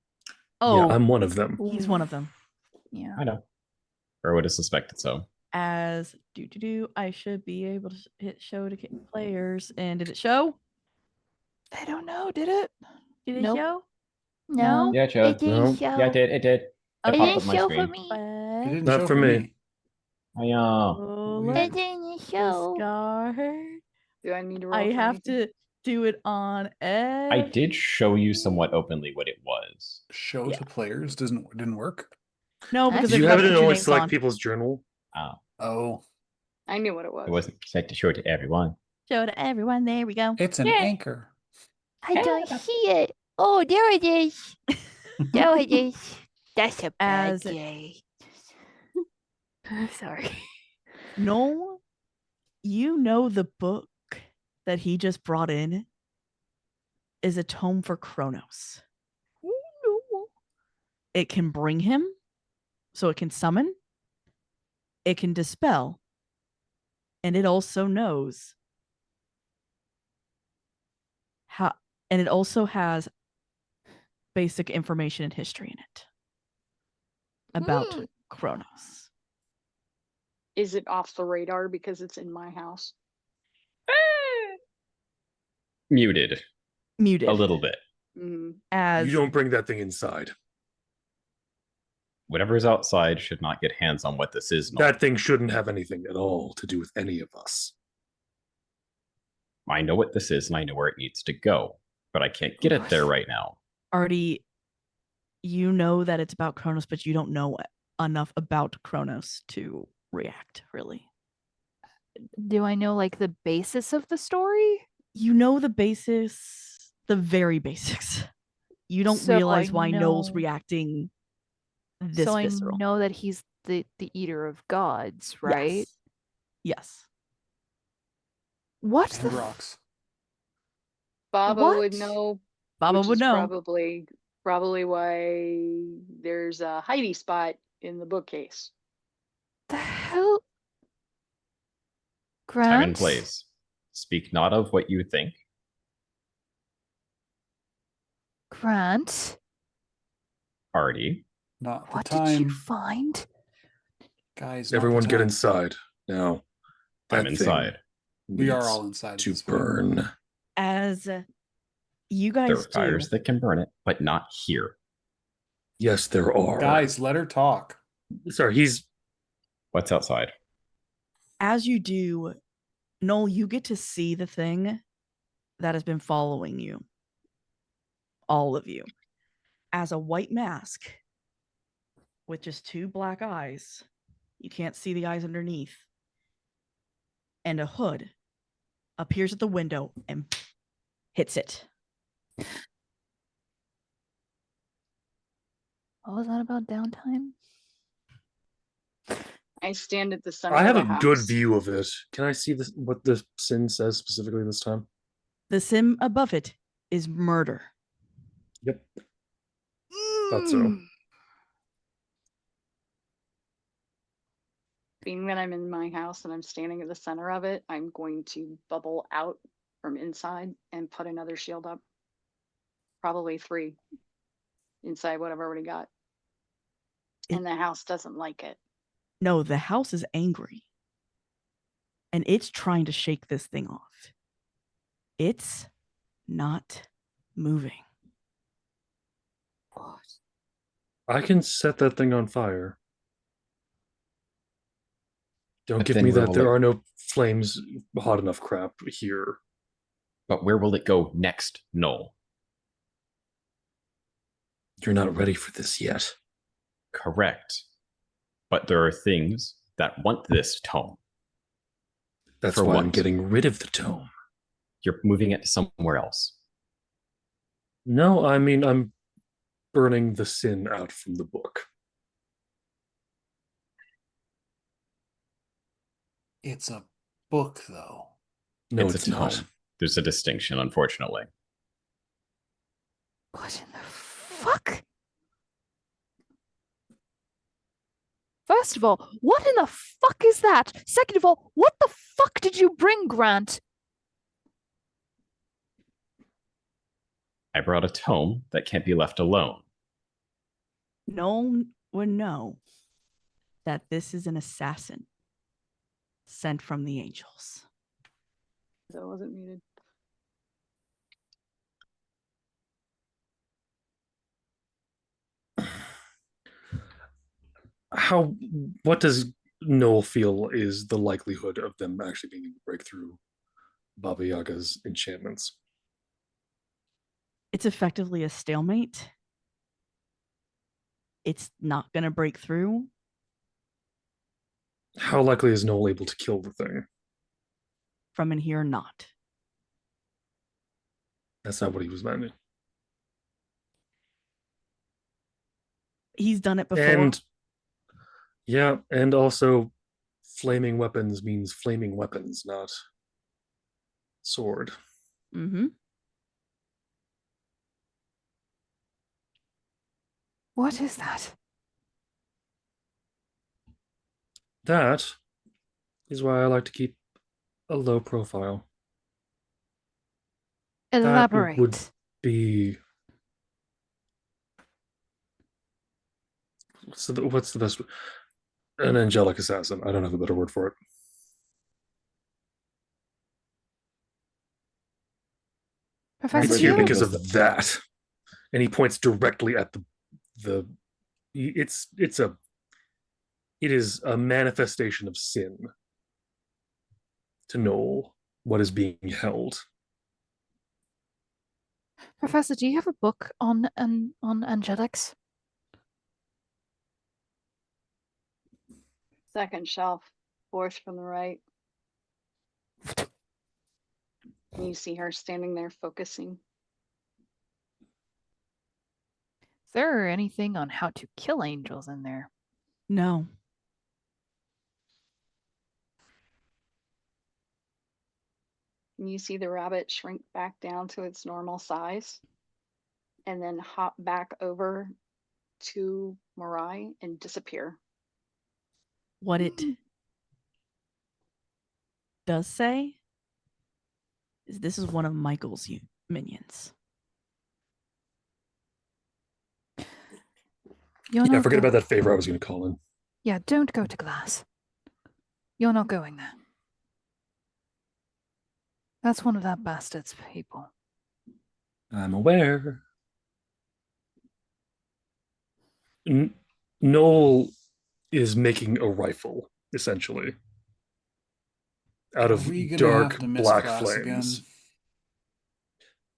S1: oh,
S5: Yeah, I'm one of them.
S1: he's one of them.
S4: Yeah.
S6: I know. Or would have suspected so.
S1: As I should be able to hit show to players. And did it show?
S4: I don't know, did it?
S1: Did it
S4: Nope.
S1: show?
S4: No.
S6: Yeah, it showed.
S4: It didn't
S5: No.
S4: show.
S6: Yeah, it did. It did. It
S1: Okay.
S6: popped
S4: It
S6: up
S4: didn't
S6: my
S4: show for
S6: screen.
S4: me.
S2: It
S1: But
S2: didn't
S5: Not
S2: show
S5: for me.
S6: I
S1: oh,
S2: Weird.
S4: It
S1: look,
S4: didn't
S1: the
S4: show.
S1: scar.
S3: Do I need to roll?
S1: I
S3: for
S1: have
S3: anything?
S1: to do it on
S6: I did show you somewhat openly what it was.
S2: Show
S1: Yeah.
S2: to players didn't work.
S1: No, because
S4: Did
S5: Did you
S1: they've
S5: have
S1: got
S5: it
S1: to
S5: in
S1: put your
S5: only
S1: names
S5: select
S1: on.
S5: people's journal?
S2: Oh,
S3: I knew what it was.
S6: It wasn't set to show to everyone.
S1: Show to everyone. There we go.
S2: it's an
S1: Yeah.
S2: anchor.
S4: I don't see it. Oh, there it is. There it is. That's a bad
S1: As-
S4: day. Sorry.
S1: No, you know the book that he just brought in is a tome for Kronos. It can bring him, so it can summon, it can dispel, and it also knows how, and it also has basic information and history in it about Kronos.
S3: Is it off the radar because it's in my house?
S6: Muted
S1: Muted.
S6: a little bit.
S1: As
S5: You don't bring that thing inside.
S6: Whatever's outside should not get hands on what this is.
S5: That thing shouldn't have anything at all to do with any of us.
S6: I know what this is and I know where it needs to go, but I can't get it there right now.
S1: Artie, you know that it's about Kronos, but you don't know enough about Kronos to react, really.
S4: Do I know like the basis of the story?
S1: You know the basis, the very basics. You don't
S4: So
S1: realize
S4: I
S1: why Noel's
S4: know-
S1: reacting this
S4: so
S1: visceral.
S4: I know that he's the eater of gods, right?
S1: Yes.
S4: What
S2: And
S4: the
S2: rocks.
S3: Baba would
S4: What?
S3: know.
S1: Baba
S3: which
S1: would
S3: is
S1: know.
S3: Probably why there's a hidey spot in the bookcase.
S4: the hell?
S6: Time
S4: Grant?
S6: and place. Speak not of what you think.
S4: Grant?
S6: Artie.
S2: Not the
S4: What
S2: time.
S4: did you find?
S2: Guys, not the
S5: Everyone get
S2: time.
S5: inside now.
S6: I'm
S5: That
S6: inside.
S5: thing
S2: We are
S5: needs
S2: all inside at
S5: to
S2: this point.
S5: burn.
S1: As you
S6: There are
S1: guys
S6: fires
S1: do,
S6: that can burn it, but not here.
S5: Yes, there are.
S2: Guys, let her talk.
S5: Sorry, he's
S6: What's outside?
S1: as you do, Noel, you get to see the thing that has been following you. All of you. As a white mask with just two black eyes. You can't see the eyes underneath. And a hood appears at the window and hits it.
S4: What was that about downtime?
S3: I stand at the center
S5: I have
S3: of
S5: a
S3: the house.
S5: good view of it. Can I see this? What the sin says specifically this time?
S1: The sim above it is murder.
S5: Yep. Thought so.
S3: Being that I'm in my house and I'm standing at the center of it, I'm going to bubble out from inside and put another shield up. Probably 3 inside what I've already got. And the house doesn't like it.
S1: No, the house is angry. And it's trying to shake this thing off. It's not moving.
S5: I can set that thing on fire. Don't
S6: But
S5: give
S6: then
S5: me
S6: where
S5: that
S6: will
S5: there
S6: it-
S5: are no flames hot enough crap here.
S6: But where will it go next, Noel?
S5: You're not ready for this yet.
S6: Correct. But there are things that want this tome.
S5: That's
S6: For
S5: why I'm
S6: what?
S5: getting rid of the tome.
S6: You're moving it somewhere else.
S5: No, I mean, I'm burning the sin out from the book.
S2: It's a book, though.
S5: No,
S6: It's
S5: it's
S6: a
S5: not.
S6: tome. There's a distinction, unfortunately.
S4: What in the fuck? First of all, what in the fuck is that? Second of all, what the fuck did you bring, Grant?
S6: I brought a tome that can't be left alone.
S1: No one would know that this is an assassin sent from the angels.
S3: That wasn't muted.
S5: What does Noel feel is the likelihood of them actually being able to break through Baba Yaga's enchantments?
S1: It's effectively a stalemate. It's not going to break through.
S5: How likely is Noel able to kill the thing?
S1: From in here, not.
S5: That's not what he was meant.
S1: He's done it before.
S5: And yeah, and also flaming weapons means flaming weapons, not sword.
S1: Mm-hmm.
S4: What is that?
S5: That is why I like to keep a low profile.
S4: Elaborate.
S5: Would be what's the best? An angelic assassin. I don't have a better word for it.
S4: Professor,
S5: It's
S4: do you
S5: here
S4: have
S5: because
S6: Just
S5: of that. And he points directly at the. It is a manifestation of sin to know what is being held.
S4: Professor, do you have a book on angelics?
S3: Second shelf, fourth from the right. And you see her standing there focusing.
S4: Is there anything on how to kill angels in there?
S1: No.
S3: And you see the rabbit shrink back down to its normal size and then hop back over to Mirai and disappear.
S1: What it does say is this is one of Michael's minions.
S4: You're
S5: Yeah,
S4: not
S5: forget
S4: go-
S5: about that favor I was going to call in.
S4: Yeah, don't go to Glass. You're not going there. That's one of that bastard's people.
S5: I'm aware. Noel is making a rifle, essentially, out
S2: Are
S5: of
S2: we gonna
S5: dark
S2: have to miss
S5: black
S2: class
S5: flames.
S2: again?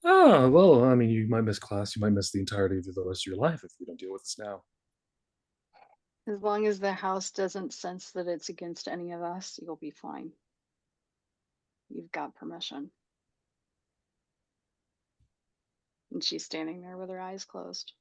S5: Oh, well, I mean, you might miss class. You might miss the entirety of the rest of your life if we don't deal with this now.
S3: As long as the house doesn't sense that it's against any of us, you'll be fine. You've got permission. And she's standing there with her eyes closed.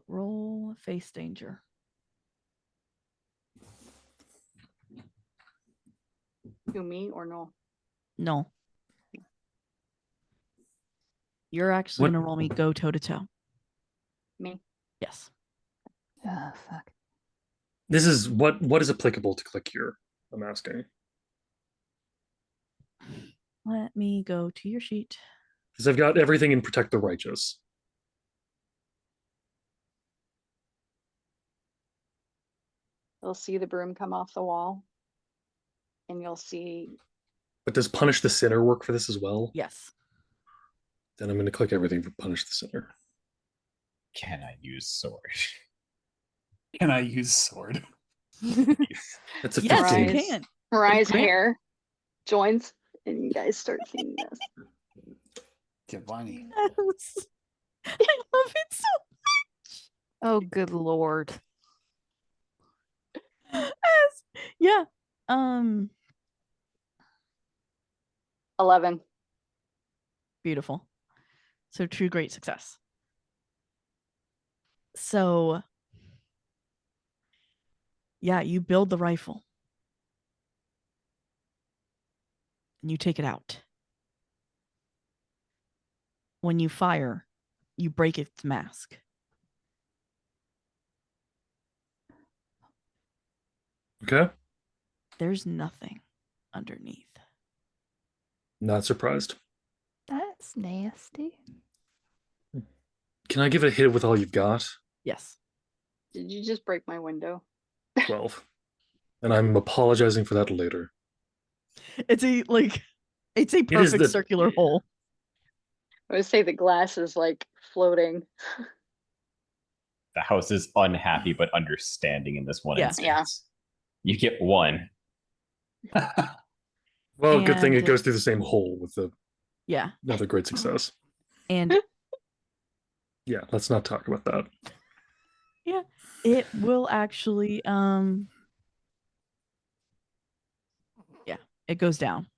S1: Roll face danger.
S3: To me or no?
S1: No. You're actually
S5: What-
S1: gonna roll me go toe to toe.
S3: Me?
S1: Yes.
S4: Ah, fuck.
S5: This is what is applicable to click here. I'm asking
S1: Let me go to your sheet.
S5: because I've got everything in protect the righteous.
S3: You'll see the broom come off the wall. And you'll see
S5: But does punish the sinner work for this as well?
S1: Yes.
S5: Then I'm going to click everything for punish the sinner.
S6: Can I use sword?
S2: Can I use sword?
S5: That's a
S1: Yes,
S5: 15.
S1: you
S3: Rise.
S1: can.
S3: Mariah's
S1: Grant-
S3: hair joins, and you guys start seeing this.
S2: Get Viney.
S1: Yes. I love it so
S4: Oh, good lord.
S1: much. Yeah.
S3: 11.
S1: Beautiful. So true great success. So yeah, you build the rifle. And you take it out. When you fire, you break its mask.
S5: Okay.
S1: There's nothing underneath.
S5: Not surprised.
S4: That's nasty.
S5: Can I give it a hit with all you've got?
S1: Yes.
S3: Did you just break my window?
S5: 12. And I'm apologizing for that later.
S1: It's a
S5: is
S1: perfect
S5: the-
S1: circular hole.
S3: I would say the glass is like floating.
S6: The house is unhappy but understanding in this one
S1: Yeah.
S6: instance. You get one.
S5: Well, good thing it
S1: And-
S5: goes through the same hole with
S1: Yeah.
S5: another great success.
S1: And
S5: Yeah, let's not talk about that.
S1: yeah, it will actually yeah, it goes down.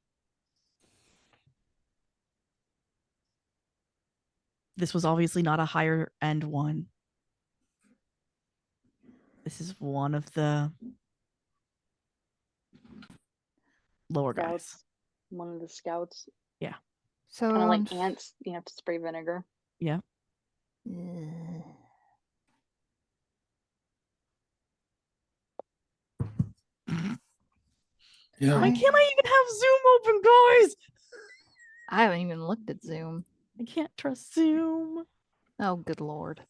S1: This was obviously not a higher end one. This is one of the lower guys.
S3: Scouts. One of the scouts.
S4: So
S3: Kind of like ants. You have to spray vinegar.
S1: Yeah.
S4: Ugh.
S5: Yeah.
S1: Why can't I even have Zoom open, guys?
S4: I haven't even looked at Zoom.
S1: I can't trust Zoom.
S4: Oh, good lord.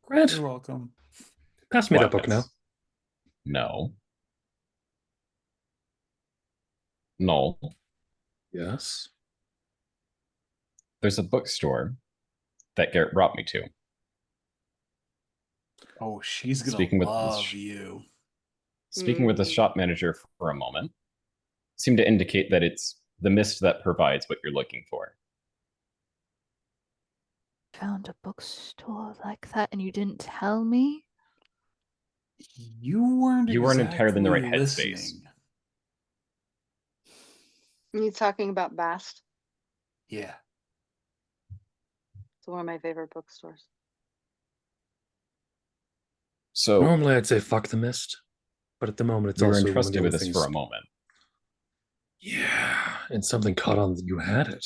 S5: Grant,
S2: You're welcome.
S5: pass me that book now.
S6: What? No. No.
S5: Yes.
S6: There's a bookstore that Garrett brought me to.
S2: Oh, she's gonna
S6: Speaking with
S2: love you.
S6: Speaking with the shop manager for a moment, seemed to indicate that it's the mist that provides what you're looking for.
S4: Found a bookstore like that and you didn't tell me?
S2: You weren't
S6: entirely in the right
S2: exactly
S6: headspace.
S2: listening.
S3: Are you talking about Bast?
S2: Yeah.
S3: It's one of my favorite bookstores.
S6: So
S5: Normally I'd say fuck the mist, but at the moment it's
S6: we were
S5: also one of
S6: entrusted
S5: the
S6: with
S5: other
S6: this for a
S5: things.
S6: moment.
S5: Yeah, and something caught on that you had it.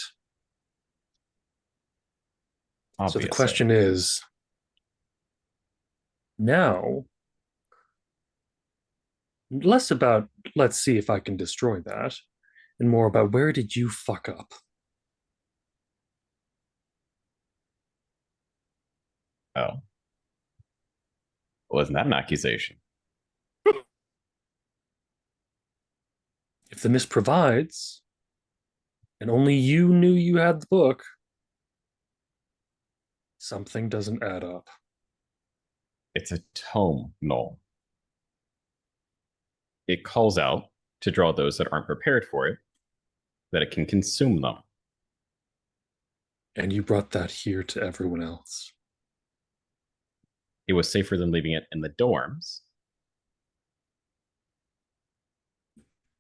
S6: Obviously.
S5: So the question is, now, less about let's see if I can destroy that, and more about where did you fuck up?
S6: Oh. Wasn't that an accusation?
S5: If the mist provides, and only you knew you had the book, something doesn't add up.
S6: It's a tome, Noel. It calls out to draw those that aren't prepared for it, that it can consume them.
S5: And you brought that here to everyone else.
S6: It was safer than leaving it in the dorms.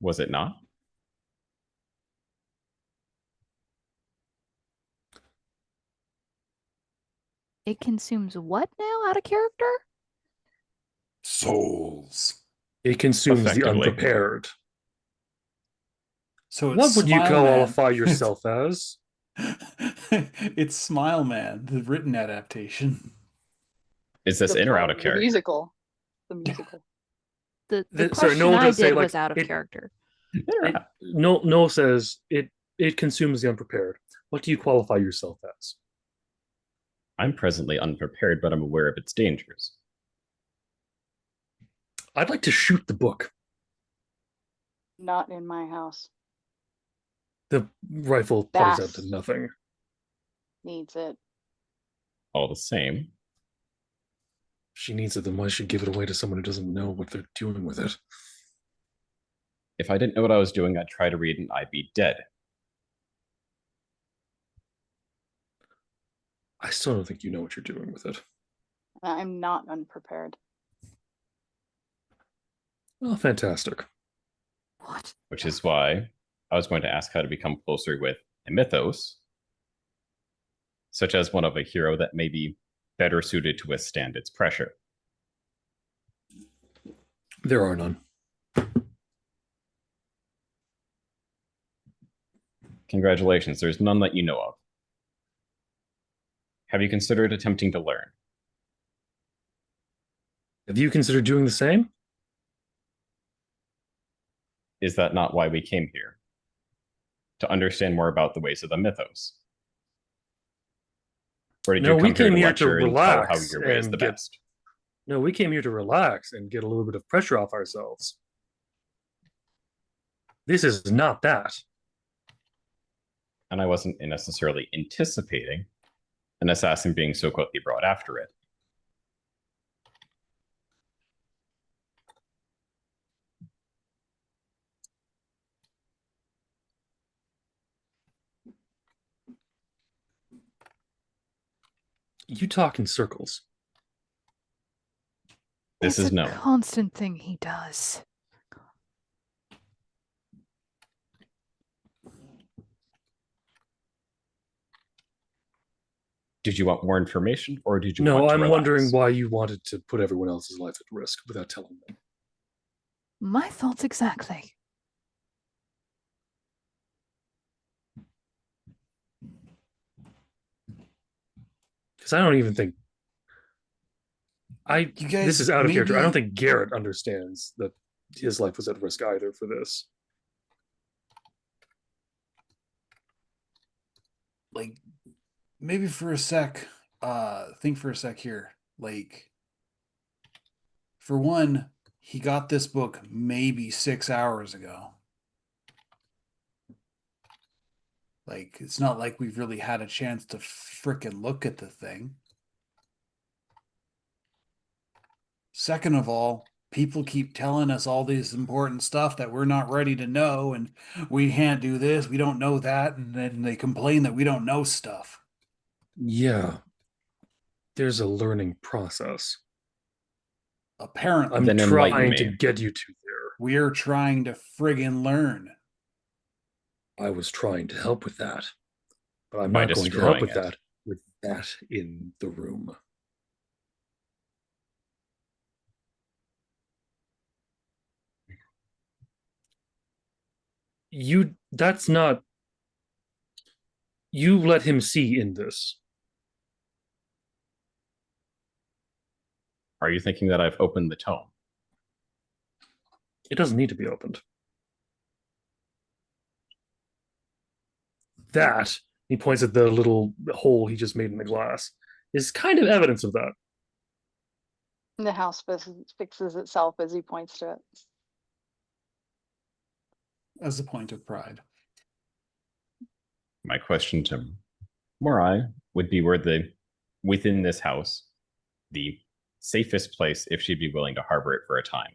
S6: Was it not?
S4: It consumes what now out of character?
S2: Souls.
S5: It consumes the
S6: Effectively.
S5: unprepared.
S2: So it's
S5: What would you
S2: Smile Man.
S5: qualify yourself as?
S2: It's Smile Man, the written adaptation.
S6: Is this in or out of
S3: The
S6: character?
S3: musical. The musical.
S4: The
S5: Sorry,
S4: question
S5: Noel
S4: I
S5: does say,
S4: did
S5: like,
S4: was out of
S5: it-
S4: character.
S5: Noel says it consumes the unprepared. What do you qualify yourself as?
S6: I'm presently unprepared, but I'm aware of its dangers.
S5: I'd like to shoot the book.
S3: Not in my house.
S5: The rifle putters out to
S3: That's-
S5: nothing.
S3: Needs it.
S6: All the same,
S5: If she needs it, then why should give it away to someone who doesn't know what they're doing with it?
S6: if I didn't know what I was doing, I'd try to read and I'd be dead.
S5: I still don't think you know what you're doing with it.
S3: I'm not unprepared.
S5: Oh, fantastic.
S4: What?
S6: Which is why I was going to ask how to become closer with a mythos, such as one of a hero that may be better suited to withstand its pressure.
S5: There are none.
S6: Congratulations, there's none that you know of. Have you considered attempting to learn?
S5: Have you considered doing the same?
S6: Is that not why we came here? To understand more about the ways of the mythos? Or did
S5: No,
S6: you
S5: we
S6: come here
S5: came
S6: to
S5: here to
S6: lecture and tell how
S5: relax
S6: your way is
S5: and
S6: the
S5: get-
S6: best?
S5: No, we came here to relax and get a little bit of pressure off ourselves. This is not that.
S6: And I wasn't necessarily anticipating an assassin being so quickly brought after it.
S5: You talk in circles.
S6: This
S4: It's
S6: is
S4: a
S6: known.
S4: constant thing he does.
S6: Did you want more information, or did you
S5: No,
S6: want to
S5: I'm
S6: relax?
S5: wondering why you wanted to put everyone else's life at risk without telling them.
S4: My thoughts exactly.
S5: Because I don't even think
S2: You guys,
S5: this is out of character. I don't
S2: maybe-
S5: think Garrett understands that his life was at risk either for this.
S2: like maybe for a sec, think for a sec here. Like, for one, he got this book maybe 6 hours ago. Like, it's not like we've really had a chance to frickin' look at the thing. Second of all, people keep telling us all this important stuff that we're not ready to know, and we can't do this, we don't know that, and then they complain that we don't know stuff.
S5: Yeah. There's a learning process.
S2: Apparently,
S5: I'm
S6: Then enlighten
S5: trying
S6: me.
S5: to get you to there.
S2: we're trying to friggin' learn.
S5: I was trying to help with that. But I'm
S6: By
S5: not going to help
S6: destroying
S5: with that in the room. That's not, you let him see in this.
S6: Are you thinking that I've opened the tome?
S5: It doesn't need to be opened. That, he points at the little hole he just made in the glass, is kind of evidence of that.
S3: The house fixes itself as he points to it.
S2: As a point of pride.
S6: My question to Morai would be within this house, the safest place if she'd be willing to harbor it for a time.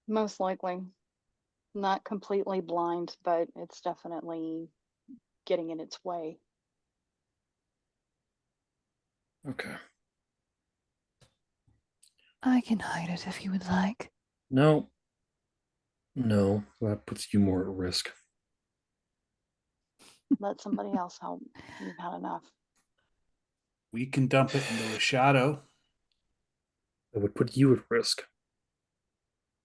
S3: Most likely. Not completely blind, but it's definitely getting in its way.
S5: Okay.
S4: I can hide it if you would like.
S5: No. No, that puts you more at risk.
S3: Let somebody else help. You've had enough.
S2: We can dump it into a shadow.
S5: That would put you at risk.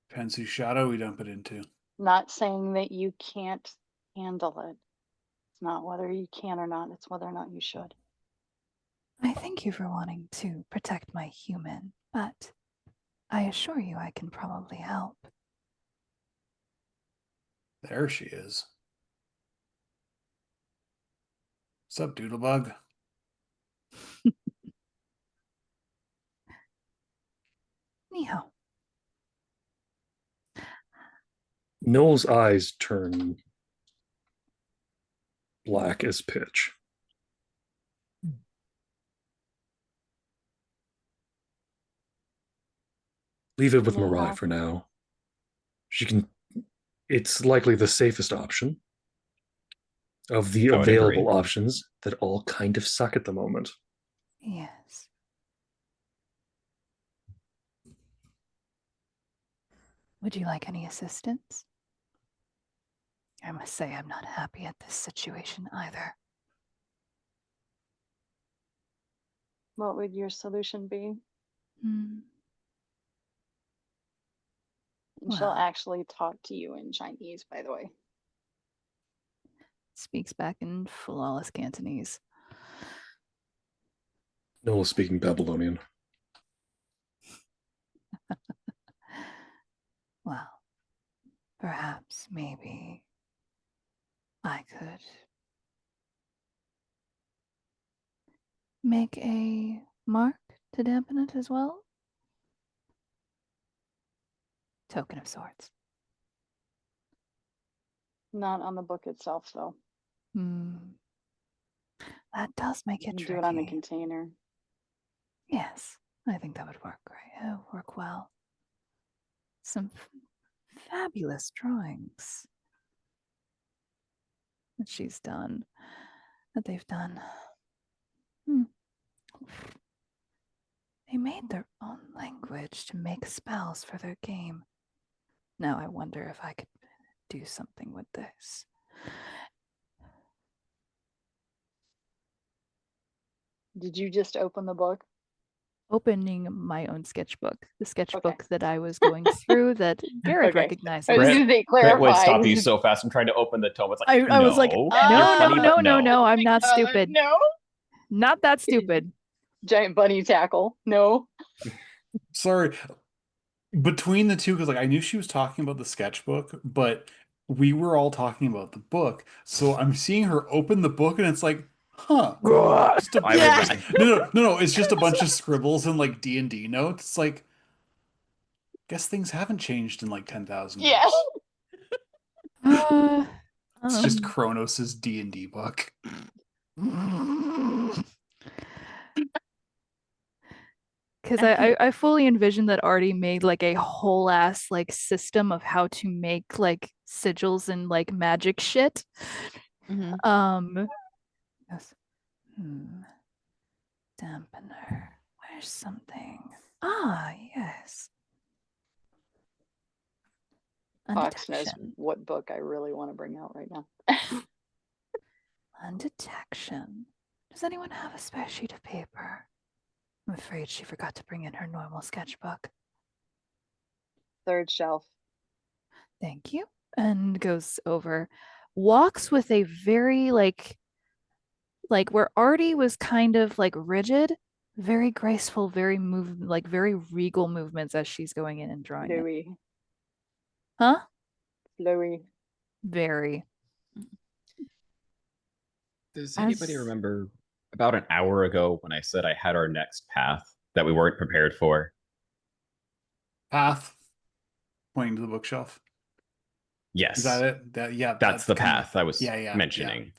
S2: Depends whose shadow we dump it into.
S3: Not saying that you can't handle it. It's not whether you can or not, it's whether or not you should.
S4: I thank you for wanting to protect my human, but I assure you I can probably help.
S2: There she is. What's up, Doodlebug?
S4: Anyhow,
S5: Noel's eyes turn black as pitch. Leave it with
S3: Yeah.
S5: Mirai for now. She can. It's likely the safest option of the
S6: I would agree.
S5: available options that all kind of suck at the moment.
S4: yes. Would you like any assistance? I must say I'm not happy at this situation either.
S3: What would your solution be?
S4: Hmm.
S3: And she'll
S4: Well.
S3: actually talk to you in Chinese, by the way.
S4: Speaks back in flawless Cantonese.
S5: Noel is speaking Babylonian.
S4: Well, perhaps, maybe I could make a mark to dampen it as well. Token of sorts.
S3: Not on the book itself, though.
S4: That does make
S3: You
S4: it
S3: can
S4: tricky.
S3: do it on the container.
S4: Yes, I think that would work great. It would work well. Some fabulous drawings that she's done, that they've done. They made their own language to make spells for their game. Now I wonder if I could do something with this.
S3: Did you just open the book?
S4: opening my own sketchbook, the sketchbook that I was going through that Garrett
S3: Okay.
S4: recognized.
S3: I was gonna say,
S6: Brett would stop
S3: clarify.
S6: you so fast from trying to open the tome. It's like,
S1: I was like,
S6: no,
S1: no,
S6: you're
S1: no,
S6: funny, but
S4: no, I'm not stupid.
S3: No.
S4: Not that stupid.
S3: Giant bunny tackle. No.
S2: Sorry. Between the two, because like I knew she was talking about the sketchbook, but we were all talking about the book. So I'm seeing her open the book, and it's like, huh? Just a,
S6: I was-
S2: no. It's just a bunch of scribbles and like D&D notes. It's like, guess things haven't changed in like 10,000 years.
S3: Yeah.
S2: It's just Kronos's D&D book.
S4: Because I fully envisioned that Artie made like a whole ass like system of how to make like sigils and like magic shit. Yes. Dampener. Where's something? Ah, yes.
S3: Fox knows
S4: Undetection.
S3: what book I really want to bring out right now.
S4: Undetection. Does anyone have a spare sheet of paper? I'm afraid she forgot to bring in her normal sketchbook.
S3: Third shelf.
S4: Thank you. And goes over, walks with a very like where Artie was kind of like rigid, very graceful, very very regal movements as she's going in and drawing it.
S3: Louis.
S4: Huh?
S3: Louis.
S4: Very.
S6: Does anybody remember about an hour ago when I said I had our next path that we weren't prepared for?
S2: Path. Pointing to the bookshelf.
S6: Yes.
S2: Is that it? Yeah.
S6: That's the
S2: kinda,
S6: path I was mentioning.
S2: Yeah.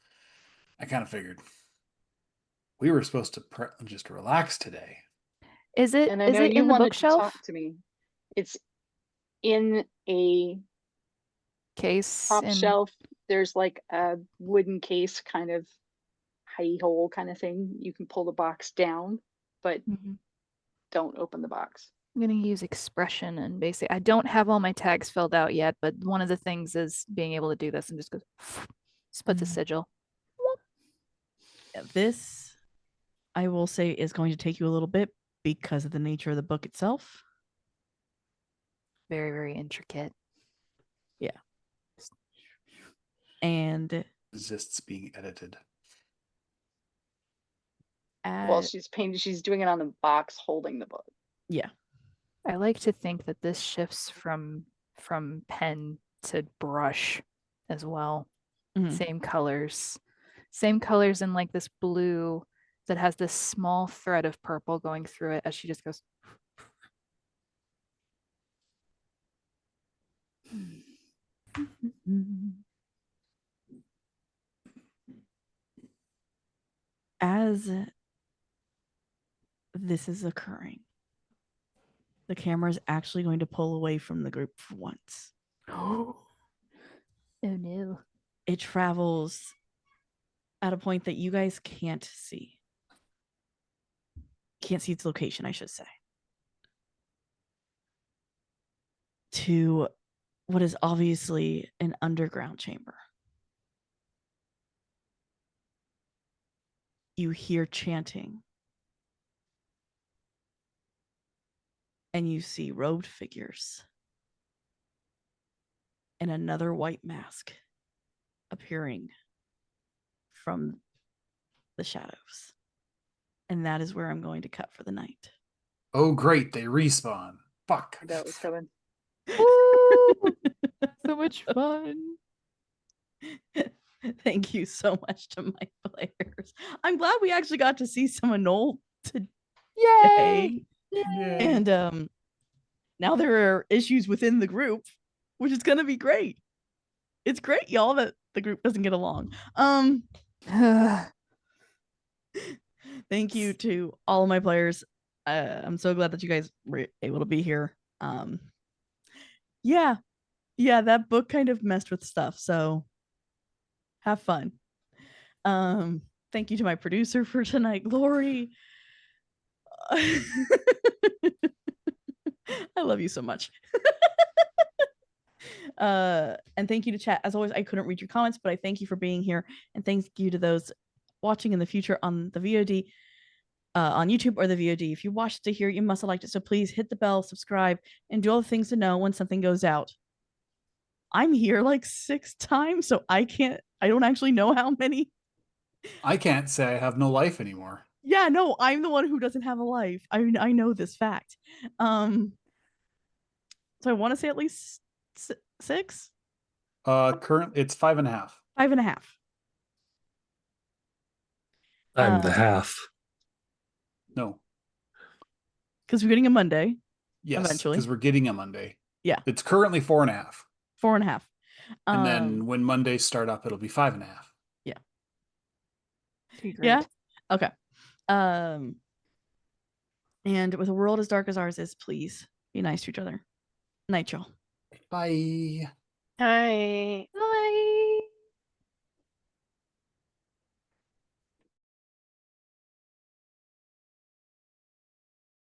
S2: I kind of figured. We were supposed to just relax today.
S4: Is it?
S3: And I
S4: is
S3: know
S4: it
S3: you
S4: in the
S3: wanted
S4: bookshelf?
S3: to talk to me. It's in a
S4: Case
S3: top
S4: in...
S3: shelf. There's like a wooden case kind of hidey hole kind of thing. You can pull the box down, but don't open the box.
S4: I'm going to use expression and basically, I don't have all my tags filled out yet, but one of the things is being able to do this and just goes, just puts a sigil.
S1: This, I will say, is going to take you a little bit because of the nature of the book itself.
S4: Very, very intricate.
S1: Yeah. And
S2: resists being edited.
S3: Well, she's doing it on the box holding the book.
S1: Yeah.
S4: I like to think that this shifts from pen to brush as well. Same colors in like this blue that has this small thread of purple going through it as she just goes.
S1: As this is occurring, the camera is actually going to pull away from the group for once.
S4: Oh no.
S1: It travels at a point that you guys can't see. Can't see its location, I should say. To what is obviously an underground chamber. You hear chanting. And you see robed figures. And another white mask appearing from the shadows. And that is where I'm going to cut for the night.
S2: Oh, great. They respawn. Fuck.
S3: That was coming.
S4: So much fun.
S1: Thank you so much to my players. I'm glad we actually got to see some Anole today.
S4: Yay!
S1: And now there are issues within the group, which is gonna be great. It's great, y'all, that the group doesn't get along. Thank you to all of my players. I'm so glad that you guys were able to be here. Yeah, that book kind of messed with stuff, so have fun. Thank you to my producer for tonight, Glory. I love you so much. And thank you to chat. As always, I couldn't read your comments, but I thank you for being here, and thank you to those watching in the future on the VOD. on YouTube or the VOD. If you watched it here, you must have liked it. So please hit the bell, subscribe, and do all the things to know when something goes out. I'm here like 6 times, so I don't actually know how many.
S2: I can't say I have no life anymore.
S1: Yeah, no, I'm the one who doesn't have a life. I know this fact. So I want to say at least 6.
S2: Current it's 5.5.
S1: 5.5.
S5: I'm the half.
S2: No.
S1: Because we're getting a Monday.
S2: Yes,
S1: Eventually.
S2: because we're getting a Monday.
S1: Yeah.
S2: It's currently 4.5.
S1: 4.5.
S2: And then when Mondays start up, it'll be 5.5.
S1: Yeah.
S4: Okay, great.
S1: Yeah. Okay. And with a world as dark as ours is, please be nice to each other. Night, y'all.
S2: Bye.
S7: Hi.